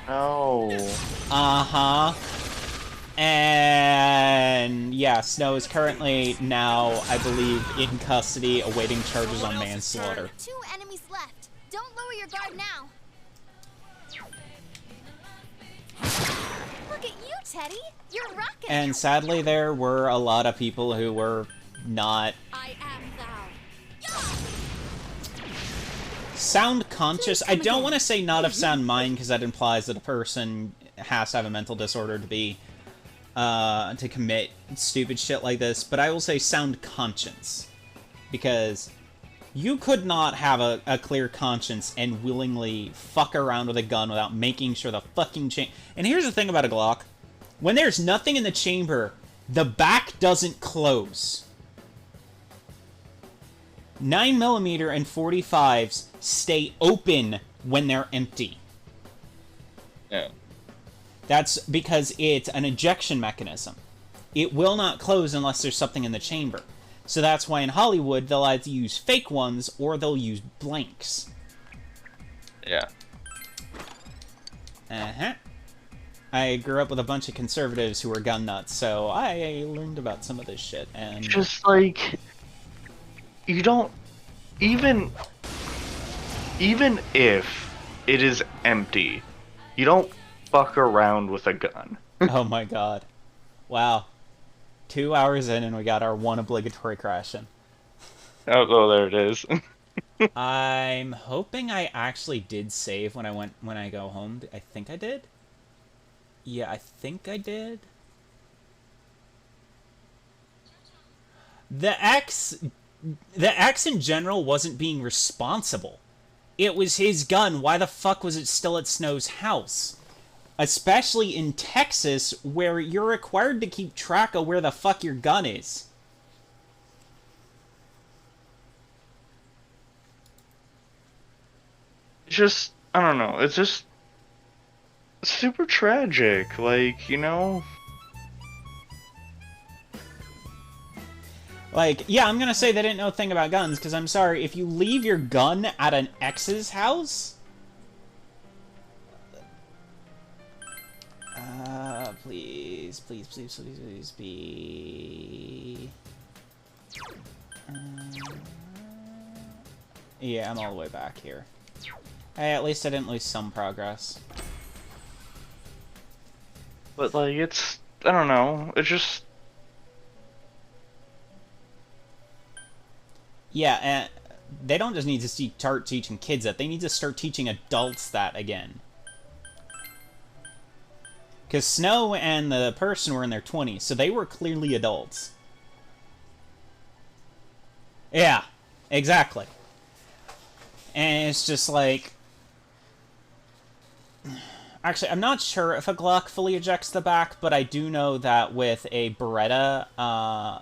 No. Uh-huh. And yeah, Snow is currently now, I believe, in custody, awaiting charges on manslaughter. 2 enemies left. Don't lower your guard now. Look at you, Teddy. You're rocking. And sadly, there were a lot of people who were not I am thou. sound conscious. I don't want to say not of sound mind, because that implies that a person has to have a mental disorder to commit stupid shit like this, but I will say sound conscience. Because you could not have a clear conscience and willingly fuck around with a gun without making sure the fucking And here's the thing about a Glock. When there's nothing in the chamber, the back doesn't close. 9mm and 45s stay open when they're empty. Yeah. That's because it's an ejection mechanism. It will not close unless there's something in the chamber. So that's why in Hollywood, they'll either use fake ones or they'll use blanks. Yeah. Uh-huh. I grew up with a bunch of conservatives who were gun nuts, so I learned about some of this shit, and... Just, like... You don't... Even if it is empty, you don't fuck around with a gun. Oh my god. Wow. 2 hours in and we got our one obligatory crash in. Oh, there it is. I'm hoping I actually did save when I go home. I think I did. Yeah, I think I did. The X in general wasn't being responsible. It was his gun. Why the fuck was it still at Snow's house? Especially in Texas, where you're required to keep track of where the fuck your gun is. It's just, I don't know, it's just super tragic, like, you know? Like, yeah, I'm gonna say they didn't know a thing about guns, because I'm sorry, if you leave your gun at an ex's house... please, please, please, please, please be... yeah, I'm all the way back here. Hey, at least I didn't lose some progress. But, like, it's... I don't know. It's just... Yeah, and they don't just need to start teaching kids that. They need to start teaching adults that again. Because Snow and the person were in their 20s, so they were clearly adults. Yeah, exactly. And it's just like... Actually, I'm not sure if a Glock fully ejects the back, but I do know that with a Beretta,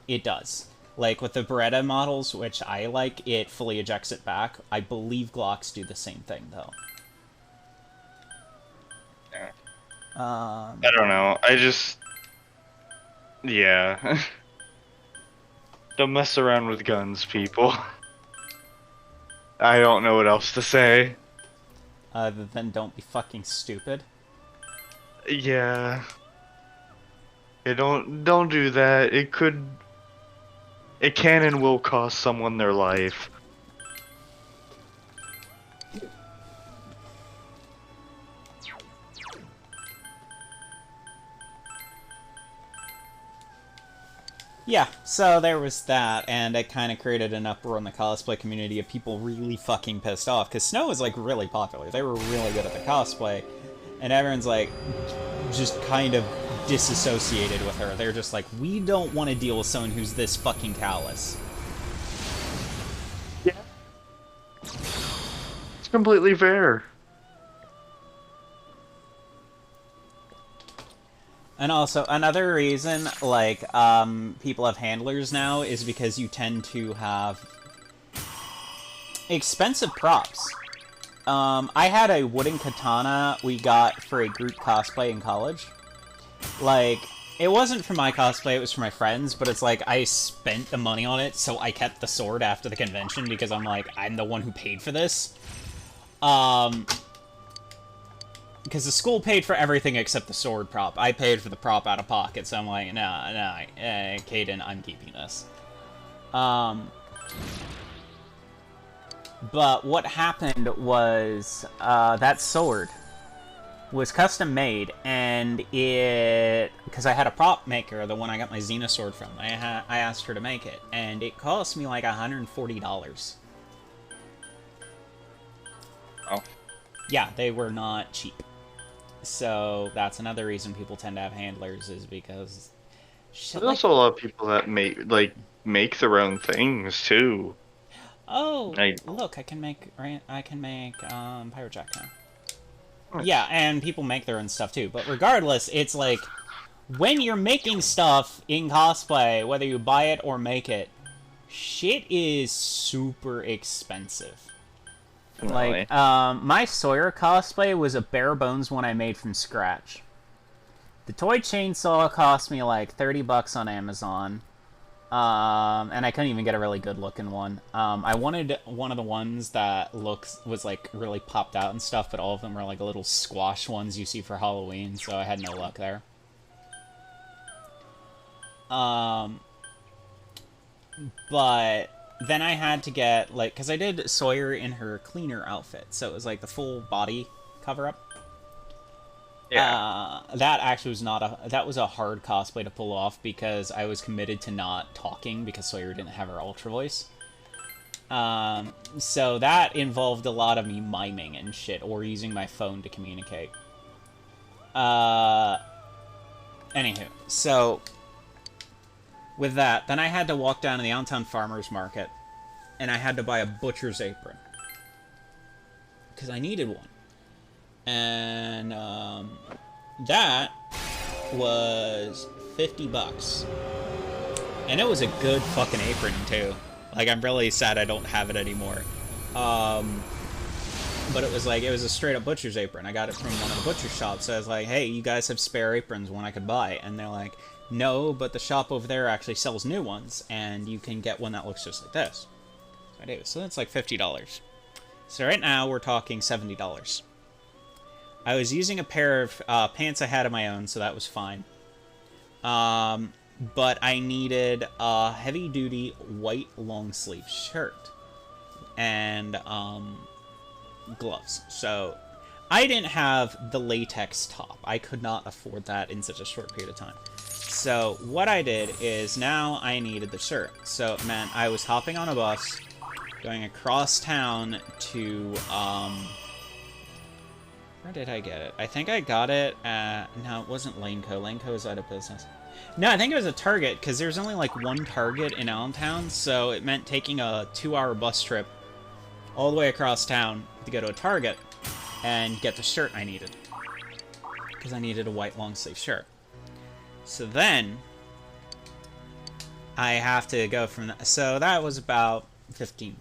it does. Like, with the Beretta models, which I like, it fully ejects it back. I believe Glocks do the same thing, though. I don't know. I just... yeah. Don't mess around with guns, people. I don't know what else to say. Other than don't be fucking stupid. Yeah. Yeah, don't do that. It could... It can and will cost someone their life. Yeah, so there was that, and it kind of created an uproar in the cosplay community of people really fucking pissed off, because Snow was, like, really popular. They were really good at the cosplay, and everyone's, like, just kind of disassociated with her. They're just like, we don't want to deal with someone who's this fucking callous. Yeah. It's completely fair. And also, another reason, like, people have handlers now is because you tend to have expensive props. I had a wooden katana we got for a group cosplay in college. Like, it wasn't for my cosplay, it was for my friends, but it's like, I spent the money on it, so I kept the sword after the convention, because I'm like, I'm the one who paid for this. Because the school paid for everything except the sword prop. I paid for the prop out of pocket, so I'm like, no, Caden, I'm keeping this. But what happened was, that sword was custom made, and because I had a prop maker, the one I got my Xena sword from, I asked her to make it, and it cost me like $140. Oh. Yeah, they were not cheap. So that's another reason people tend to have handlers, is because shit. There's also a lot of people that make their own things too. Oh, look, I can make Pyrojack now. Nice. Yeah, and people make their own stuff too. But regardless, it's like, when you're making stuff in cosplay, whether you buy it or make it, shit is super expensive. Really? Like, my Sawyer cosplay was a bare bones one I made from scratch. The toy chainsaw cost me like $30 on Amazon. And I couldn't even get a really good looking one. I wanted one of the ones that was like really popped out and stuff, but all of them were like little squash ones you see for Halloween, so I had no luck there. But then I had to get, like, because I did Sawyer in her cleaner outfit, so it was like the full body cover-up. Yeah. That actually was that was a hard cosplay to pull off, because I was committed to not talking, because Sawyer didn't have her Ultra voice. So that involved a lot of me miming and shit, or using my phone to communicate. Anywho, so with that, then I had to walk down to the Downtown Farmers Market, and I had to buy a butcher's apron, because I needed one. And that was $50, and it was a good fucking apron too. Like, I'm really sad I don't have it anymore. But it was a straight up butcher's apron. I got it from one of the butcher shops. So I was like, hey, you guys have spare aprons, one I could buy? And they're like, No, but the shop over there actually sells new ones, and you can get one that looks just like this. So I do. So that's like $50. So right now, we're talking $70. I was using a pair of pants I had of my own, so that was fine. But I needed a heavy-duty white long-sleeve shirt and gloves. So I didn't have the latex top. I could not afford that in such a short period of time. So what I did is now I needed the shirt. So it meant I was hopping on a bus, going across town to, where did I get it? I think I got it at, no, it wasn't Laneco. Laneco is out of business. No, I think it was a Target, because there's only like one Target in Allentown, so it meant taking a 2-hour bus trip all the way across town to go to a Target and get the shirt I needed. Because I needed a white long sleeve shirt. So then, I have to go from that. So that was about $15.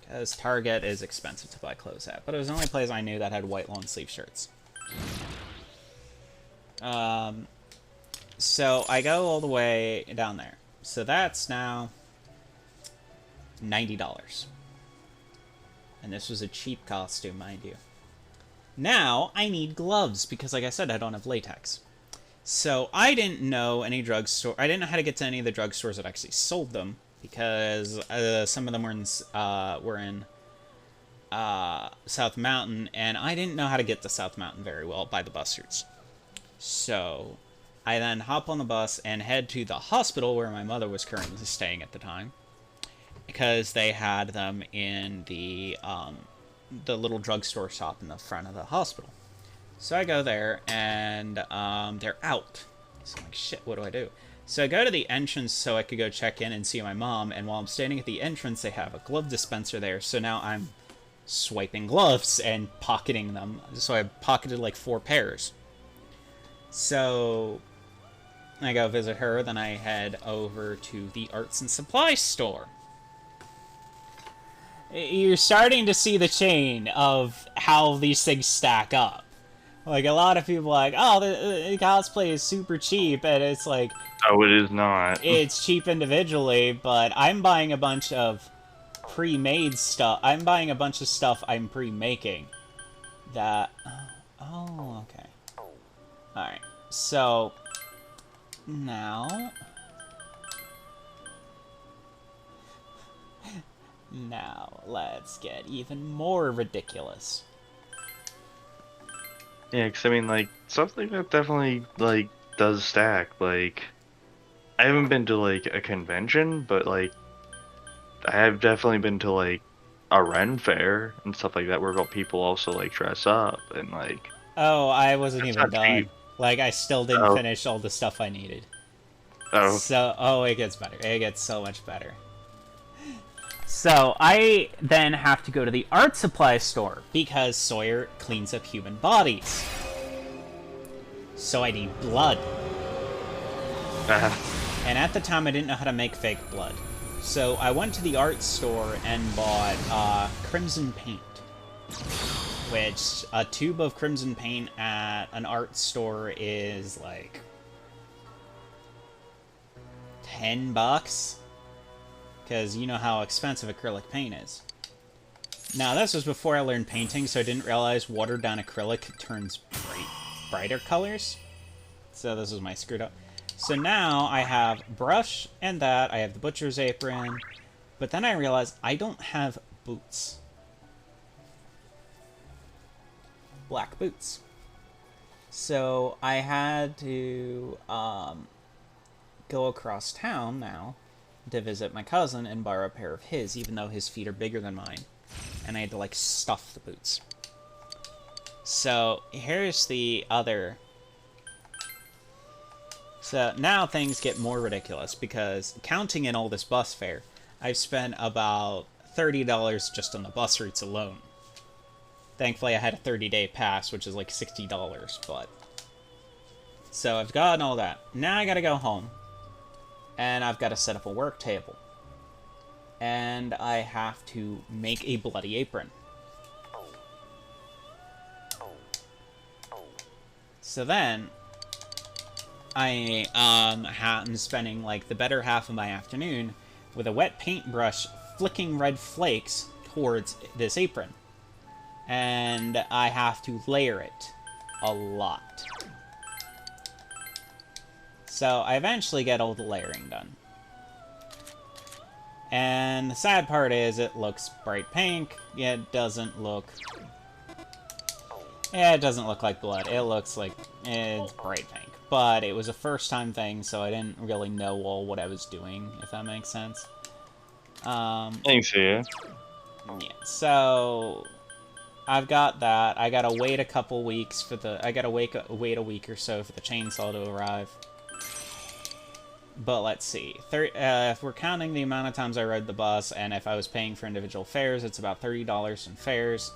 Because Target is expensive to buy clothes at. But it was the only place I knew that had white long sleeve shirts. So I go all the way down there. So that's now $90. And this was a cheap costume, mind you. Now, I need gloves, because like I said, I don't have latex. So I didn't know any drugstore. I didn't know how to get to any of the drugstores that actually sold them, because some of them were in South Mountain, and I didn't know how to get to South Mountain very well by the bus routes. So I then hop on the bus and head to the hospital where my mother was currently staying at the time, because they had them in the little drugstore shop in the front of the hospital. So I go there, and they're out. So I'm like, shit, what do I do? So I go to the entrance so I could go check in and see my mom, and while I'm standing at the entrance, they have a glove dispenser there, so now I'm swiping gloves and pocketing them. So I pocketed like 4 pairs. So I go visit her, then I head over to the arts and supplies store. You're starting to see the chain of how these things stack up. Like, a lot of people are like, oh, the cosplay is super cheap, and it's like... Oh, it is not. It's cheap individually, but I'm buying a bunch of pre-made stuff. I'm buying a bunch of stuff I'm pre-making. That... Oh, okay. Alright, so... Now... Now, let's get even more ridiculous. Yeah, because I mean, like, stuff like that definitely, like, does stack. Like, I haven't been to, like, a convention, but, like, I have definitely been to, like, a Ren fair and stuff like that where people also, like, dress up and, like... Oh, I wasn't even not done. cheap. Like, I still didn't finish all the stuff I needed. Oh. So, oh, it gets better. It gets so much better. So, I then have to go to the art supply store, because Sawyer cleans up human bodies. So I need blood. And at the time, I didn't know how to make fake blood. So I went to the art store and bought crimson paint. Which, a tube of crimson paint at an art store is like... $10? Because you know how expensive acrylic paint is. Now, this was before I learned painting, so I didn't realize watered down acrylic turns brighter colors. So this is my screwed up. So now I have brush and that, I have the butcher's apron, but then I realized I don't have boots. Black boots. So I had to go across town now to visit my cousin and borrow a pair of his, even though his feet are bigger than mine. And I had to, like, stuff the boots. So, here's the other... So, now things get more ridiculous, because counting in all this bus fare, I've spent about $30 just on the bus routes alone. Thankfully, I had a 30-day pass, which is like $60, but... So, I've gotten all that. Now I gotta go home. And I've got to set up a work table. And I have to make a bloody apron. So then, I am spending like the better half of my afternoon with a wet paintbrush flicking red flakes towards this apron. And I have to layer it a lot. So I eventually get all the layering done. And the sad part is it looks bright pink. It doesn't look... Yeah, it doesn't look like blood. It looks like it's bright pink. But it was a first-time thing, so I didn't really know what I was doing, if that makes sense. Thanks, yeah. Yeah, so... I've got that. I gotta wait a couple weeks for the... I gotta wait a week or so for the chainsaw to arrive. But let's see. If we're counting the amount of times I rode the bus, and if I was paying for individual fares, it's about $30 in fares.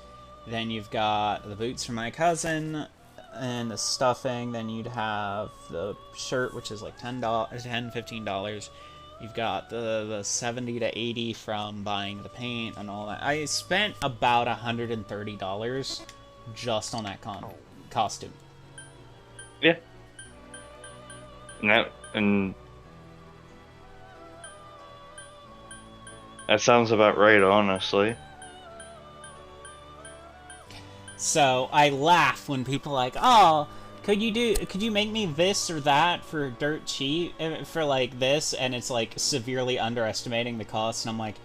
Then you've got the boots from my cousin, and the stuffing. Then you'd have the shirt, which is like $10, $15. You've got the 70 to 80 from buying the paint and all that. I spent about $130 just on that costume. Yeah. And that sounds about right, honestly. So I laugh when people are like, oh, could you make me this or that for dirt cheap, for like this, and it's like severely underestimating the cost, and I'm like,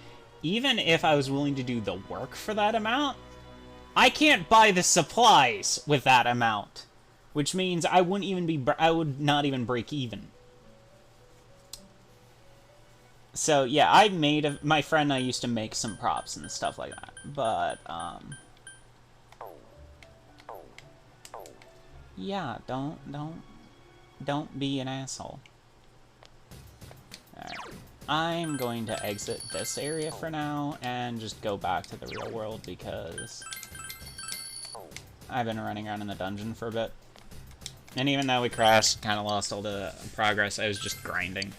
even if I was willing to do the work for that amount, I can't buy the supplies with that amount, which means I would not even break even. So yeah, my friend and I used to make some props and stuff like that, but yeah, don't be an asshole. Alright. I'm going to exit this area for now and just go back to the real world because I've been running around in the dungeon for a bit. And even though we crashed, kind of lost all the progress, I was just grinding.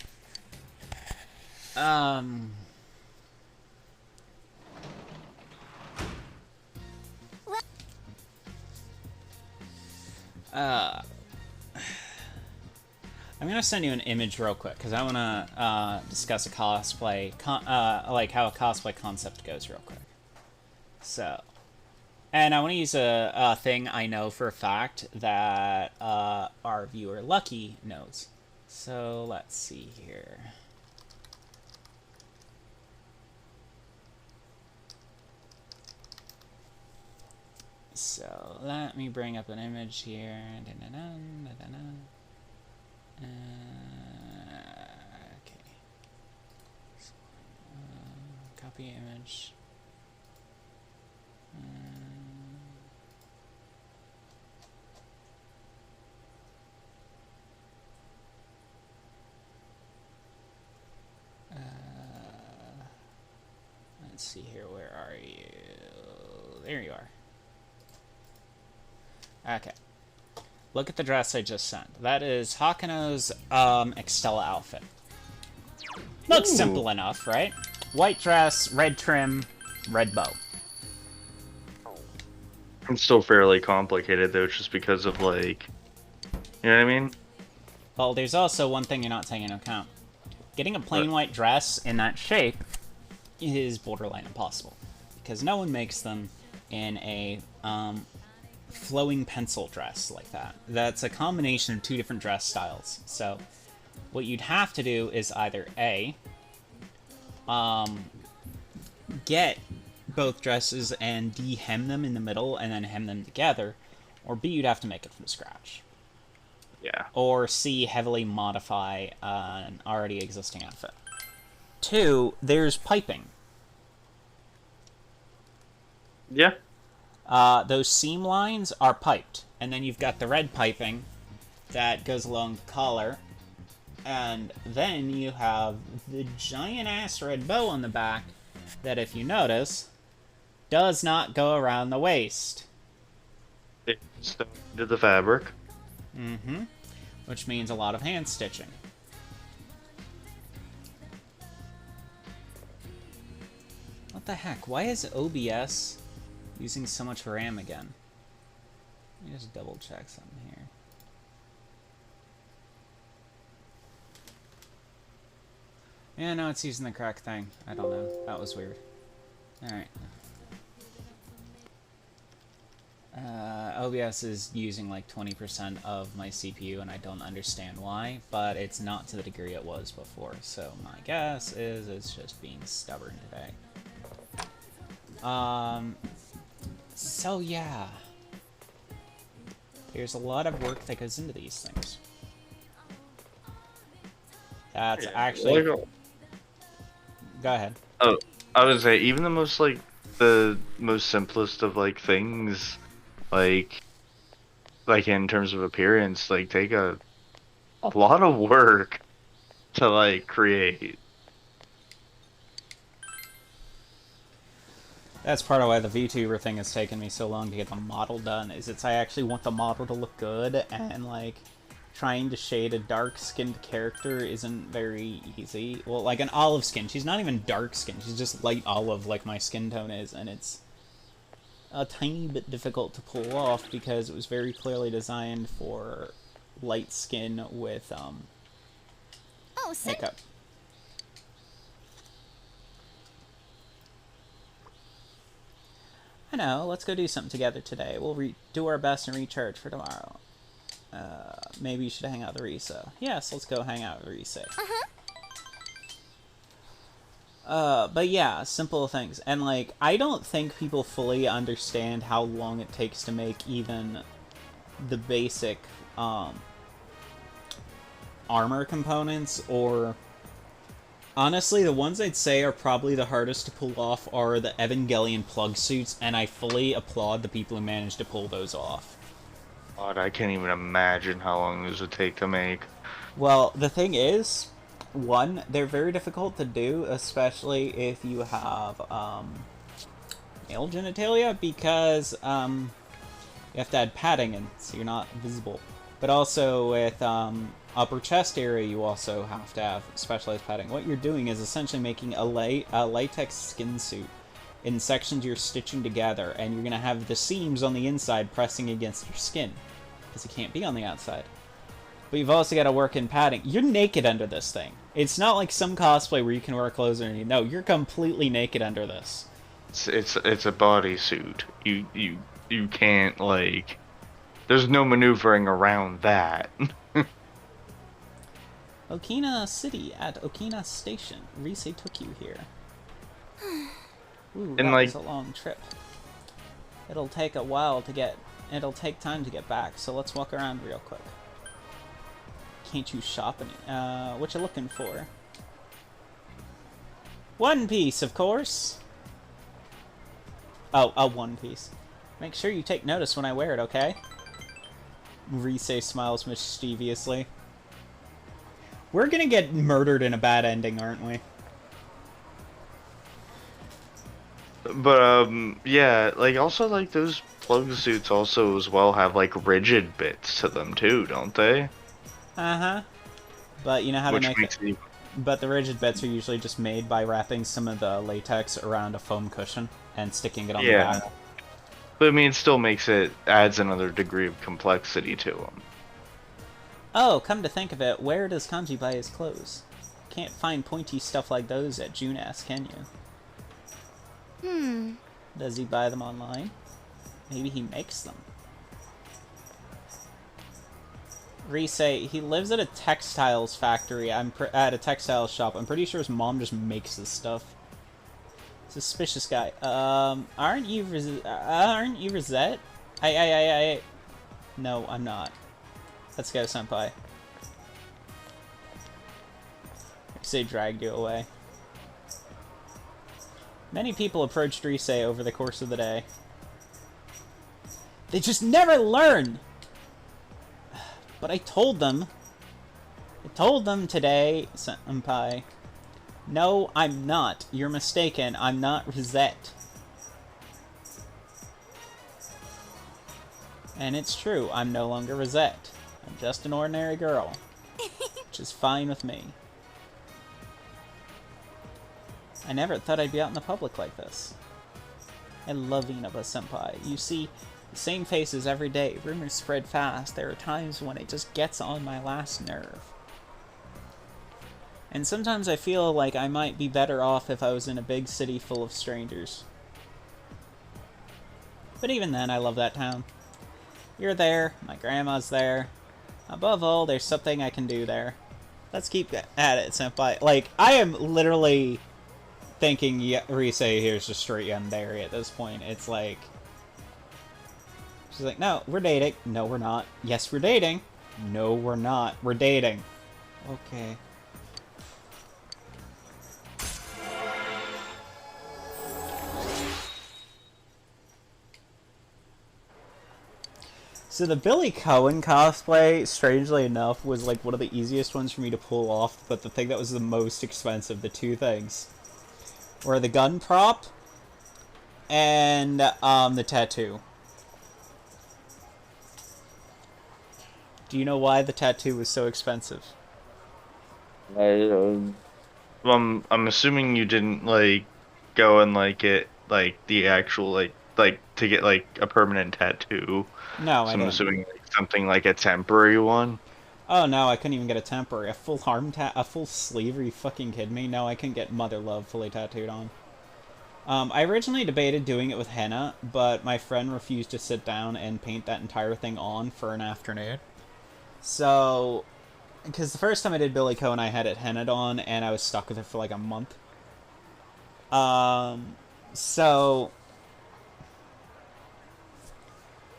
I'm gonna send you an image real quick because I want to discuss a cosplay, like how a cosplay concept goes real quick. So, and I want to use a thing I know for a fact that our viewer Lucky knows. So let's see here. So let me bring up an image here. Okay. Copy image. Let's see here. Where are you? There you are. Okay. Look at the dress I just sent. That is Hakuno's Extella outfit. Looks simple enough, right? White dress, red trim, red bow. It's still fairly complicated, though, just because of, like... You know what I mean? Well, there's also one thing you're not taking into account. Getting a plain white dress in that shape is borderline impossible. Because no one makes them in a flowing pencil dress like that. That's a combination of two different dress styles. So what you'd have to do is either A, get both dresses and de-hem them in the middle and then hem them together, or B, you'd have to make it from scratch. Yeah. Or C, heavily modify an already existing outfit. 2, there's piping. Yeah. Those seam lines are piped, and then you've got the red piping that goes along the collar, and then you have the giant-ass red bow on the back that, if you notice, does not go around the waist. It stuck into the fabric. Mm-hmm. Which means a lot of hand stitching. What the heck? Why is OBS using so much RAM again? Let me just double check something here. Yeah, no, it's using the correct thing. I don't know. That was weird. Alright. OBS is using like 20% of my CPU, and I don't understand why, but it's not to the degree it was before, so my guess is it's just being stubborn today. So yeah. There's a lot of work that goes into these things. That's actually... Like, Go ahead. oh, I would say even the most simplest of like things, like in terms of appearance, like take a lot of work to like create. That's part of why the VTuber thing has taken me so long to get the model done, is I actually want the model to look good, and like trying to shade a dark-skinned character isn't very easy. Well, like an olive skin, she's not even dark-skinned, she's just light olive like my skin tone is, and it's a tiny bit difficult to pull off because it was very clearly designed for light skin with makeup. I know, let's go do something together today. We'll do our best and recharge for tomorrow. Maybe you should hang out with Risa. Yes, let's go hang out with Risa. But yeah, simple things. And like, I don't think people fully understand how long it takes to make even the basic, armor components, or... Honestly, the ones I'd say are probably the hardest to pull off are the Evangelion plug suits, and I fully applaud the people who managed to pull those off. God, I can't even imagine how long those would take to make. Well, the thing is, one, they're very difficult to do, especially if you have male genitalia, because you have to add padding in, so you're not visible. But also with upper chest area, you also have to have specialized padding. What you're doing is essentially making a latex skin suit in sections you're stitching together, and you're going to have the seams on the inside pressing against your skin, because it can't be on the outside. But you've also got to work in padding. You're naked under this thing. It's not like some cosplay where you can wear clothes underneath. No, you're completely naked under this. It's a bodysuit. You can't, like... There's no maneuvering around that. Okina City at Okina Station. Rise took you here. Ooh, that was a long trip. It'll take a while to get... It'll take time to get back, so let's walk around real quick. Can't you shop any... what you looking for? One Piece, of course! Oh, a One Piece. Make sure you take notice when I wear it, okay? Rise smiles mischievously. We're gonna get murdered in a bad ending, aren't we? But, yeah, like, also, like, those plug suits also as well have, like, rigid bits to them, too, don't they? Uh-huh. But you know how to make it... It... But the rigid bits are usually just made by wrapping some of the latex around a foam cushion and sticking it on the back. But, I mean, it still adds another degree of complexity to them. Oh, come to think of it, where does Kanji buy his clothes? Can't find pointy stuff like those at Junas, can you? Does he buy them online? Maybe he makes them. Rise, he lives at a textiles factory. At a textiles shop. I'm pretty sure his mom just makes this stuff. Suspicious guy. Aren't you Rosette? No, I'm not. Let's go, senpai. Rise dragged you away. Many people approached Rise over the course of the day. They just never learn! But I told them today, senpai. No, I'm not. You're mistaken. I'm not Rosette. And it's true, I'm no longer Rosette. I'm just an ordinary girl. Which is fine with me. I never thought I'd be out in the public like this. I love Inaba-senpai. You see, the same faces every day. Rumors spread fast. There are times when it just gets on my last nerve. And sometimes I feel like I might be better off if I was in a big city full of strangers. But even then, I love that town. You're there, my grandma's there. Above all, there's something I can do there. Let's keep at it, senpai. Like, I am literally thinking Rise here's just straight yandere at this point. It's like... She's like, no, we're dating. No, we're not. Yes, we're dating. No, we're not. We're dating. Okay. So the Billy Cohen cosplay, strangely enough, was like one of the easiest ones for me to pull off, but the thing that was the most expensive, the two things, were the gun prop and the tattoo. Do you know why the tattoo was so expensive? Well, I'm assuming you didn't like go and like get like the actual like to get like a permanent tattoo. No, So I I'm didn't. assuming like, something like a temporary one. Oh no, I couldn't even get a temporary. A full a full sleeve? Are you fucking kidding me? No, I couldn't get Mother Love fully tattooed on. I originally debated doing it with henna, but my friend refused to sit down and paint that entire thing on for an afternoon. So, because the first time I did Billy Cohen, I had it hennaed on, and I was stuck with it for like a month. So...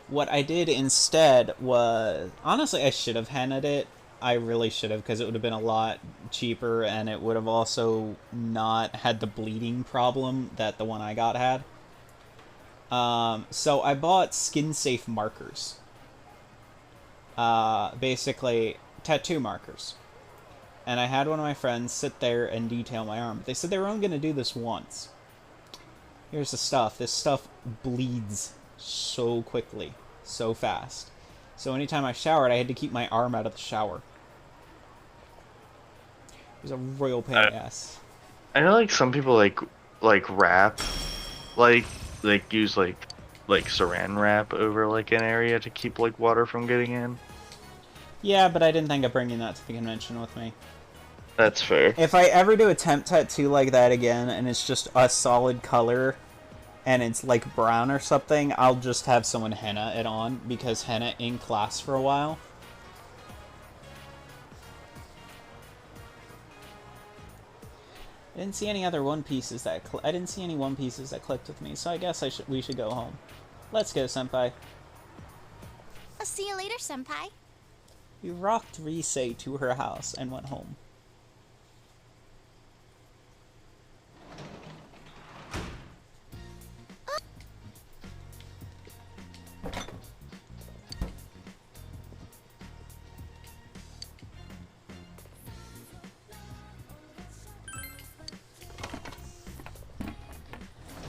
What I did instead was... Honestly, I should have hennaed it. I really should have, because it would have been a lot cheaper, and it would have also not had the bleeding problem that the one I got had. So I bought skin-safe markers. Basically, tattoo markers. And I had one of my friends sit there and detail my arm. They said they were only going to do this once. Here's the stuff. This stuff bleeds so quickly, so fast. So anytime I showered, I had to keep my arm out of the shower. It was a royal pain in the ass. I know like some people like wrap, like use like saran wrap over like an area to keep like water from getting in. Yeah, but I didn't think of bringing that to the convention with me. That's fair. If I ever do a temp tattoo like that again, and it's just a solid color, and it's like brown or something, I'll just have someone henna it on, because henna ink lasts for a while. I didn't see any other One Pieces that I didn't see any One Pieces that clicked with me, so I guess we should go home. Let's go, senpai. I'll see you later, senpai. We rocked Rise to her house and went home.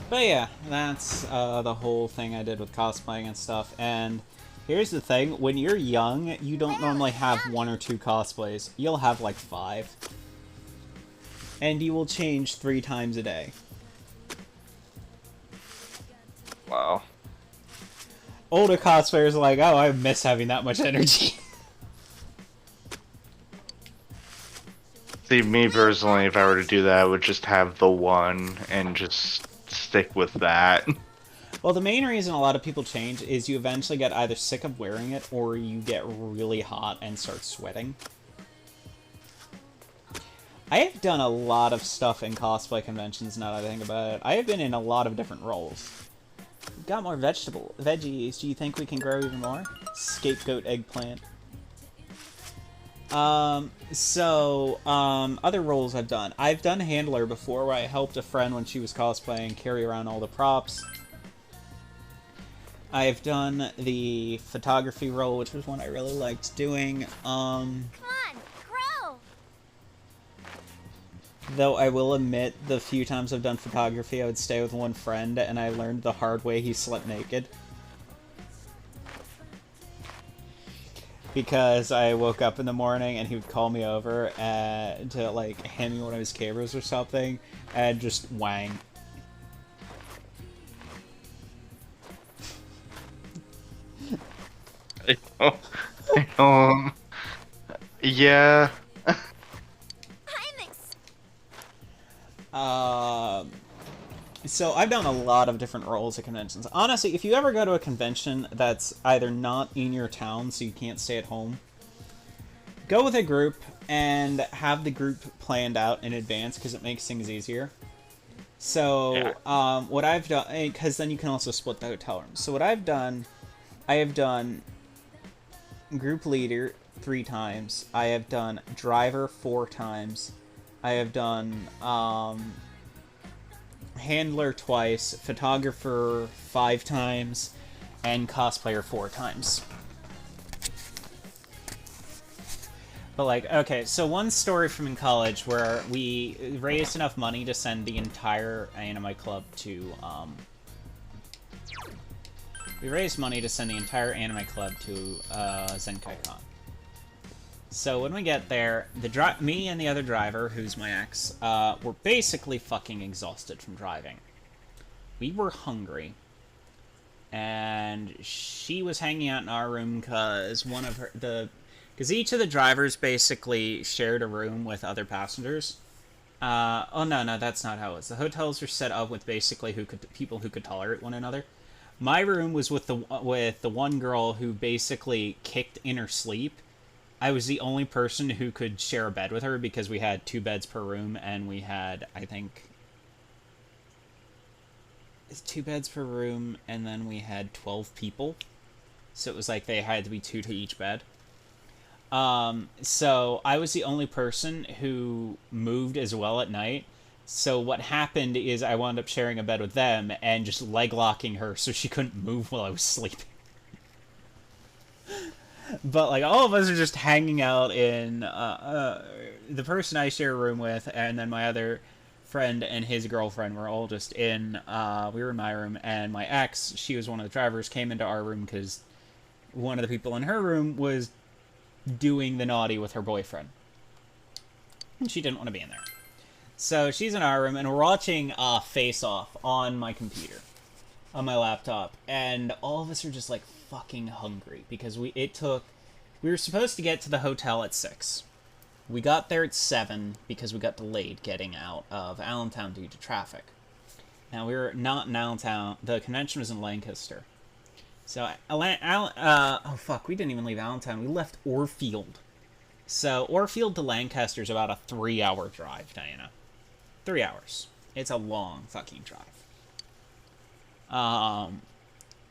But yeah, that's the whole thing I did with cosplaying and stuff. And here's the thing, when you're young, you don't normally have 1 or 2 cosplays. You'll have like 5. And you will change 3 times a day. Wow. Older cosplayers are like, oh, I miss having that much energy. See, me personally, if I were to do that, I would just have the one and just stick with that. Well, the main reason a lot of people change is you eventually get either sick of wearing it or you get really hot and start sweating. I have done a lot of stuff in cosplay conventions now that I think about it. I have been in a lot of different roles. We've got more veggies. Do you think we can grow even more? Scapegoat eggplant. Other roles I've done. I've done handler before, where I helped a friend when she was cosplaying carry around all the props. I've done the photography role, which was one I really liked doing. Come on, grow! Though I will admit, the few times I've done photography, I would stay with one friend, and I learned the hard way he slept naked. Because I woke up in the morning and he would call me over to like hand me one of his cameras or something and just wang. Yeah. I'm So I've done a lot of different roles at conventions. Honestly, if you ever go to a convention that's either not in your town, so you can't stay at home, go with a group and have the group planned out in advance, because it makes things easier. So, what I've done, because then you can also split the hotel rooms. So what I've done, I have done group leader 3 times. I have done driver 4 times. I have done handler twice, photographer 5 times, and cosplayer 4 times. But, like, okay, so one story from in college where we raised enough money to send the entire anime club to, we raised money to send the entire anime club to, ZenkaiCon. So when we get there, me and the other driver, who's my ex, were basically fucking exhausted from driving. We were hungry. And she was hanging out in our room because because each of the drivers basically shared a room with other passengers. Oh no, that's not how it was. The hotels were set up with basically people who could tolerate one another. My room was with the one girl who basically kicked in her sleep. I was the only person who could share a bed with her because we had 2 beds per room, and we had, I think, 2 beds per room, and then we had 12 people. So it was like they had to be 2 to each bed. So I was the only person who moved as well at night. So what happened is I wound up sharing a bed with them and just leg locking her so she couldn't move while I was sleeping. But, like, all of us are just hanging out in, the person I share a room with, and then my other friend and his girlfriend were all just in, we were in my room, and my ex, she was one of the drivers, came into our room because one of the people in her room was doing the naughty with her boyfriend. And she didn't want to be in there. So she's in our room, and we're watching Face Off on my computer, on my laptop, and all of us are just, like, fucking hungry, because we were supposed to get to the hotel at 6. We got there at 7 because we got delayed getting out of Allentown due to traffic. Now, we were not in Allentown. The convention was in Lancaster. So, oh fuck, we didn't even leave Allentown. We left Orfield. So, Orfield to Lancaster is about a 3-hour drive, Diana. 3 hours. It's a long fucking drive.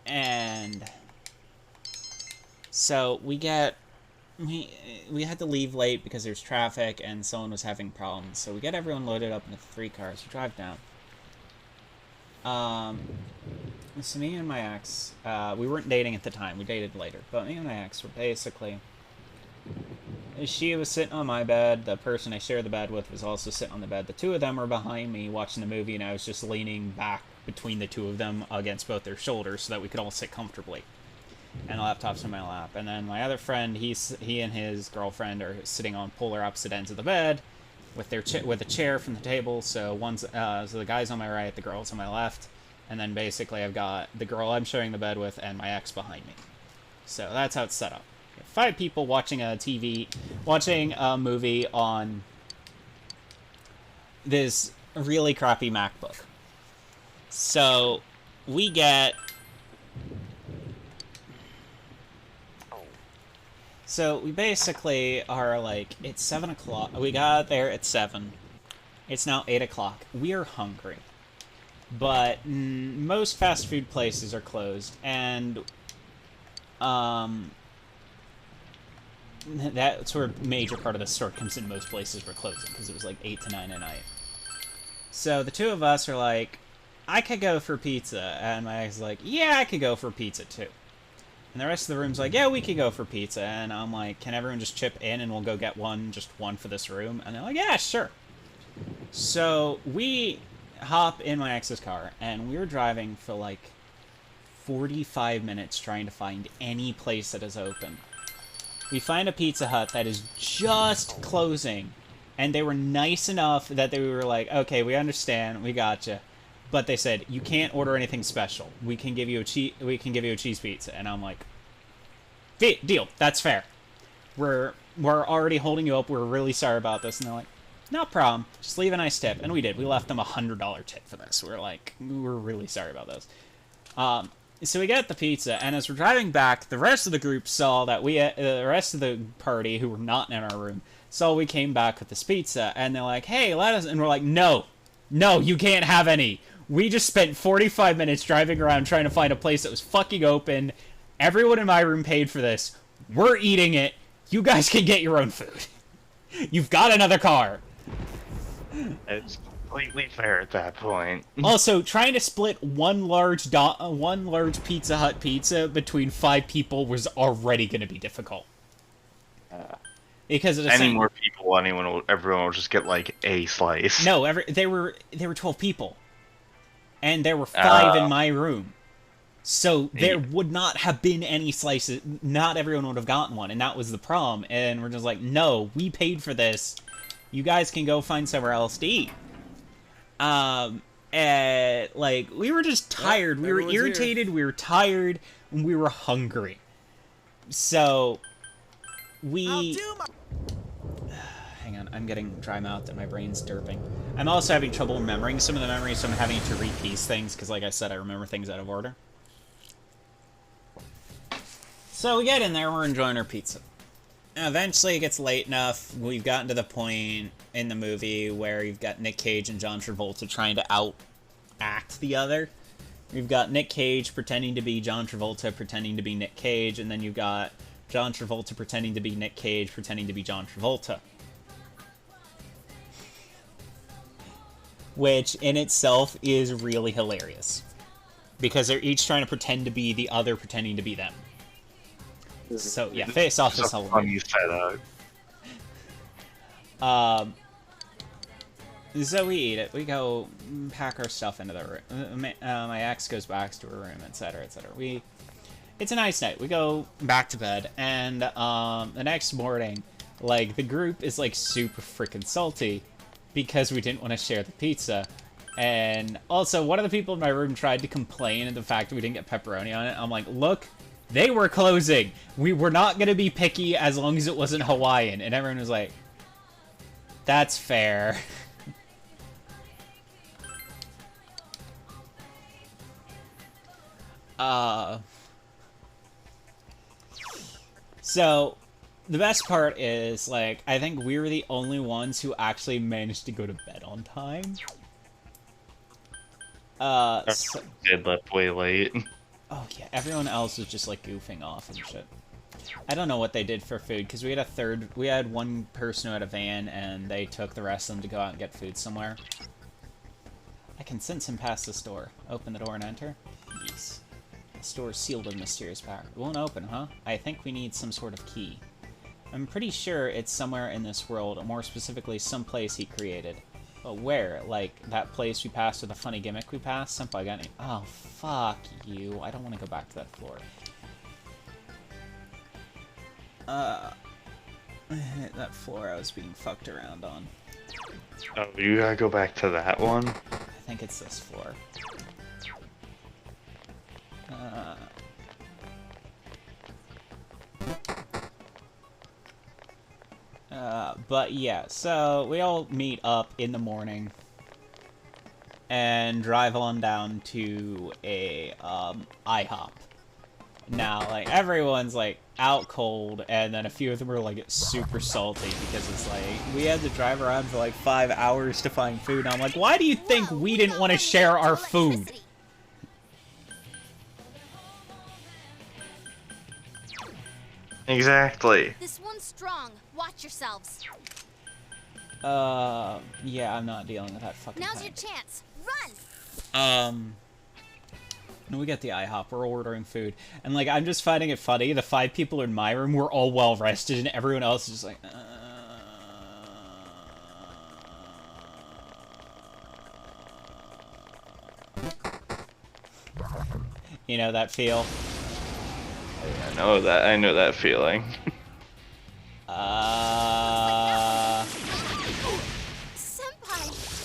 And so we had to leave late because there's traffic and someone was having problems. So we get everyone loaded up into 3 cars. We drive down. So me and my ex, we weren't dating at the time. We dated later. But me and my ex were basically... She was sitting on my bed. The person I shared the bed with was also sitting on the bed. The 2 of them were behind me watching the movie, and I was just leaning back between the 2 of them against both their shoulders so that we could all sit comfortably. And the laptop's in my lap. And then my other friend, he and his girlfriend are sitting on polar opposite ends of the bed with with a chair from the table. So so the guy's on my right, the girl's on my left, and then basically I've got the girl I'm sharing the bed with and my ex behind me. So that's how it's set up. 5 people watching a movie on this really crappy MacBook. So we get... So we basically are like, it's 7 o'clock. We got there at 7. It's now 8 o'clock. We are hungry. But most fast food places are closed. And that sort of major part of the store comes in. Most places were closing because it was like 8 to 9 at night. So the 2 of us are like, I could go for pizza. And my ex is like, yeah, I could go for pizza too. And the rest of the room's like, yeah, we could go for pizza. And I'm like, can everyone just chip in and we'll go get just one for this room? And they're like, yeah, sure. So we hop in my ex's car, and we were driving for like 45 minutes trying to find any place that is open. We find a Pizza Hut that is just closing, and they were nice enough that they were like, okay, we understand, we gotcha. But they said, you can't order anything special. We can give you a cheese pizza. And I'm like, deal, that's fair. We're already holding you up. We're really sorry about this. And they're like, no problem. Just leave a nice tip. And we did. We left them $100 tip for this. We were really sorry about those. So we get the pizza, and as we're driving back, the rest of the group saw that the rest of the party, who were not in our room, saw we came back with this pizza, and they're like, hey, let us, and we're like, no, you can't have any. We just spent 45 minutes driving around trying to find a place that was fucking open. Everyone in my room paid for this. We're eating it. You guys can get your own food. You've got another car. It's completely fair at that point. Also, trying to split one large Pizza Hut pizza between 5 people was already going to be difficult. Because of the more people, everyone will just get like a slice. No, there were 12 people, and there were 5 in my room, so there would not have been any slices. Not everyone would have gotten one, and that was the problem. And we're just like, no, we paid for this. You guys can go find somewhere else to eat. And like we were just tired. We were irritated. Here. We were tired, and we were hungry. So we. Hang on, I'm getting dry mouthed and my brain's derping. I'm also having trouble remembering some of the memories, so I'm having to repiece things because, like I said, I remember things out of order. So we get in there. We're enjoying our pizza. Eventually, it gets late enough. We've gotten to the point in the movie where you've got Nick Cage and John Travolta trying to out-act the other. You've got Nick Cage pretending to be John Travolta, pretending to be Nick Cage, and then you've got John Travolta pretending to be Nick Cage, pretending to be John Travolta. Which, in itself, is really hilarious. Because they're each trying to pretend to be the other pretending to be them. So, yeah, Face Off is hilarious. Funny setup. So we eat it. We go pack our stuff into the room. My ex goes back to her room, etc., etc. It's a nice night. We go back to bed, and the next morning, like, the group is, like, super freaking salty because we didn't want to share the pizza. And also, one of the people in my room tried to complain at the fact that we didn't get pepperoni on it. I'm like, look, they were closing. We were not going to be picky as long as it wasn't Hawaiian. And everyone was like, that's fair. So, the best part is, like, I think we were the only ones who actually managed to go to bed on time. Did left way late. Oh yeah, everyone else was just, like, goofing off and shit. I don't know what they did for food, because we had one person who had a van, and they took the rest of them to go out and get food somewhere. I can sense him past this door. Open the door and enter? Yes. The store is sealed with mysterious power. It won't open, huh? I think we need some sort of key. I'm pretty sure it's somewhere in this world, or more specifically, some place he created. But where? Like, that place we passed, or the funny gimmick we passed? Senpai got any— Oh, fuck you. I don't want to go back to that floor. That floor I was being fucked around on. Oh, you gotta go back to that one? I think it's this floor. But yeah, so we all meet up in the morning and drive on down to a IHOP. Now, like, everyone's like out cold, and then a few of them are like super salty because it's like we had to drive around for like 5 hours to find food. And I'm like, why do you think we didn't want to share our food? Exactly. This one's strong. Watch yourselves. Yeah, I'm not dealing with that fucking Now's thing. your chance. Run! No, we get the IHOP. We're ordering food. And, like, I'm just finding it funny. The 5 people in my room were all well-rested, and everyone else is just like, You know that feel? I know that feeling. Senpai,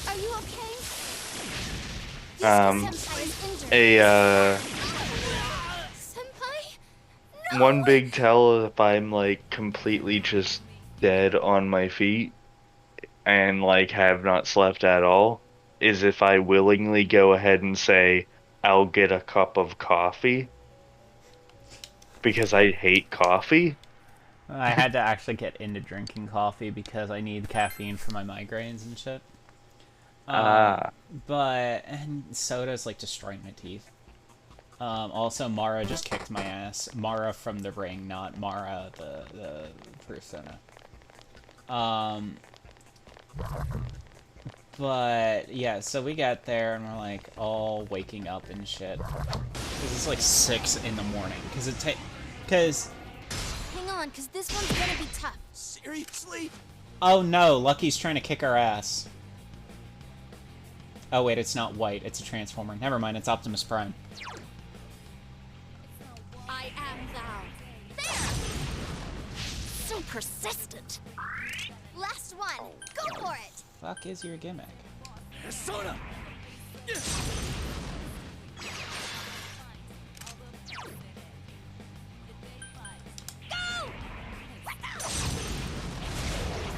are you okay? Senpai is injured. Senpai? No! One big tell if I'm like completely just dead on my feet. and like have not slept at all is if I willingly go ahead and say I'll get a cup of coffee because I hate coffee. I had to actually get into drinking coffee because I need caffeine for my migraines and shit. And soda's like destroying my teeth. Also, Mara just kicked my ass. Mara from the ring, not Mara the persona. But yeah, so we got there and we're like all waking up and shit. Cause it's like 6 in the morning. Cause Hang on, because this one's gonna be tough. Seriously? oh no, Lucky's trying to kick our ass. Oh wait, it's not White, it's a Transformer. Never mind, it's Optimus Prime. I am thou. There! So persistent. Last one. Go for it. Fuck is your gimmick? Persona! Go!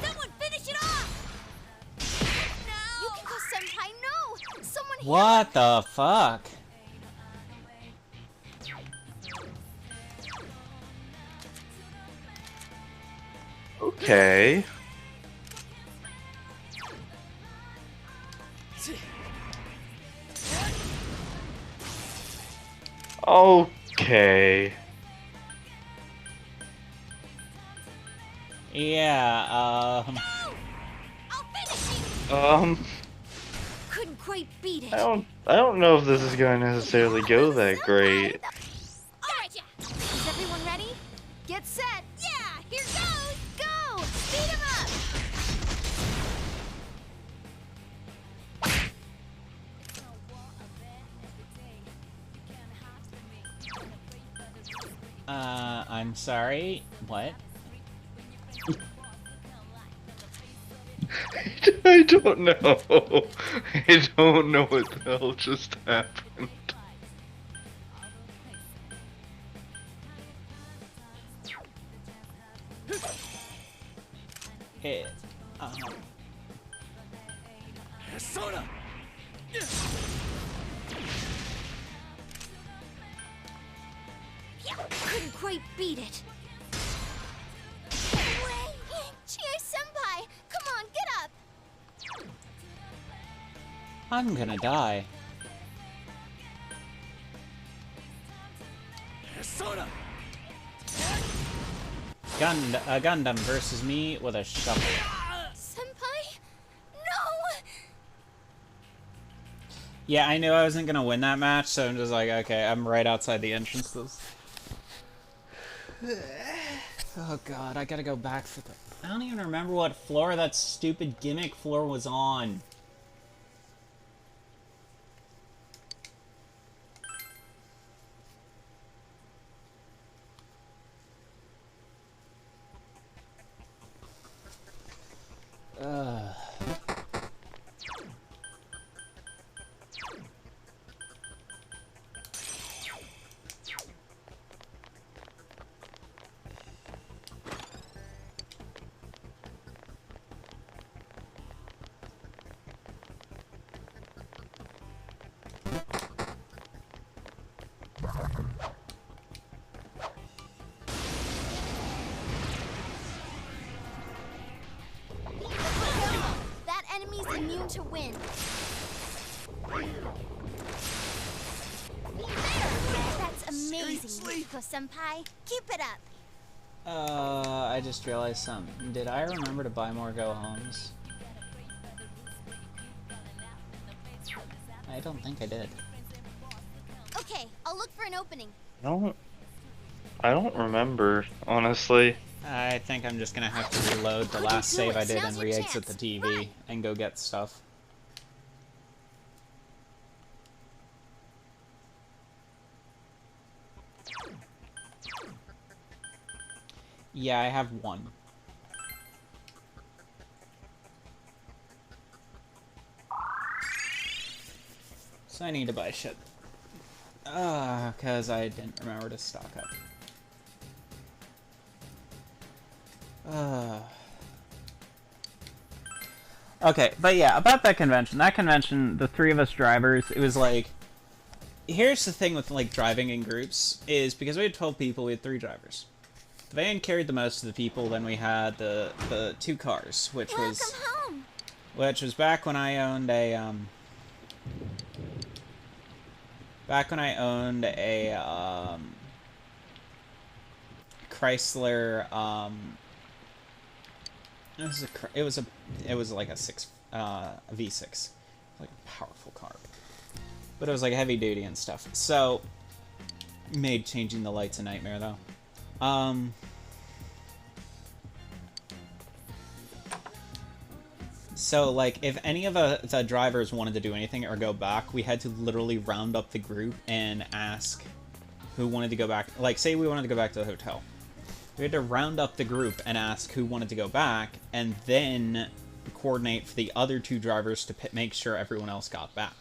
Someone finish it off! No! Yukiko Senpai, no! Someone heal What the fuck? Okay. Okay. Yeah, I'll finish you! Couldn't quite beat it. I don't know if this is going to necessarily go that great. Gotcha! Is everyone ready? Get set! Yeah! Here goes! Go! Speed him up! I'm sorry. What? I don't know. I don't know what the hell just happened. It, Persona! Couldn't quite beat it. Wait! Chie-senpai! Come on, get up! I'm gonna die. Persona! Gundam versus me with a shovel. Senpai? No! Yeah, I knew I wasn't gonna win that match, so I'm just like, okay, I'm right outside the entrances. Oh god, I gotta go back for the... I don't even remember what floor that stupid gimmick floor was on. That enemy's immune to wind. That's amazing, Seriously? Yukiko-senpai. Keep it up. I just realized something. Did I remember to buy more go-homes? I don't think I did. Okay, I'll look for an opening. I don't remember, honestly. I think I'm just gonna have to reload the last save I did and re-exit the TV and go get stuff. Yeah, I have one. So I need to buy shit. Cause I didn't remember to stock up. Okay, but yeah, about that convention. That convention, the three of us drivers, it was like... Here's the thing with, like, driving in groups, is because we had 12 people, we had 3 drivers. The van carried the most of the people, then we had the 2 cars, which was... Welcome home. Which was back when I owned a, Chrysler, it was like a V6, like a powerful car, but it was like heavy duty and stuff. So made changing the lights a nightmare though. So like if any of the drivers wanted to do anything or go back, we had to literally round up the group and ask who wanted to go back. Like say we wanted to go back to the hotel. We had to round up the group and ask who wanted to go back, and then coordinate for the other 2 drivers to make sure everyone else got back,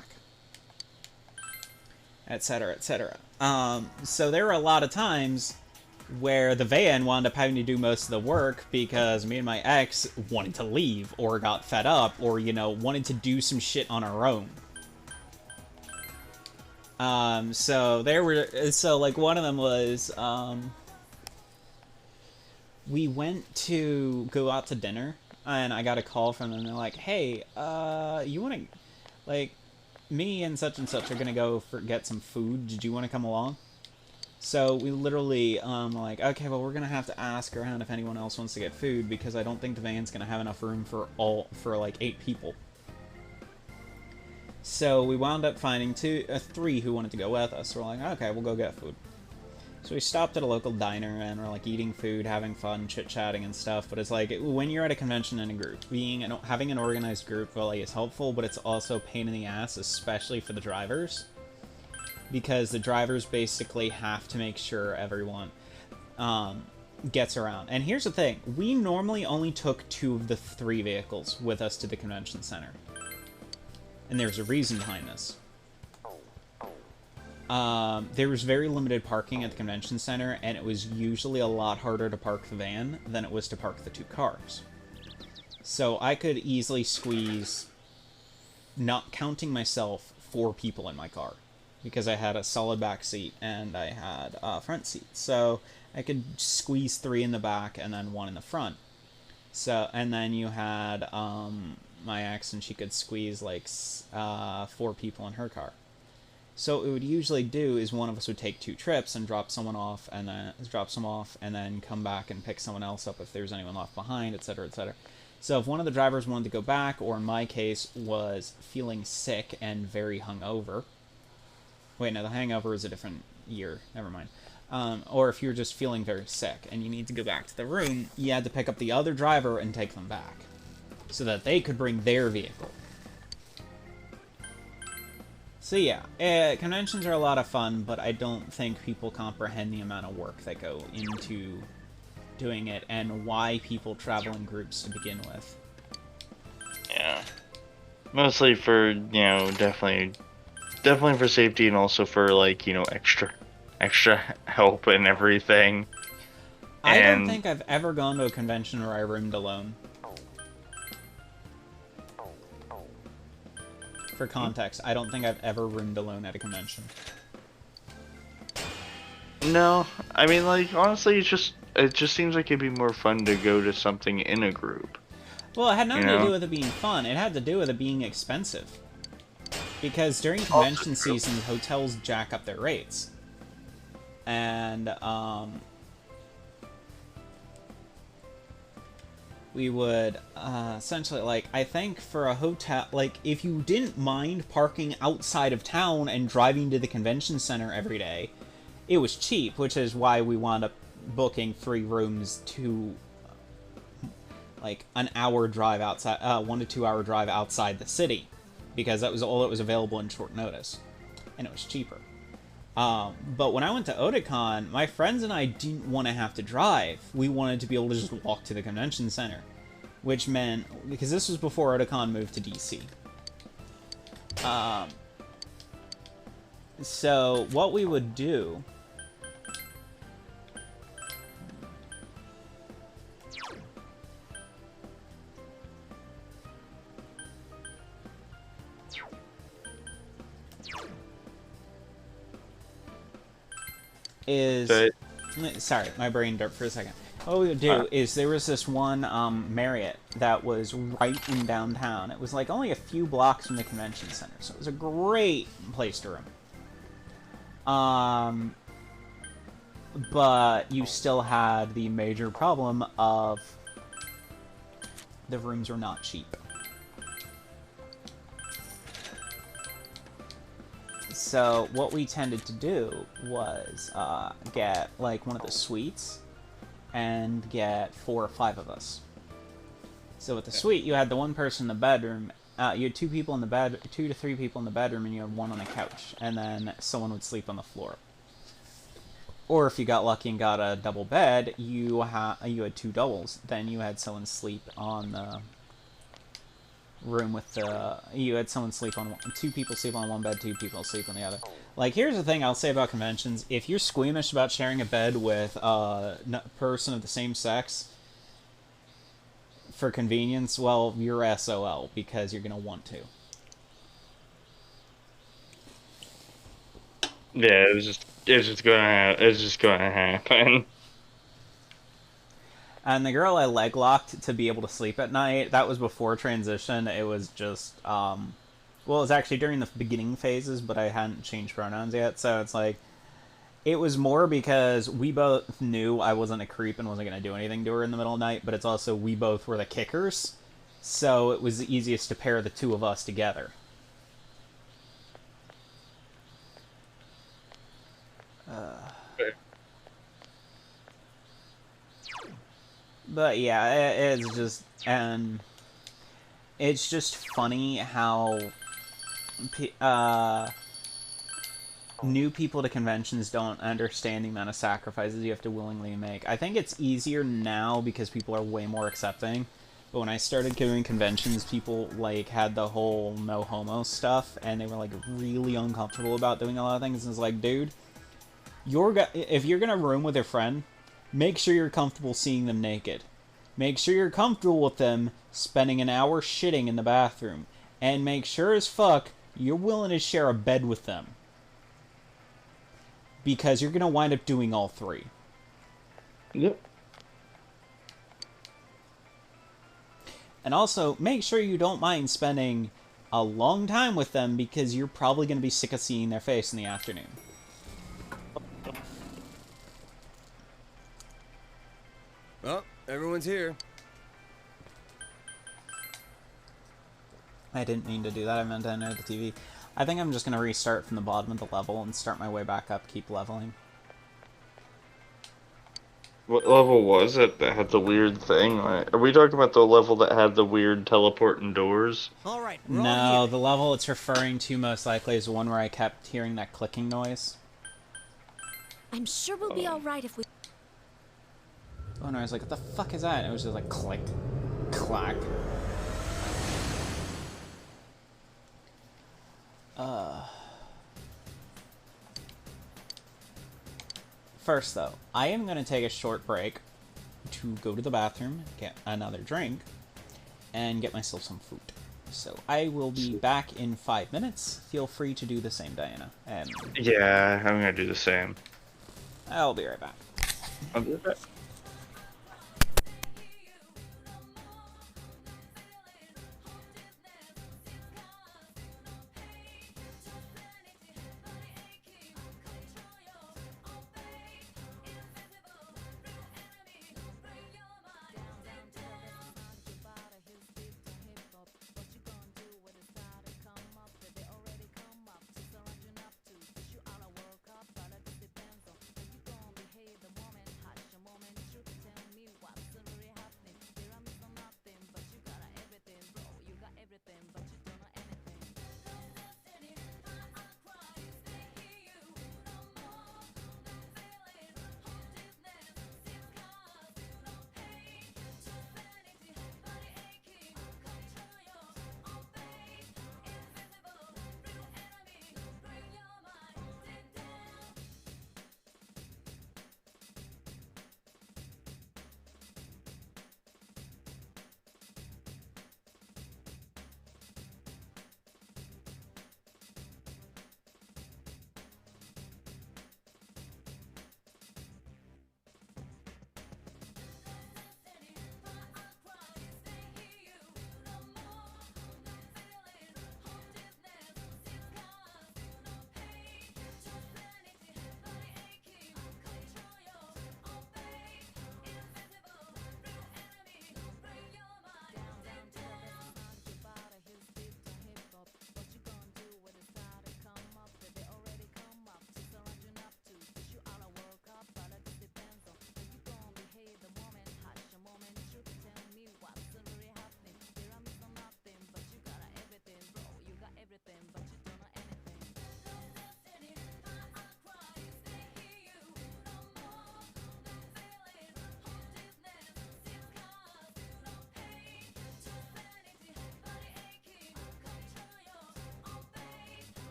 etc., etc. So there were a lot of times where the van wound up having to do most of the work because me and my ex wanted to leave, or got fed up, or, you know, wanted to do some shit on our own. So like one of them was, we went to go out to dinner, and I got a call from them. They're like, hey, you want to, like, me and such are going to go get some food. Did you want to come along? So we literally, like, okay, well, we're going to have to ask around if anyone else wants to get food, because I don't think the van's going to have enough room for like, 8 people. So we wound up finding 3 who wanted to go with us. We're like, okay, we'll go get food. So we stopped at a local diner, and we're, like, eating food, having fun, chit-chatting and stuff, but it's like, when you're at a convention in a group, having an organized group really is helpful, but it's also a pain in the ass, especially for the drivers, because the drivers basically have to make sure everyone gets around. And here's the thing, we normally only took 2 of the 3 vehicles with us to the convention center, and there's a reason behind this. There was very limited parking at the convention center, and it was usually a lot harder to park the van than it was to park the 2 cars. So I could easily squeeze, not counting myself, 4 people in my car, because I had a solid back seat and I had a front seat. So I could squeeze 3 in the back and then 1 in the front. So, and then you had my ex, and she could squeeze like 4 people in her car. So what we would usually do is one of us would take 2 trips and drop some off, and then come back and pick someone else up if there's anyone left behind, etc., etc. So if one of the drivers wanted to go back, or in my case was feeling sick and very hungover, wait, no, the hangover is a different year, never mind. Or if you're just feeling very sick and you need to go back to the room, you had to pick up the other driver and take them back, so that they could bring their vehicle. So yeah, conventions are a lot of fun, but I don't think people comprehend the amount of work that go into doing it, and why people travel in groups to begin with. Yeah. Mostly for, you know, definitely for safety, and also for, like, you know, extra help and everything. I don't think I've ever gone to a convention where I roomed alone. For context, I don't think I've ever roomed alone at a convention. No, I mean, like, honestly, it just seems like it'd be more fun to go to something in a group. Well, it had nothing to do with it being fun. It had to do with it being expensive. Because during convention season, hotels jack up their rates. And, we would, essentially, like, I think for a hotel, like, if you didn't mind parking outside of town and driving to the convention center every day, it was cheap, which is why we wound up booking 3 rooms to, like, an hour drive outside, 1 to 2 hour drive outside the city, because that was all that was available in short notice, and it was cheaper. But when I went to Otakon, my friends and I didn't want to have to drive. We wanted to be able to just walk to the convention center, which meant, because this was before Otakon moved to DC. So what we would do is... Okay. Sorry, my brain derped for a second. What we would do is there was this one Marriott that was right in downtown. It was like only a few blocks from the convention center, so it was a great place to room. But you still had the major problem of the rooms were not cheap. So what we tended to do was get like one of the suites and get 4 or 5 of us. So with the suite, you had the one person in the bedroom. You had 2 people in the bed, 2 to 3 people in the bedroom, and you had 1 on the couch, and then someone would sleep on the floor. Or if you got lucky and got a double bed, you had 2 doubles. Then you had someone sleep on the room with the... You had someone sleep on... 2 people sleep on one bed, 2 people sleep on the other. Like, here's the thing I'll say about conventions. If you're squeamish about sharing a bed with a person of the same sex for convenience, well, you're SOL, because you're going to want to. Yeah, it's just gonna happen. And the girl I leg locked to be able to sleep at night, that was before transition. It was just, well, it was actually during the beginning phases, but I hadn't changed pronouns yet, so it's like, it was more because we both knew I wasn't a creep and wasn't going to do anything to her in the middle of the night, but it's also we both were the kickers, so it was the easiest to pair the 2 of us together. But yeah, it's just, and it's just funny how new people to conventions don't understand the amount of sacrifices you have to willingly make. I think it's easier now because people are way more accepting. But when I started doing conventions, people like had the whole no homo stuff, and they were like really uncomfortable about doing a lot of things. And it's like, dude, if you're gonna room with a friend, make sure you're comfortable seeing them naked. Make sure you're comfortable with them spending an hour shitting in the bathroom. And make sure as fuck you're willing to share a bed with them. Because you're gonna wind up doing all 3. Yep. And also, make sure you don't mind spending a long time with them, because you're probably gonna be sick of seeing their face in the afternoon. Well, everyone's here. I didn't mean to do that, I meant to enter the TV. I think I'm just going to restart from the bottom of the level and start my way back up, keep leveling. What level was it that had the weird thing? Like, are we talking about the level that had the weird teleporting doors? All right, we're all No, here. the level it's referring to most likely is the one where I kept hearing that clicking noise. I'm sure we'll be alright if we... Oh no, I was like, what the fuck is that? And it was just like, click, clack. First, though, I am going to take a short break to go to the bathroom, get another drink, and get myself some food. So I will be back in 5 minutes. Feel free to do the same, Diana. And Yeah, I'm gonna do the same. I'll be right back. I'll do that. Moment, hush a moment.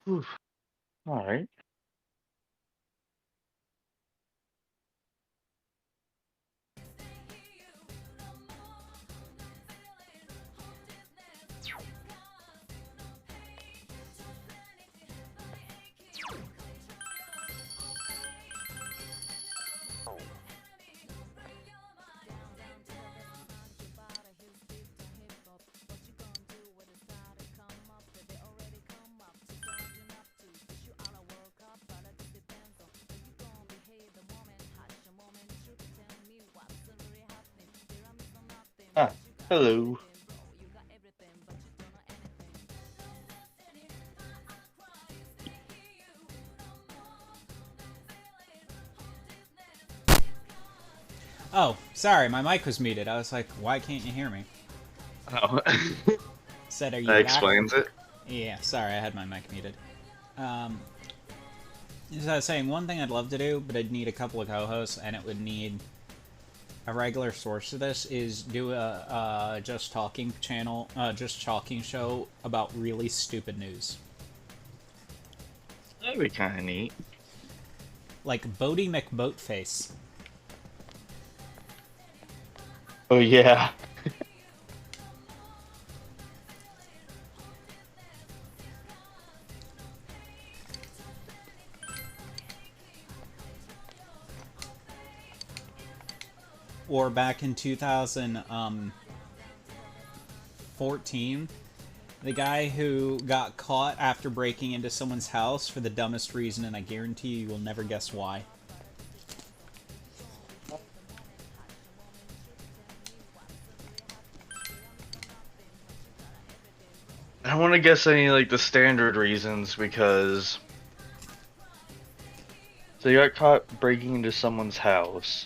All right. Ah, hello. Oh, sorry, my mic was muted. I was like, why can't you hear me? Oh, Said, are you that back? explains it. Yeah, sorry, I had my mic muted. As I was saying, one thing I'd love to do, but I'd need a couple of co-hosts, and it would need a regular source of this, is do a Just Talking channel, Just Talking show about really stupid news. That'd be kind of neat. Like Bodie McBoatface. Oh yeah. Or back in 2014, the guy who got caught after breaking into someone's house for the dumbest reason, and I guarantee you will never guess why. I don't want to guess any like the standard reasons because so you got caught breaking into someone's house.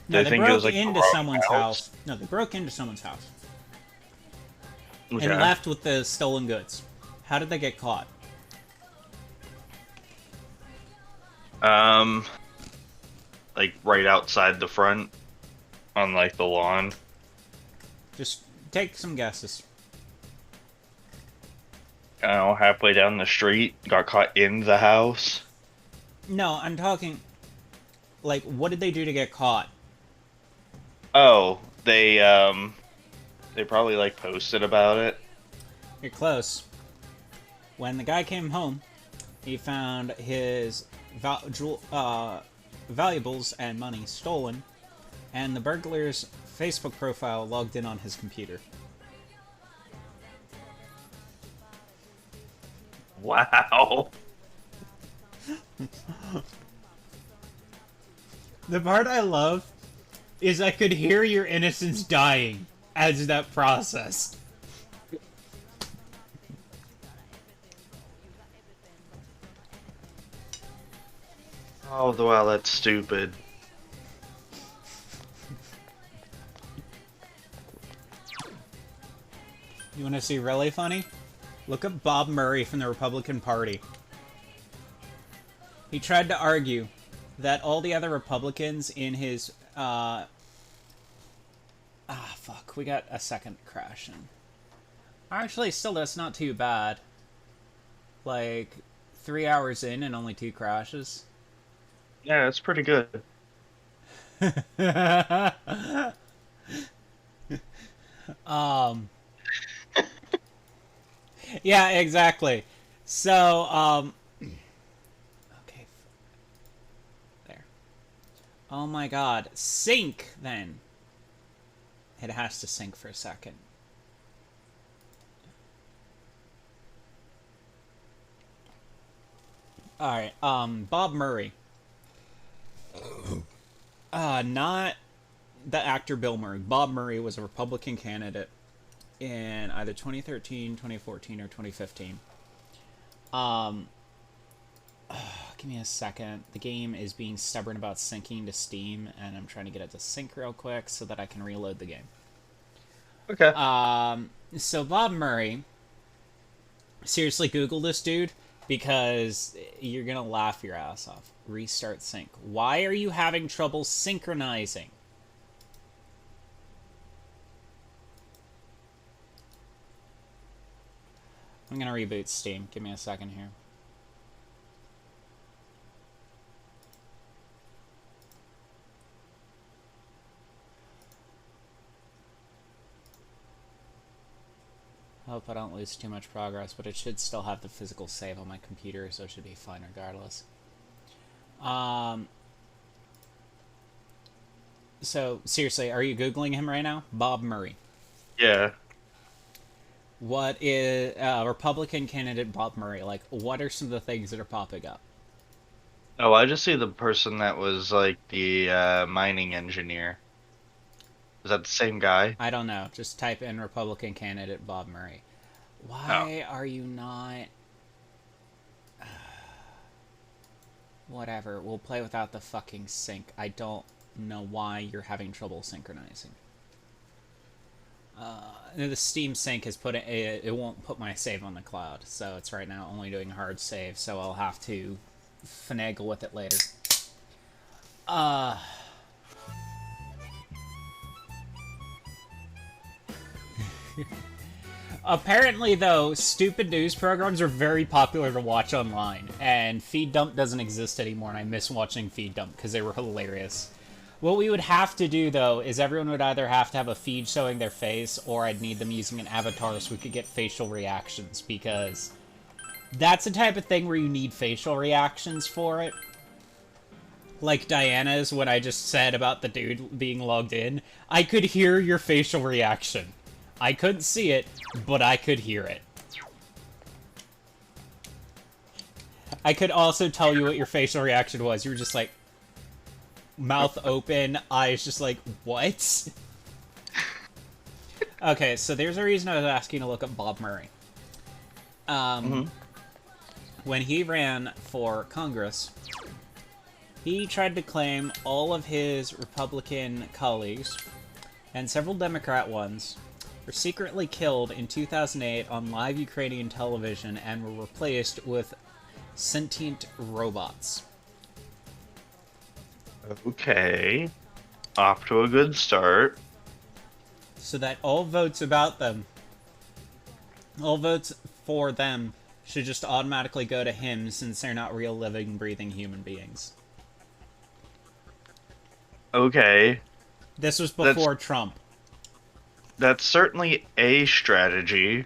No, I they think it broke was like into the wrong someone's house. No, they broke into someone's house. Okay. And left with the stolen goods. How did they get caught? Like right outside the front, on like the lawn. Just take some guesses. I don't know, halfway down the street, got caught in the house. No, I'm talking... Like, what did they do to get caught? Oh, they probably like posted about it. You're close. When the guy came home, he found his valuables and money stolen, and the burglar's Facebook profile logged in on his computer. Wow. The part I love is I could hear your innocence dying as that processed. Oh, wow, that's stupid. You want to see really funny? Look at Bob Murray from the Republican Party. He tried to argue that all the other Republicans in his, fuck, we got a second crashing. Actually, still, that's not too bad. Like, 3 hours in and only 2 crashes. Yeah, that's pretty good. Yeah, exactly. So, okay. There. Oh my god. Sync, then. It has to sync for a second. Alright, Bob Murray. Not the actor Bill Murray. Bob Murray was a Republican candidate in either 2013, 2014, or 2015. Give me a second. The game is being stubborn about syncing to Steam, and I'm trying to get it to sync real quick so that I can reload the game. Okay. So Bob Murray, seriously Google this dude, because you're gonna laugh your ass off. Restart sync. Why are you having trouble synchronizing? I'm gonna reboot Steam. Give me a second here. Hope I don't lose too much progress, but it should still have the physical save on my computer, so it should be fine regardless. So, seriously, are you Googling him right now? Bob Murray. Yeah. What is Republican candidate Bob Murray? Like, what are some of the things that are popping up? Oh, I just see the person that was like the mining engineer. Is that the same guy? I don't know. Just type in Republican candidate Bob Murray. Why are you not... Whatever. We'll play without the fucking sync. I don't know why you're having trouble synchronizing. The Steam Sync has put it won't put my save on the cloud, so it's right now only doing hard save, so I'll have to finagle with it later. Apparently, though, stupid news programs are very popular to watch online, and Feed Dump doesn't exist anymore, and I miss watching Feed Dump because they were hilarious. What we would have to do, though, is everyone would either have to have a feed showing their face, or I'd need them using an avatar so we could get facial reactions, because that's the type of thing where you need facial reactions for it. Like Diana's, when I just said about the dude being logged in, I could hear your facial reaction. I couldn't see it, but I could hear it. I could also tell you what your facial reaction was. You were just like, mouth open, eyes just like, what? Okay, so there's a reason I was asking to look up Bob Murray. When he ran for Congress, he tried to claim all of his Republican colleagues, and several Democrat ones, were secretly killed in 2008 on live Ukrainian television and were replaced with sentient robots. Okay. Off to a good start. So that all votes about them, all votes for them, should just automatically go to him since they're not real, living, breathing human beings. Okay. This was before Trump. That's certainly a strategy.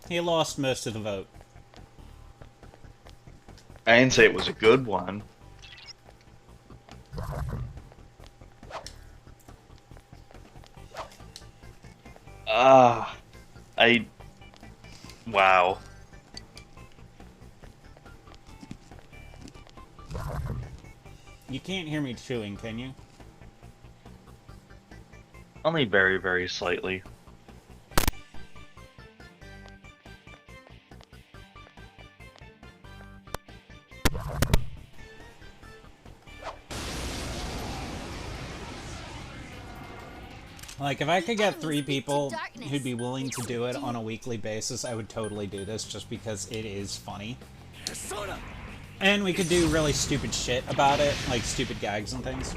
He lost most of the vote. I didn't say it was a good one. Wow. You can't hear me chewing, can you? Only very, very slightly. Like, if I could get 3 people who'd be willing to do it on a weekly basis, I would totally do this just because it is funny. And we could do really stupid shit about it, like stupid gags and things.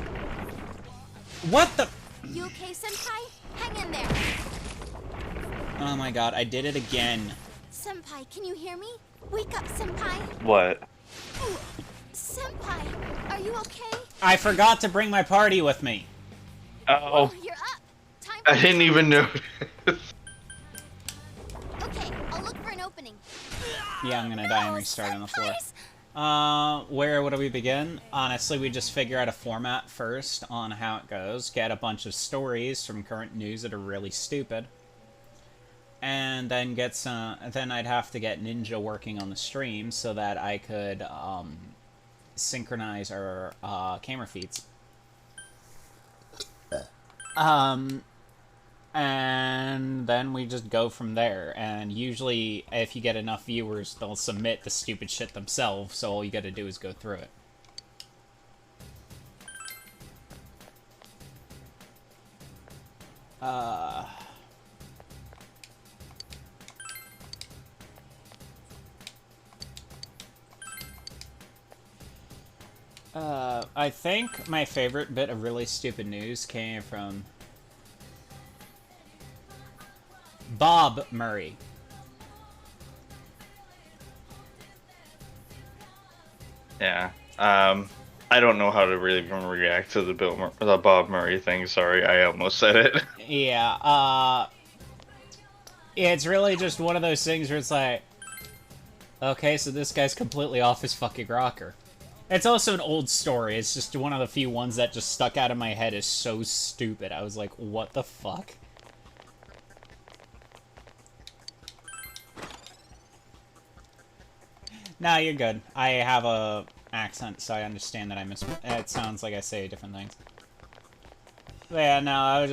What the? You okay, Senpai? Hang in there. Oh my god, I did it again. Senpai, can you hear me? Wake up, Senpai. What? Ooh, Senpai, are you okay? I forgot to bring my party with me. Oh, You're up. Time I didn't even notice. Okay, I'll look for an opening. Yeah, I'm gonna die and restart on the floor. Where would we begin? Honestly, we just figure out a format first on how it goes, get a bunch of stories from current news that are really stupid, and then get some. Then I'd have to get Ninja working on the stream so that I could synchronize our camera feeds. And then we just go from there, and usually if you get enough viewers, they'll submit the stupid shit themselves, so all you gotta do is go through it. I think my favorite bit of really stupid news came from Bob Murray. Yeah. I don't know how to really even react to the Bob Murray thing. Sorry, I almost said it. Yeah, it's really just one of those things where it's like, okay, so this guy's completely off his fucking rocker. It's also an old story. It's just one of the few ones that just stuck out of my head as so stupid. I was like, what the fuck? Nah, you're good. I have a accent, so I understand that it sounds like I say different things. But yeah, no,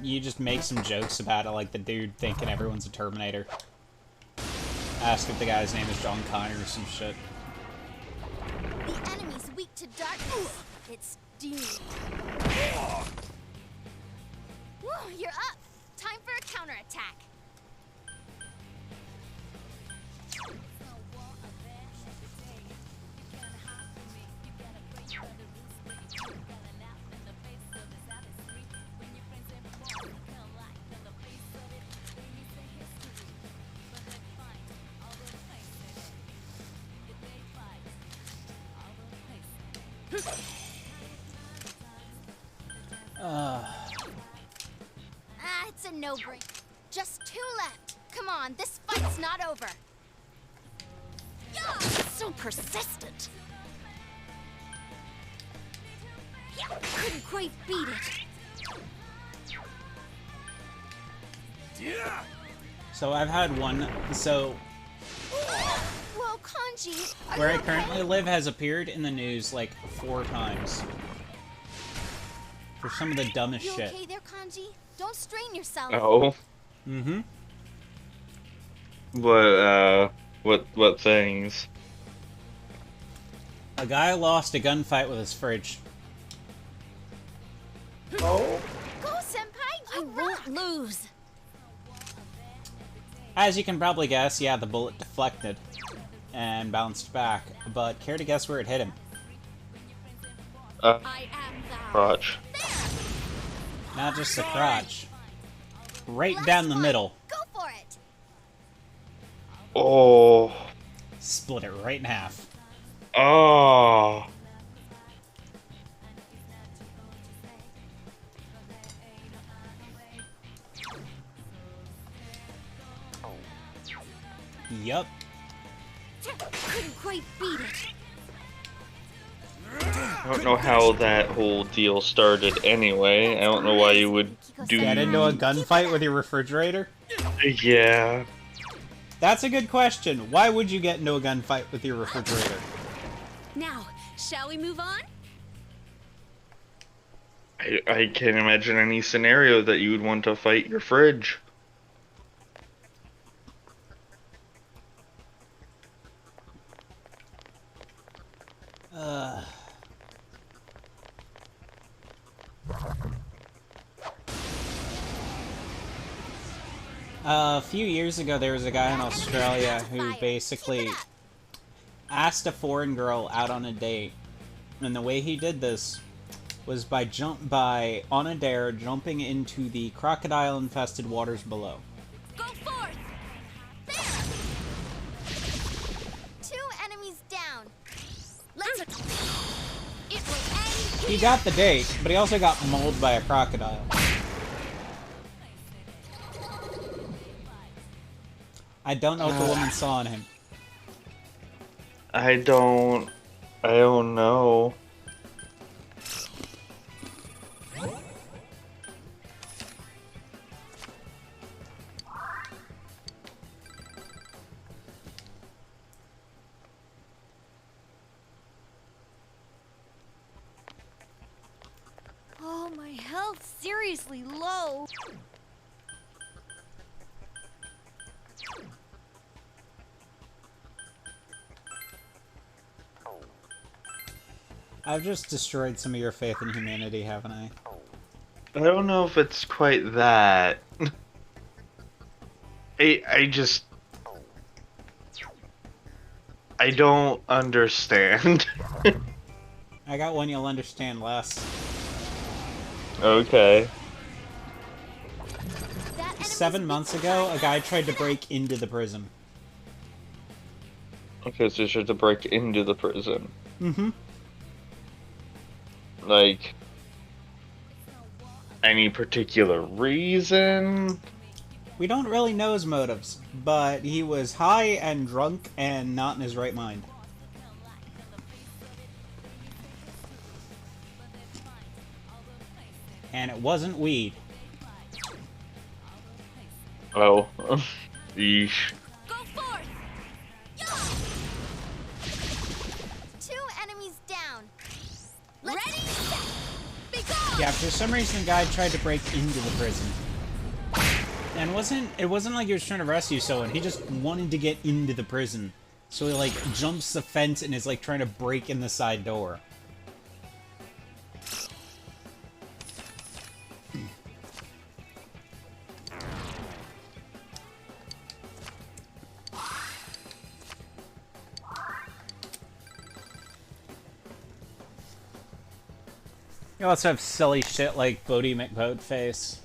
you just make some jokes about it, like the dude thinking everyone's a Terminator. Ask if the guy's name is John Connor or some shit. The enemy's weak to darkness. It's doomed. Woo, you're up. Time for a counterattack. It's a no-brainer. Just 2 left. Come on, this fight's not over. Yeah, so persistent. Yeah, couldn't quite beat it. Yeah. So I've had one. So Whoa, Kanji. where I currently live has appeared in the news like 4 times for some of the dumbest You shit. okay there, Kanji? Don't strain yourself. Oh. Mm-hmm. What things? A guy lost a gunfight with his fridge. Go, Senpai. You won't lose. As you can probably guess, yeah, the bullet deflected and bounced back, but care to guess where it hit him? I am the Crotch. Not just the crotch. Right Last down the one. middle. Go for it. Oh. Split it right in half. Oh. Yup. Couldn't quite beat it. I don't know how that whole deal started anyway. I don't know why you would do... Get into a gunfight with your refrigerator? Yeah. That's a good question. Why would you get into a gunfight with your refrigerator? Now, shall we move on? I can't imagine any scenario that you would want to fight your fridge. A few years ago, there was a guy in Australia who basically asked a foreign girl out on a date, and the way he did this was by on a dare jumping into the crocodile-infested waters below. Go forth. There. 2 enemies down. Let's. It will end here. He got the date, but he also got mauled by a crocodile. I don't know what the woman saw in him. I don't know. Oh, my health's seriously low. I've just destroyed some of your faith in humanity, haven't I? I don't know if it's quite that. I just... I don't understand. I got one you'll understand less. Okay. That enemy's 7 weak months to ago, a fire. guy tried to break into the prison. Okay, so you have to break into the prison. Mm-hmm. like any particular reason. We don't really know his motives, but he was high and drunk and not in his right mind. And it wasn't weed. Oh, yeesh. Go forth! Yeah! 2 enemies down. Ready, set, be gone! Yeah, for some reason the guy tried to break into the prison. And it wasn't like he was trying to rescue someone, he just wanted to get into the prison. So he like jumps the fence and is like trying to break in the side door. You also have silly shit like Bodie McBoatface.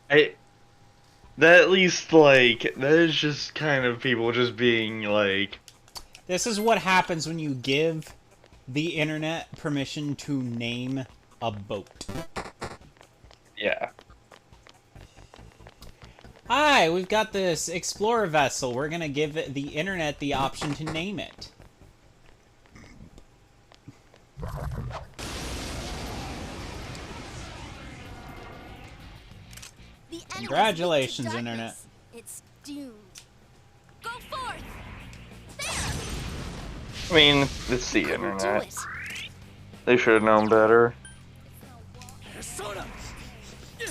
That at least, like, that is just kind of people just being, like... This is what happens when you give the internet permission to name a boat. Yeah. Hi, we've got this explorer vessel. We're gonna give the internet the option to name it. The enemy's Congratulations, weak to internet. darkness. It's doomed. Go forth! There! I mean, it's the Do internet. it! They should have known better. Persona! 3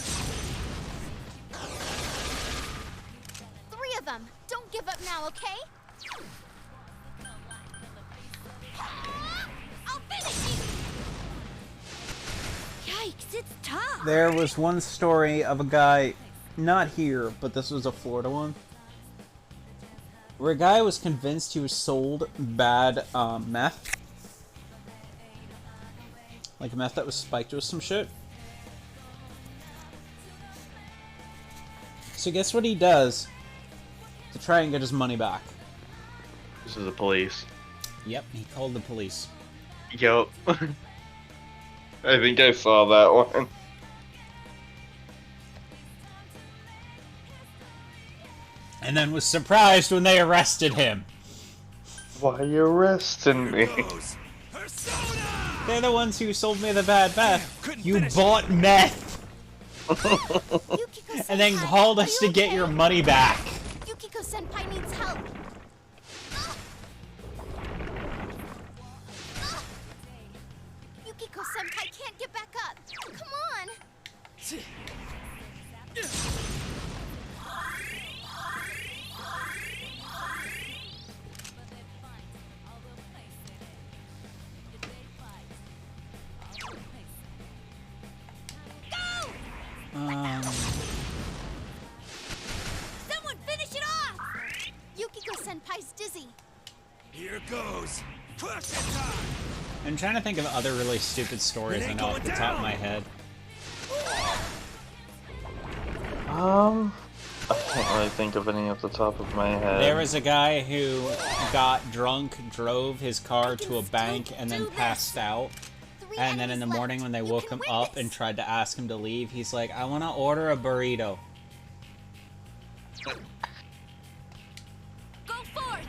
of them! Don't give up now, okay? I'll finish you! Yikes, it's tough! There was one story of a guy, not here, but this was a Florida one, where a guy was convinced he was sold bad meth. Like meth that was spiked with some shit. So guess what he does to try and get his money back? This is the police. Yep, he called the police. Yup. I think I saw that one. And then was surprised when they arrested him. Why are you arresting me? Goes. Persona! They're the ones who sold me the bad meth. Couldn't You finish bought meth Yukiko and then senpai, called are us you to get okay? your money back. Yukiko senpai needs help. Yukiko senpai can't get back up. Come on. Someone finish it off. Yukiko senpai's dizzy. Here goes. Crush it time! I'm trying to think of other really stupid stories It I ain't know off going the top down. of my head. I can't really think of any off the top of my head. There was a guy who got drunk, drove his car to a bank, and then passed out. 3 And then in the enemies morning left. when they You woke can him win up this. and tried to ask him to leave, he's like, I want to order a burrito. Go forth.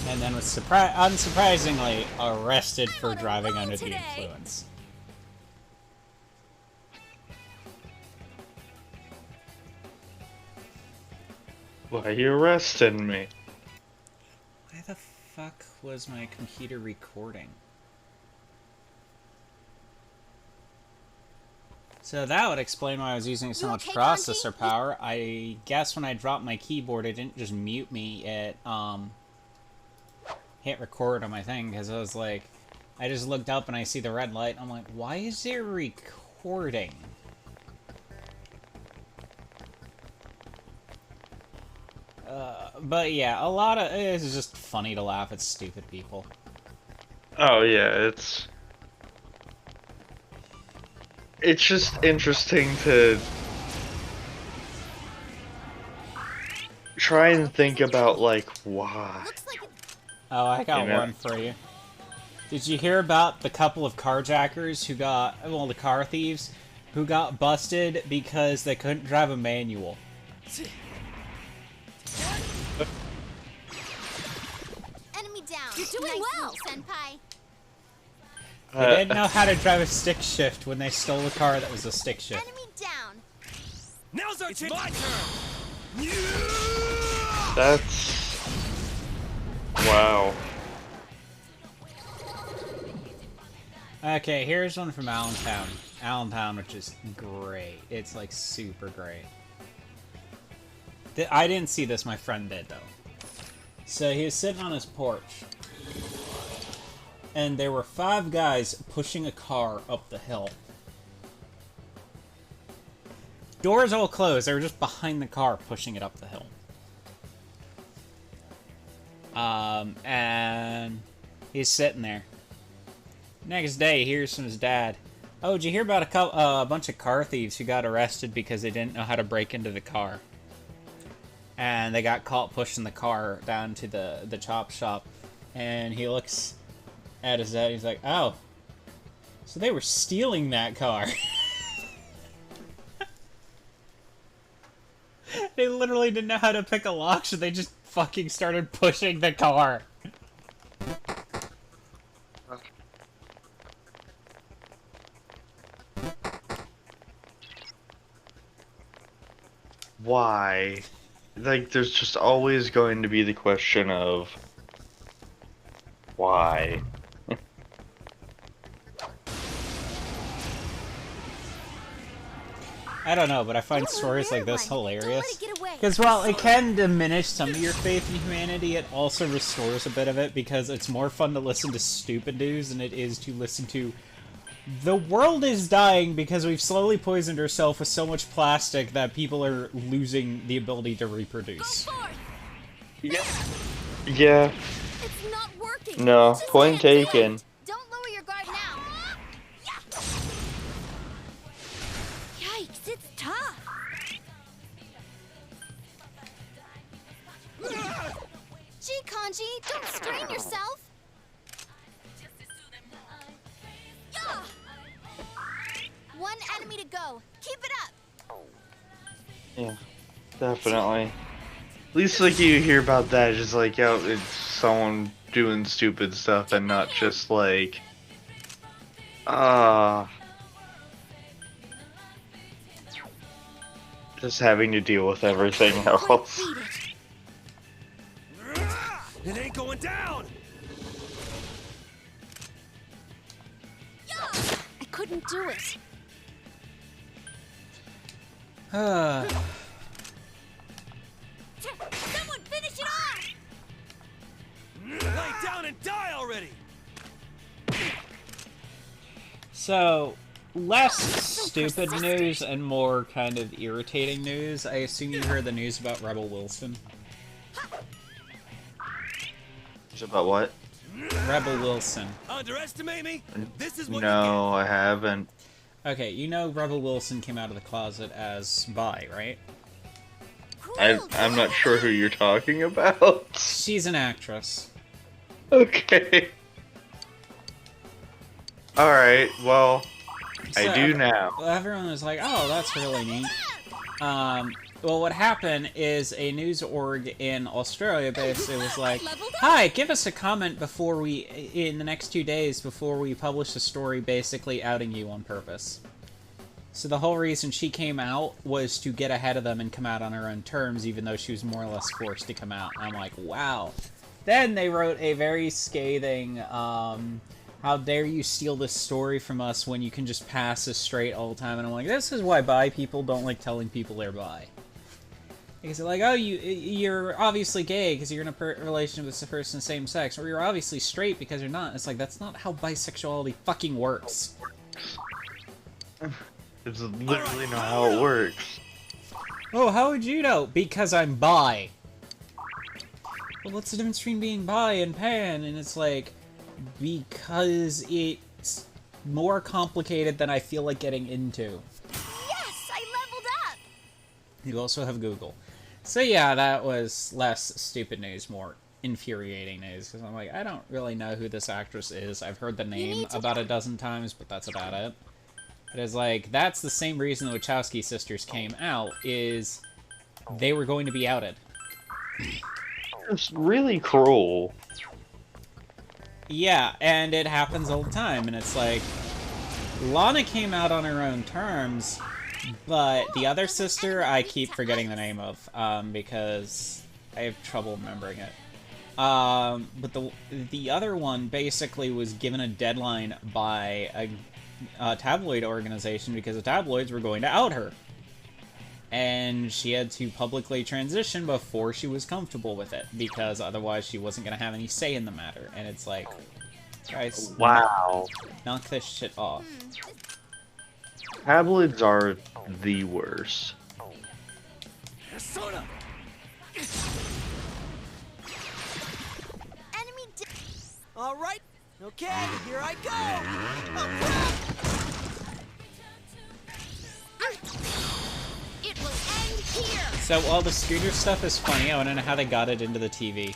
And then was unsurprisingly arrested for on a driving roll under the today. influence. Why are you arresting me? Why the fuck was my computer recording? So that would explain why I was using so You much okay, processor Kanji? power. I guess when I dropped my keyboard, it didn't just mute me. It hit record on my thing because I was like, I just looked up and I see the red light. I'm like, why is it recording? But yeah, a lot of it's just funny to laugh at stupid people. Oh yeah, it's just interesting to try and think about like why. Looks like Oh, I got You know? one for you. Did you hear about the couple of carjackers who got, well, the car thieves, who got busted because they couldn't drive a manual? Enemy down. You're doing Nice well. move, Senpai. They didn't know how to drive a stick shift when they stole a car that was a stick shift. Enemy down. Now's our chance. My turn. That's... Wow. Okay, here's one from Allentown. Allentown, which is great. It's like super great. I didn't see this, my friend did though. So he was sitting on his porch, and there were 5 guys pushing a car up the hill. Doors all closed, they were just behind the car pushing it up the hill. And he's sitting there. Next day, he hears from his dad. Oh, did you hear about a bunch of car thieves who got arrested because they didn't know how to break into the car? And they got caught pushing the car down to the chop shop. And he looks at his dad, he's like, oh, so they were stealing that car. They literally didn't know how to pick a lock, so they just fucking started pushing the car. Why? Like, there's just always going to be the question of... Why? I don't know, but I find Don't stories like this Don't let hilarious. it get away. Because while it can diminish some of your faith in humanity, it also restores a bit of it because it's more fun to listen to stupid news than it is to listen to the world is dying because we've slowly poisoned ourselves with so much plastic that people are losing the ability to reproduce. Yeah. It's not working. No, Just point can't do taken. it. Don't lower your guard now. Yikes, it's tough. Gee, Kanji, don't strain yourself. Yeah. One enemy to go. Keep it up. Yeah, definitely. At least, like, you hear about that, just like, yo, it's someone doing stupid stuff and not just like, just having to deal with everything else. Beat it. It ain't going down. I couldn't do it. Someone finish it off! Lay down and die already. So, less stupid news and more kind of irritating news. I assume you heard the news about Rebel Wilson. It's about what? Rebel Wilson. Underestimate me? This is what No, I haven't. Okay, you know Rebel Wilson came out of the closet as bi, right? I'm not sure who you're talking about. She's an actress. Okay. Alright, well, I So, do now. Well, everyone was like, oh, that's really neat. Well, what happened is a news org in Australia basically was like, hi, give us a comment before we, in the next 2 days, before we publish a story basically outing you on purpose. So the whole reason she came out was to get ahead of them and come out on her own terms, even though she was more or less forced to come out. And I'm like, wow. Then they wrote a very scathing, how dare you steal this story from us when you can just pass as straight all the time. And I'm like, this is why bi people don't like telling people they're bi. Because they're like, oh, you're obviously gay because you're in a relationship with a person of the same sex, or you're obviously straight because you're not. It's like, that's not how bisexuality fucking works. It's literally not how it works. Oh, how would you know? Because I'm bi. Well, what's the difference between being bi and pan? And it's like, because it's more complicated than I feel like getting into. Yes, I leveled up. You also have Google. So yeah, that was less stupid news, more infuriating is, because I'm like, I don't really know who this actress is. I've heard the name need to about a dozen times, but that's about it. But it's like, that's the same reason the Wachowski sisters came out, is they were going to be outed. It's really cruel. Yeah, and it happens all the time, and it's like, Lana came out on her own terms, but the other sister, I keep forgetting the name of, because I have trouble remembering it. But the other one basically was given a deadline by a tabloid organization because the tabloids were going to out her. And she had to publicly transition before she was comfortable with it, because otherwise she wasn't going to have any say in the matter. And it's like, guys, Wow. knock this shit off. Tabloids are the worst. Persona! Enemy All right, okay, here I go! Oh, crap! It will end here. So while the scooter stuff is funny, I want to know how they got it into the TV.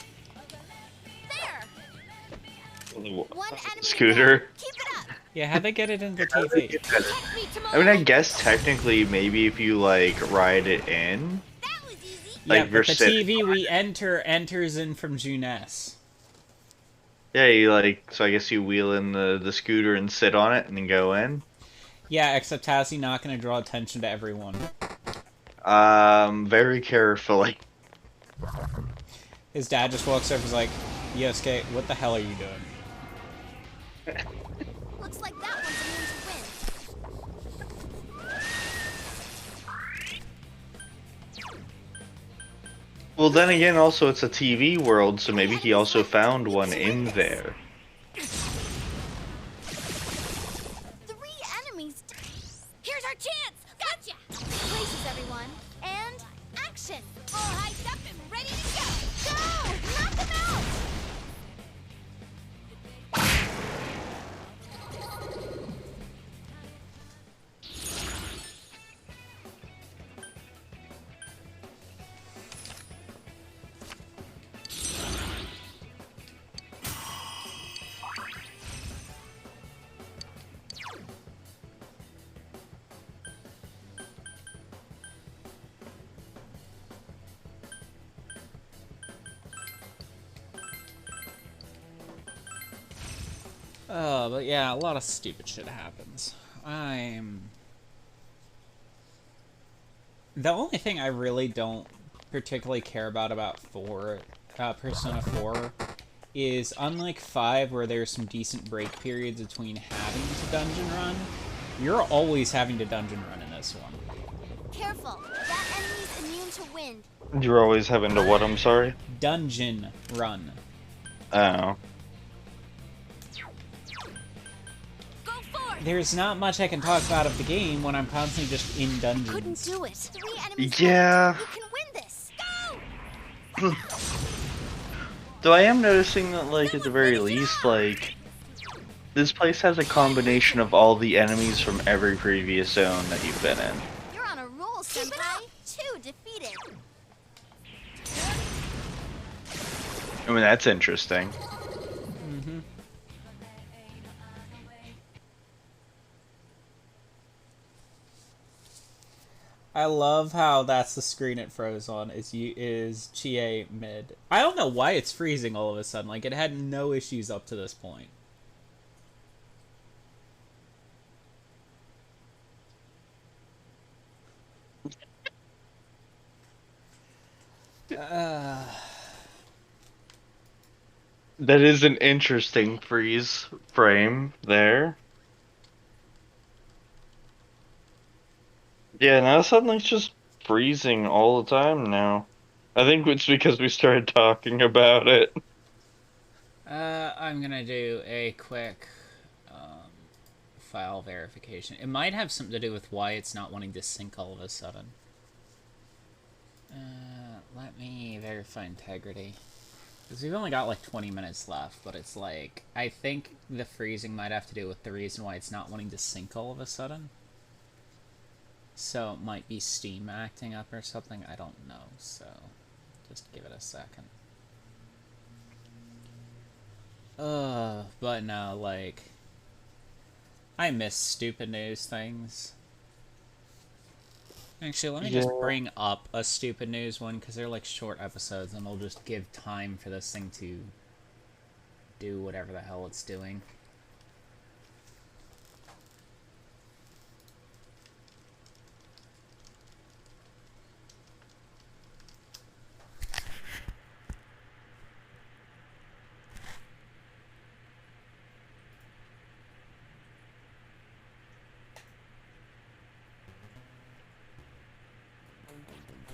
There. One enemy Scooter. down. Keep it up. Yeah, how'd they get it into the TV? Protect me, I mean, I Timon. guess technically, maybe if you like ride it in. That was easy. Yeah, Like, you're but the sitting TV on we enters in from Juness. Yeah, you like. So I guess you wheel in the scooter and sit on it and then go in. Yeah, except how's he not going to draw attention to everyone? Very carefully. His dad just walks over and is like, Yosuke, what the hell are you doing? Looks like that one's immune to wind. Well, then again, also it's a TV world, so maybe he also found one in there. 3 enemies. Here's our chance! Gotcha! Places, everyone. And action. All hyped up and ready to go! Go! Knock them out. But yeah, a lot of stupid shit happens. The only thing I really don't particularly care about Persona 4 is, unlike 5, where there's some decent break periods between having to dungeon run, you're always having to dungeon run in this one. Careful. That enemy's immune to wind. You're always having to what? I'm sorry. Dungeon run. Oh. Go for it! There's not much I can talk about of the game when I'm constantly just in dungeons. Couldn't do it. 3 enemies. Yeah. left. You can win this. Go. Though I am noticing that, like, at the very least, like, this place has a combination of all the enemies from every previous zone that you've been in. You're on a roll, Senpai. 2 defeated. I mean, that's interesting. Mm-hmm. I love how that's the screen it froze on, is Chie mid. I don't know why it's freezing all of a sudden, like it had no issues up to this point. That is an interesting freeze frame there. Yeah, now suddenly it's just freezing all the time now. I think it's because we started talking about it. I'm gonna do a quick file verification. It might have something to do with why it's not wanting to sync all of a sudden. Let me verify integrity. Because we've only got like 20 minutes left, but it's like, I think the freezing might have to do with the reason why it's not wanting to sync all of a sudden. So it might be Steam acting up or something, I don't know, so just give it a second. But no, like, I miss stupid news things. Actually, let me just bring up a stupid news one, because they're like short episodes, and it'll just give time for this thing to do whatever the hell it's doing.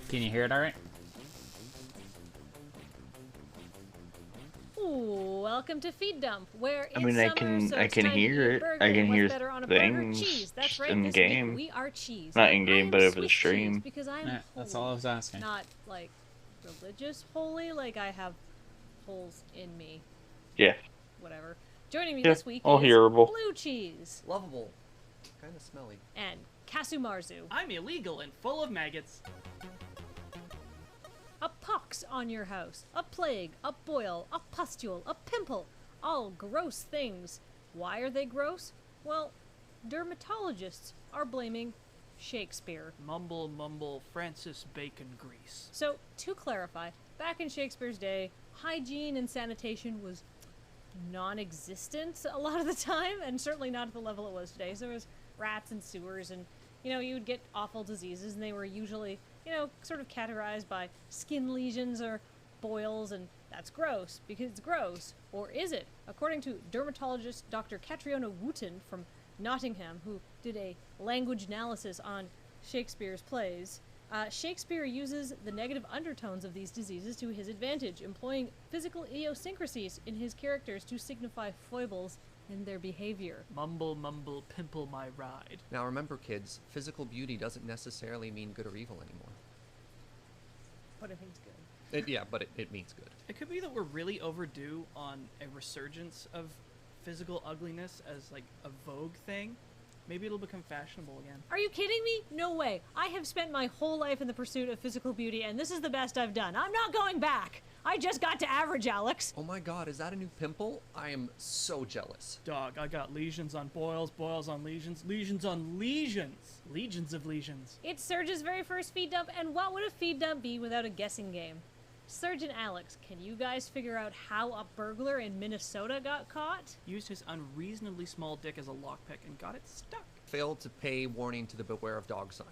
Can you hear it all right? Ooh, welcome to Feed Dump, where I mean, I can hear it. I can hear things cheese. That's right. in This game. week we are cheese. Not in game, I but am over the Swiss stream. cheese because I'm Yeah, that's all I was asking. not like religious holy. Like I have holes in me. Yeah. Whatever. Joining me Yeah, this week all is hearable. blue cheese Lovable. Kind of smelly. and Kasumarzu. I'm illegal and full of maggots. A pox on your house, a plague, a boil, a pustule, a pimple, all gross things. Why are they gross? Well, dermatologists are blaming Shakespeare. Mumble, mumble, Francis Bacon grease. So, to clarify, back in Shakespeare's day, hygiene and sanitation was non-existent a lot of the time, and certainly not at the level it was today. So there was rats and sewers, and, you know, you would get awful diseases, and they were usually, you know, sort of categorized by skin lesions or boils, and that's gross, because it's gross. Or is it? According to dermatologist Dr. Catriona Wooten from Nottingham, who did a language analysis on Shakespeare's plays, Shakespeare uses the negative undertones of these diseases to his advantage, employing physical idiosyncrasies in his characters to signify foibles in their behavior. Mumble, mumble, pimple my ride. Now remember, kids, physical beauty doesn't necessarily mean good or evil anymore. But it means good. But it means good. It could be that we're really overdue on a resurgence of physical ugliness as like a vogue thing. Maybe it'll become fashionable again. Are you kidding me? No way. I have spent my whole life in the pursuit of physical beauty, and this is the best I've done. I'm not going back. I just got to average, Alex. Oh my god, is that a new pimple? I am so jealous. Dog, I got lesions on boils, boils on lesions, lesions on lesions. Legions of lesions. It's Surge's very first feed dump, and what would a feed dump be without a guessing game? Surge and Alex, can you guys figure out how a burglar in Minnesota got caught? Used his unreasonably small dick as a lockpick and got it stuck. Failed to pay warning to the Beware of Dog sign.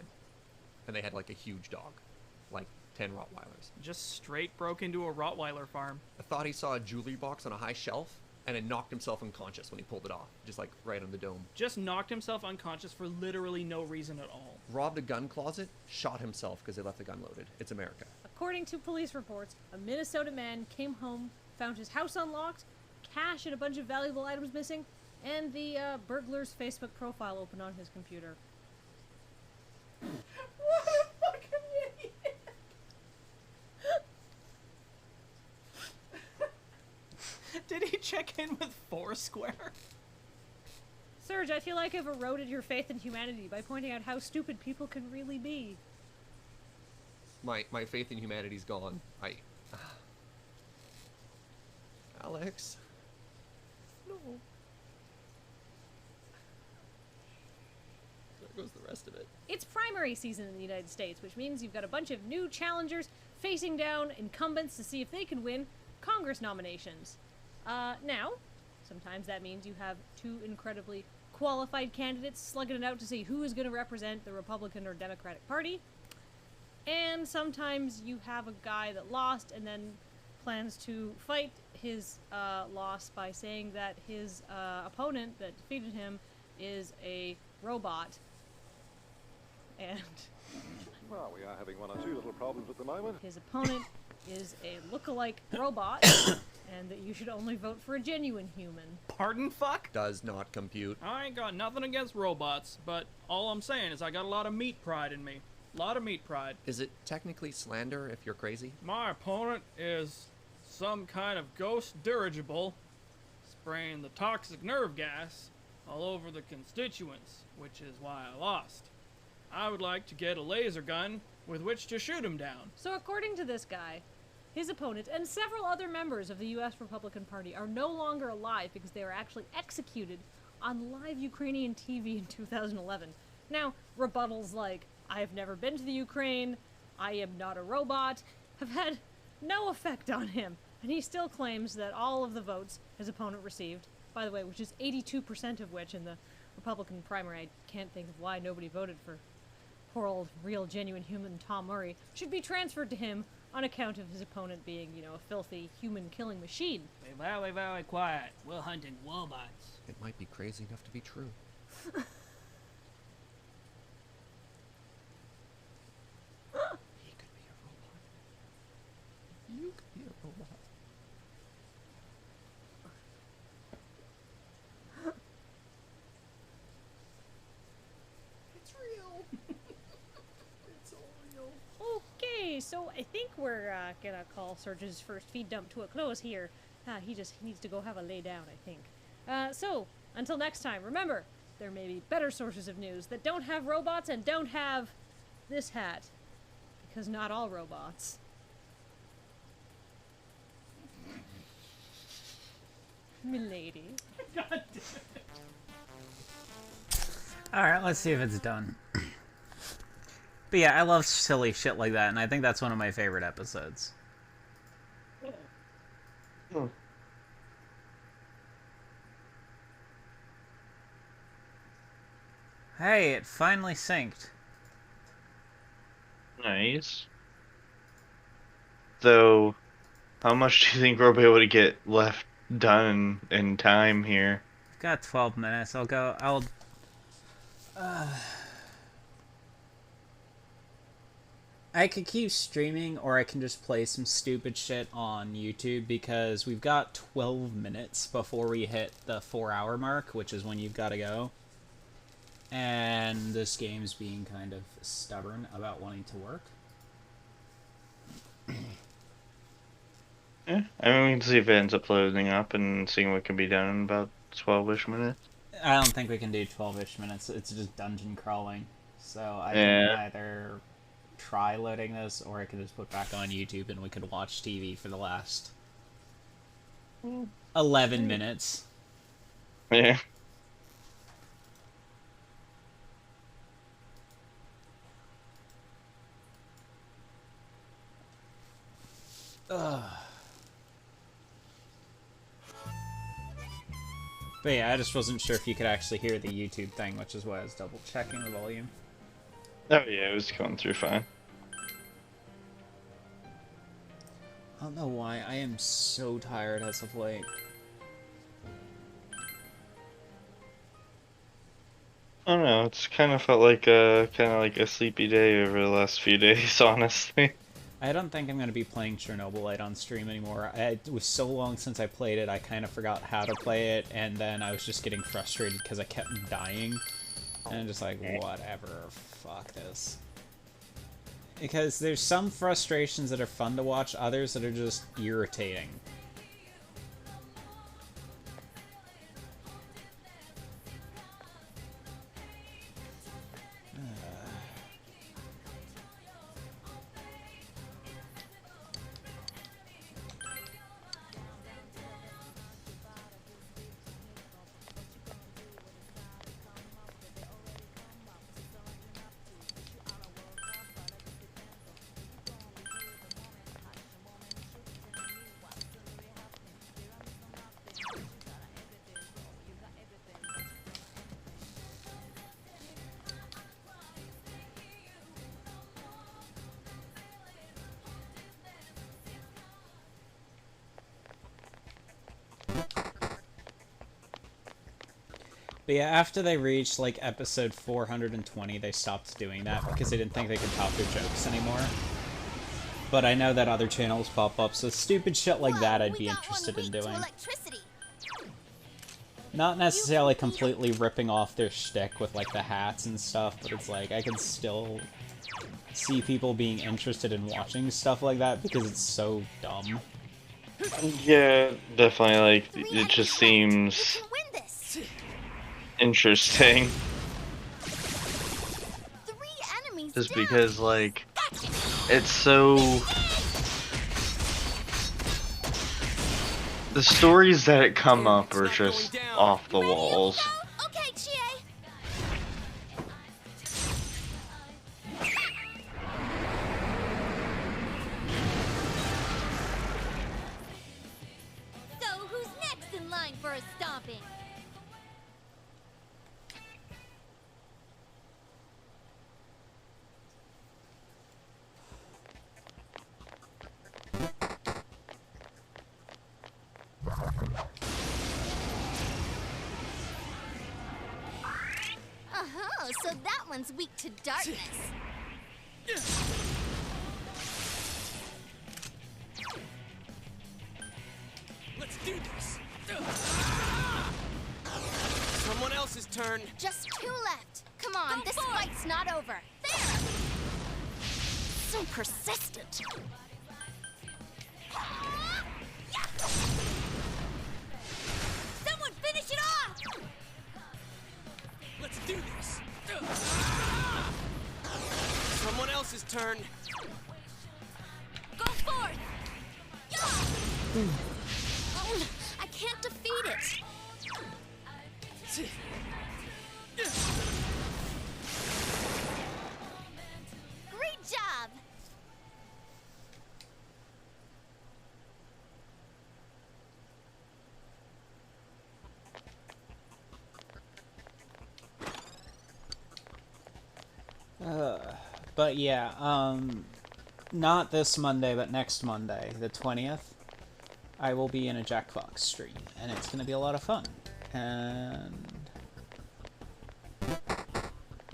And they had like a huge dog. Like 10 Rottweilers. Just straight broke into a Rottweiler farm. I thought he saw a jewelry box on a high shelf and then knocked himself unconscious when he pulled it off. Just like right on the dome. Just knocked himself unconscious for literally no reason at all. Robbed a gun closet, shot himself because they left the gun loaded. It's America. According to police reports, a Minnesota man came home, found his house unlocked, cash and a bunch of valuable items missing, and the burglar's Facebook profile open on his computer. What a fucking idiot! Did he check in with Foursquare? Surge, I feel like I've eroded your faith in humanity by pointing out how stupid people can really be. My faith in humanity's gone. Alex. No. There goes the rest of it. It's primary season in the United States, which means you've got a bunch of new challengers facing down incumbents to see if they can win Congress nominations. Now, sometimes that means you have two incredibly qualified candidates slugging it out to see who is going to represent the Republican or Democratic Party. And sometimes you have a guy that lost and then plans to fight his loss by saying that his opponent that defeated him is a robot. And well, we are having one or two little problems at the moment. His opponent is a look-alike robot, and that you should only vote for a genuine human. Pardon fuck? Does not compute. I ain't got nothing against robots, but all I'm saying is I got a lot of meat pride in me. A lot of meat pride. Is it technically slander if you're crazy? My opponent is some kind of ghost dirigible spraying the toxic nerve gas all over the constituents, which is why I lost. I would like to get a laser gun with which to shoot him down. So according to this guy, his opponent, and several other members of the U.S. Republican Party are no longer alive because they were actually executed on live Ukrainian TV in 2011. Now, rebuttals like, I have never been to the Ukraine, I am not a robot, have had no effect on him, and he still claims that all of the votes his opponent received, by the way, which is 82% of which in the Republican primary, I can't think of why nobody voted for poor old, real, genuine human Tom Murray, should be transferred to him on account of his opponent being, you know, a filthy human-killing machine. Be very, very quiet. We're hunting robots. It might be crazy enough to be true. He could be a robot. You could be a robot. It's real. It's all real. Okay, so I think we're gonna call Surge's first feed dump to a close here. He needs to go have a lay down, I think. So, until next time, remember, there may be better sources of news that don't have robots and don't have this hat. Because not all robots. Milady. God damn it. Alright, let's see if it's done. But yeah, I love silly shit like that, and I think that's one of my favorite episodes. Hey, it finally synced. Nice. Though, how much do you think we'll be able to get left done in time here? I've got 12 minutes. I could keep streaming, or I can just play some stupid shit on YouTube, because we've got 12 minutes before we hit the 4-hour mark, which is when you've got to go. And this game's being kind of stubborn about wanting to work. Yeah, I mean, we can see if it ends up loading up and seeing what can be done in about 12-ish minutes. I don't think we can do 12-ish minutes. It's just dungeon crawling. So I can either try loading this, or I can just put back on YouTube and we could watch TV for the last 11 minutes. Yeah. But yeah, I just wasn't sure if you could actually hear the YouTube thing, which is why I was double checking the volume. Oh yeah, it was going through fine. I don't know why, I am so tired as of late. I don't know, it's kind of felt like a sleepy day over the last few days, honestly. I don't think I'm going to be playing Chernobyl Light on stream anymore. It was so long since I played it, I kind of forgot how to play it, and then I was just getting frustrated because I kept dying. And I'm just like, whatever, fuck this. Because there's some frustrations that are fun to watch, others that are just irritating. But yeah, after they reached, like, episode 420, they stopped doing that because they didn't think they could top their jokes anymore. But I know that other channels pop up, so stupid shit like that I'd be interested in doing. Not necessarily completely ripping off their shtick with, like, the hats and stuff, but it's like, I can still see people being interested in watching stuff like that because it's so dumb. Yeah, definitely, like, it just seems interesting. Just because, like, it's so The stories that come Damn, up it's are not going just down. off the Ready? walls. Go? Okay, Chie. So, who's next in line for a stomping? Uh-huh, so that one's weak to darkness. Let's do this. Someone else's turn. Just 2 left. Come on, Go this for it. fight's not over. There! So persistent. Someone finish it off! Let's do this. Someone else's turn. Go forth! Oh, I can't defeat it. Great job! But yeah, not this Monday, but next Monday, the 20th, I will be in a Jackbox stream, and it's gonna be a lot of fun. And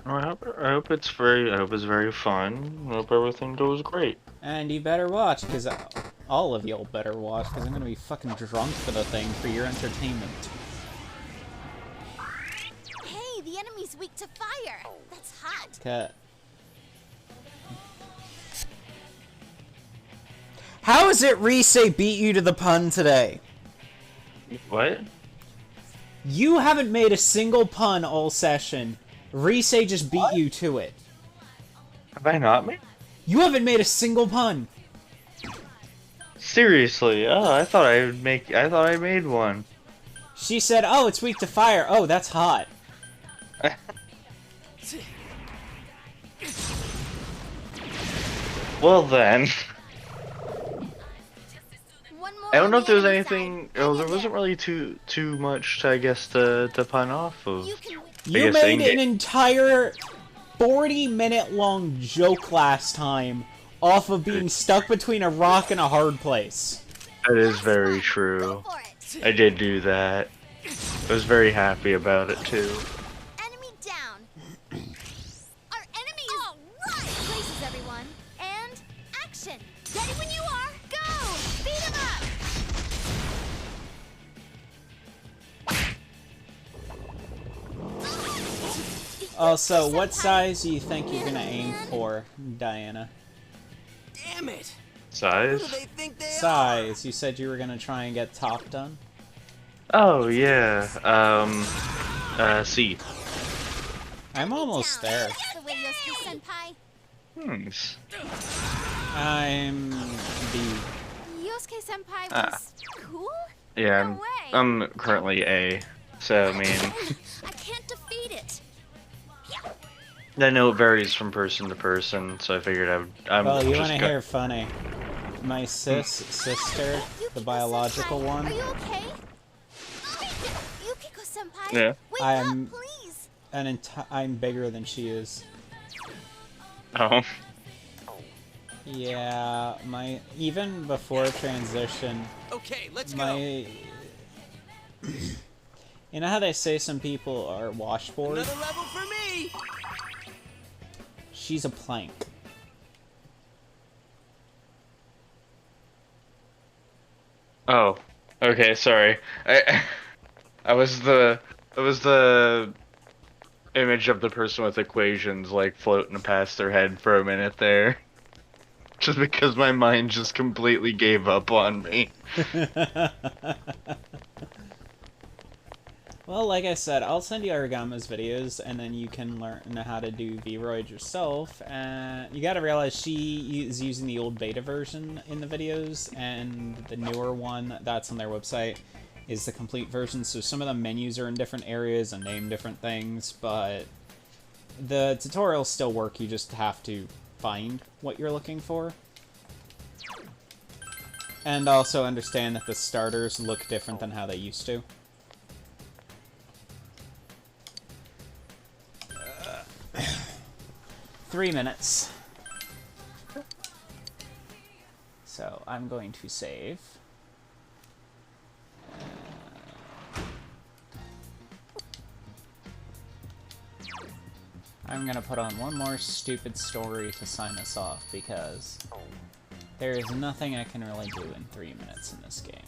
I hope it's very fun. I hope everything goes great. And you better watch, because all of y'all better watch, because I'm gonna be fucking drunk for the thing for your entertainment. Hey, the enemy's weak to fire. That's hot. Okay. How is it Rise beat you to the pun today? What? You haven't made a single pun all session. Rise just beat you to it. Have I not made? You haven't made a single pun. Seriously? Oh, I thought I made one. She said, "Oh, it's weak to fire." Oh, that's hot. Well then. One more I don't on know if the there was enemy anything. side. Oh, there Hang in wasn't there. really too much, I guess, to pun off of. You can win. You guess made in-game. an entire 40-minute-long joke last time off of being stuck between a rock and a hard place. That is very Go true. for it. I did do that. I was very happy about it too. Enemy down. Our enemy is all right. Places, everyone. And action. Ready when you are. Go. Beat him up. Also, what size do you think you're gonna aim for, Diana? Damn it! Who Size? do they think they are? Size. You said you were gonna try and get top done? Oh yeah. C. I'm almost Down. there. That's the way, Yosuke-senpai. Thanks. I'm B. Yosuke-senpai Ah. was cool? Yeah, No way. I'm currently A. So I mean, I can't defeat it. I know it varies from person to person. So I figured I'm Well, you just wanna go- hear funny? My sister, the biological Yukiko-senpai, one, Are you okay? Yukiko-senpai. Yeah. Wake I'm- up, please. I'm bigger than she is. Oh. Yeah, even before transition, Okay, let's go. my you know how they say some people are washboard? Another level for me. She's a plank. Oh. Okay. Sorry. I was the image of the person with equations like floating past their head for a minute there. Just because my mind just completely gave up on me. Well, like I said, I'll send you Arigama's videos, and then you can learn how to do Vroid yourself. You gotta realize she is using the old beta version in the videos, and the newer one that's on their website is the complete version. So some of the menus are in different areas and name different things, but the tutorials still work. You just have to find what you're looking for. And also understand that the starters look different than how they used to. 3 minutes. So I'm going to save. I'm gonna put on one more stupid story to sign us off, because there is nothing I can really do in 3 minutes in this game.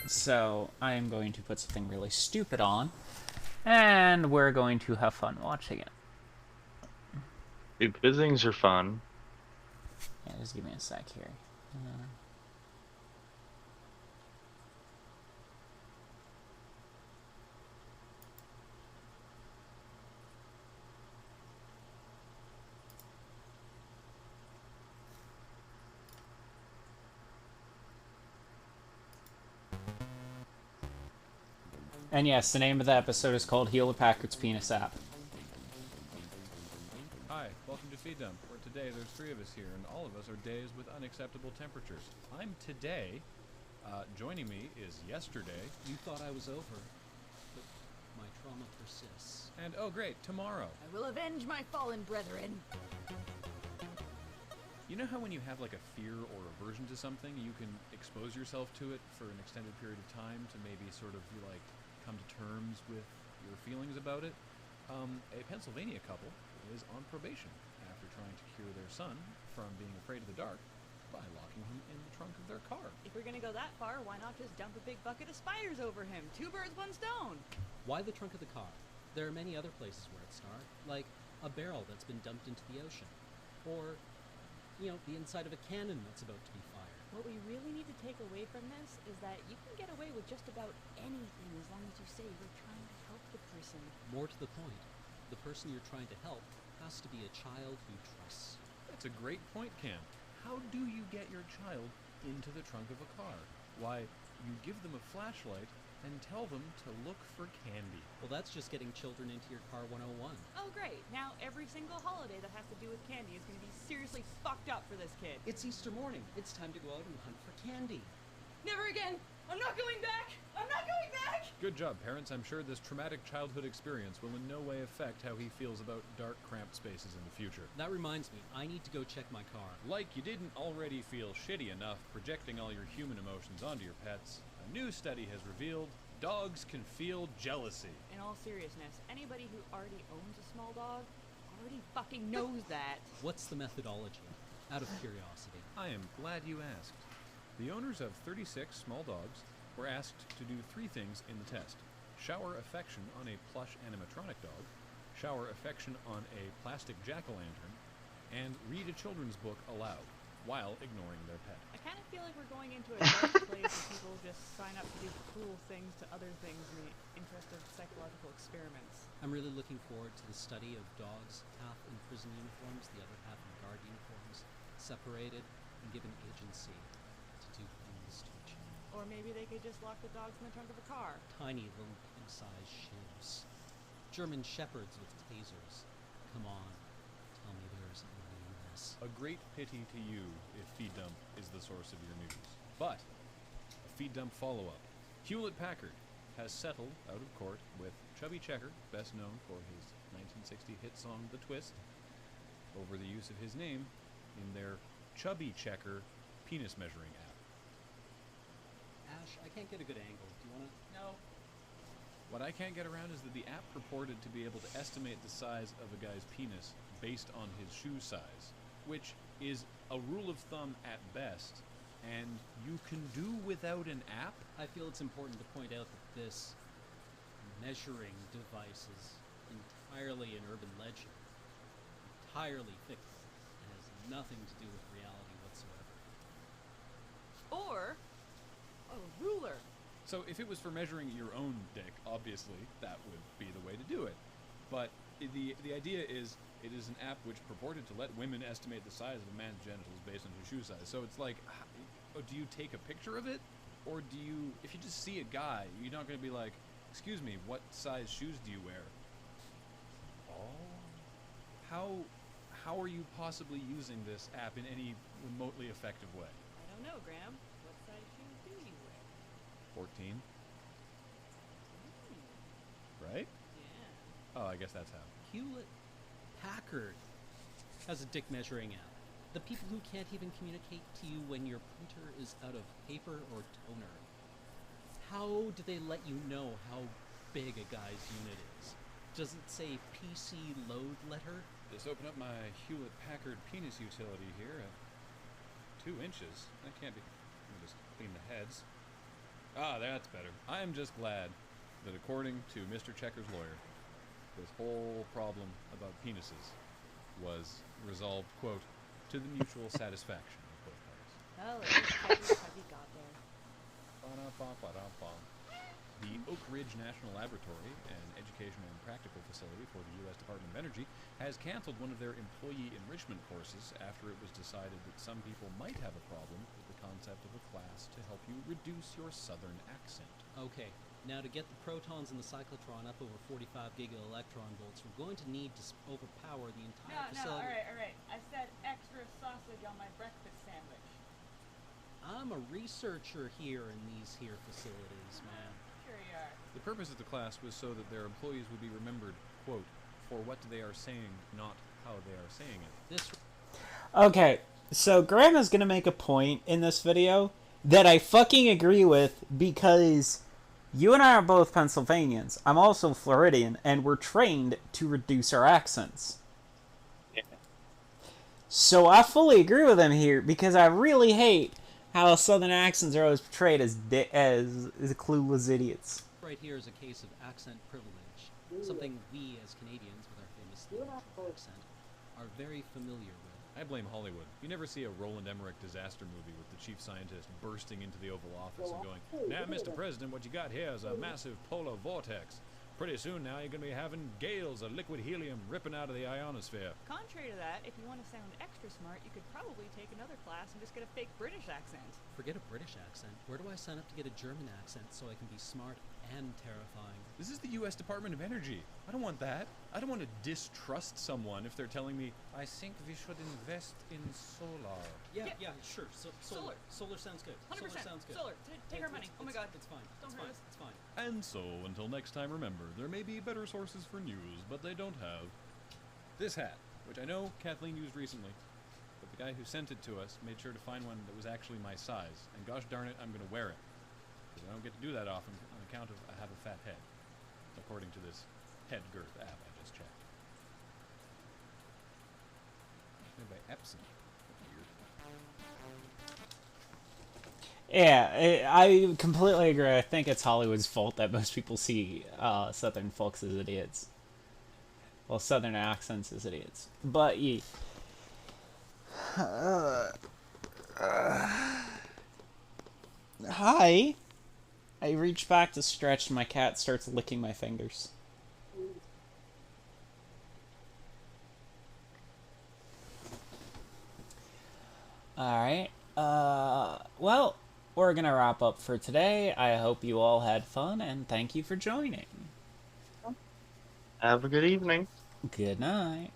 So I am going to put something really stupid on, and we're going to have fun watching it. Dude, visitings are fun. Yeah, just give me a sec here. And yes, the name of the episode is called Hewlett Packard's Penis App. Hi, welcome to Feed Dump, where today there's 3 of us here, and all of us are days with unacceptable temperatures. I'm today. Joining me is yesterday. You thought I was over, but my trauma persists. And, oh great, tomorrow. I will avenge my fallen brethren. You know how when you have like a fear or aversion to something, you can expose yourself to it for an extended period of time to maybe sort of like come to terms with your feelings about it? A Pennsylvania couple is on probation after trying to cure their son from being afraid of the dark by locking him in the trunk of their car. If we're gonna go that far, why not just dump a big bucket of spiders over him? 2 birds, 1 stone. Why the trunk of the car? There are many other places where it started, like a barrel that's been dumped into the ocean, or, you know, the inside of a cannon that's about to be fired. What we really need to take away from this is that you can get away with just about anything as long as you say you're trying to help the person. More to the point, the person you're trying to help has to be a child who trusts. That's a great point, Cam. How do you get your child into the trunk of a car? Why, you give them a flashlight and tell them to look for candy. Well, that's just getting children into your car 101. Oh great, now every single holiday that has to do with candy is going to be seriously fucked up for this kid. It's Easter morning. It's time to go out and hunt for candy. Never again! I'm not going back! I'm not going back! Good job, parents. I'm sure this traumatic childhood experience will in no way affect how he feels about dark, cramped spaces in the future. That reminds me, I need to go check my car. Like you didn't already feel shitty enough projecting all your human emotions onto your pets, a new study has revealed dogs can feel jealousy. In all seriousness, anybody who already owns a small dog already fucking knows that. What's the methodology? Out of curiosity. I am glad you asked. The owners of 36 small dogs were asked to do 3 things in the test. Shower affection on a plush animatronic dog, shower affection on a plastic jack-o'-lantern, and read a children's book aloud, while ignoring their pet. I kind of feel like we're going into a dark place where people just sign up to do cool things to other things in the interest of psychological experiments. I'm really looking forward to the study of dogs, half in prison uniforms, the other half in guard uniforms, separated and given agency to do things to each other. Or maybe they could just lock the dogs in the trunk of a car. Tiny little pig-sized shivs. German shepherds with tasers. Come on, tell me there isn't money in this. A great pity to you if Feed Dump is the source of your news. But, a Feed Dump follow-up. Hewlett Packard has settled out of court with Chubby Checker, best known for his 1960 hit song The Twist, over the use of his name in their Chubby Checker penis measuring app. Ash, I can't get a good angle. Do you want to? No. What I can't get around is that the app purported to be able to estimate the size of a guy's penis based on his shoe size, which is a rule of thumb at best, and you can do without an app? I feel it's important to point out that this measuring device is entirely an urban legend, entirely fictional, and has nothing to do with reality whatsoever. Or a ruler. So if it was for measuring your own dick, obviously that would be the way to do it. But the idea is it is an app which purported to let women estimate the size of a man's genitals based on his shoe size. So it's like, do you take a picture of it? Or do you, if you just see a guy, you're not going to be like, excuse me, what size shoes do you wear? Oh. How are you possibly using this app in any remotely effective way? I don't know, Graham. What size shoes do you wear? 14. Right? Yeah. Oh, I guess that's how. Hewlett Packard has a dick measuring app. The people who can't even communicate to you when your printer is out of paper or toner. How do they let you know how big a guy's unit is? Does it say PC load letter? Just open up my Hewlett Packard penis utility here at 2 inches. That can't be. Let me just clean the heads. Ah, that's better. I am just glad that according to Mr. Checker's lawyer, this whole problem about penises was resolved, quote, to the mutual satisfaction of both parties. Well, at least Checkers has he got there. The Oak Ridge National Laboratory, an educational and practical facility for the U.S. Department of Energy, has canceled one of their employee enrichment courses after it was decided that some people might have a problem with the concept of a class to help you reduce your southern accent. Okay, now to get the protons in the cyclotron up over 45 giga-electron volts, we're going to need to overpower the entire facility. alright. I said extra sausage on my breakfast sandwich. I'm a researcher here in these here facilities, man. Sure you are. The purpose of the class was so that their employees would be remembered, quote, for what they are saying, not how they are saying it. Okay, so Graham is going to make a point in this video that I fucking agree with, because you and I are both Pennsylvanians. I'm also Floridian, and we're trained to reduce our accents. Yeah. So I fully agree with him here, because I really hate how Southern accents are always portrayed as clueless idiots. Right here is a case of accent privilege, something we as Canadians with our famous Liverpool accent are very familiar with. I blame Hollywood. You never see a Roland Emmerich disaster movie with the chief scientist bursting into the Oval Office and going, "Now, Mr. President, what you got here is a massive polar vortex. Pretty soon now you're going to be having gales of liquid helium ripping out of the ionosphere." Contrary to that, if you want to sound extra smart, you could probably take another class and just get a fake British accent. Forget a British accent. Where do I sign up to get a German accent so I can be smart and terrifying? This is the U.S. Department of Energy. I don't want that. I don't want to distrust someone if they're telling me, I think we should invest in solar. Yeah, sure. Solar. Solar sounds good. 100%. Solar sounds good. Solar. Take our money. Oh my god. It's fine. Don't It's hurt fine. us. It's fine. And so, until next time, remember, there may be better sources for news, but they don't have this hat, which I know Kathleen used recently, but the guy who sent it to us made sure to find one that was actually my size, and gosh darn it, I'm going to wear it, because I don't get to do that often on account of I have a fat head, according to this head girth app I just checked. Made by Epson. Yeah, I completely agree. I think it's Hollywood's fault that most people see Southern folks as idiots. Well, Southern accents as idiots. But, hi. I reach back to stretch and my cat starts licking my fingers. Alright. Well, we're gonna wrap up for today. I hope you all had fun, and thank you for joining. Have a good evening. Good night.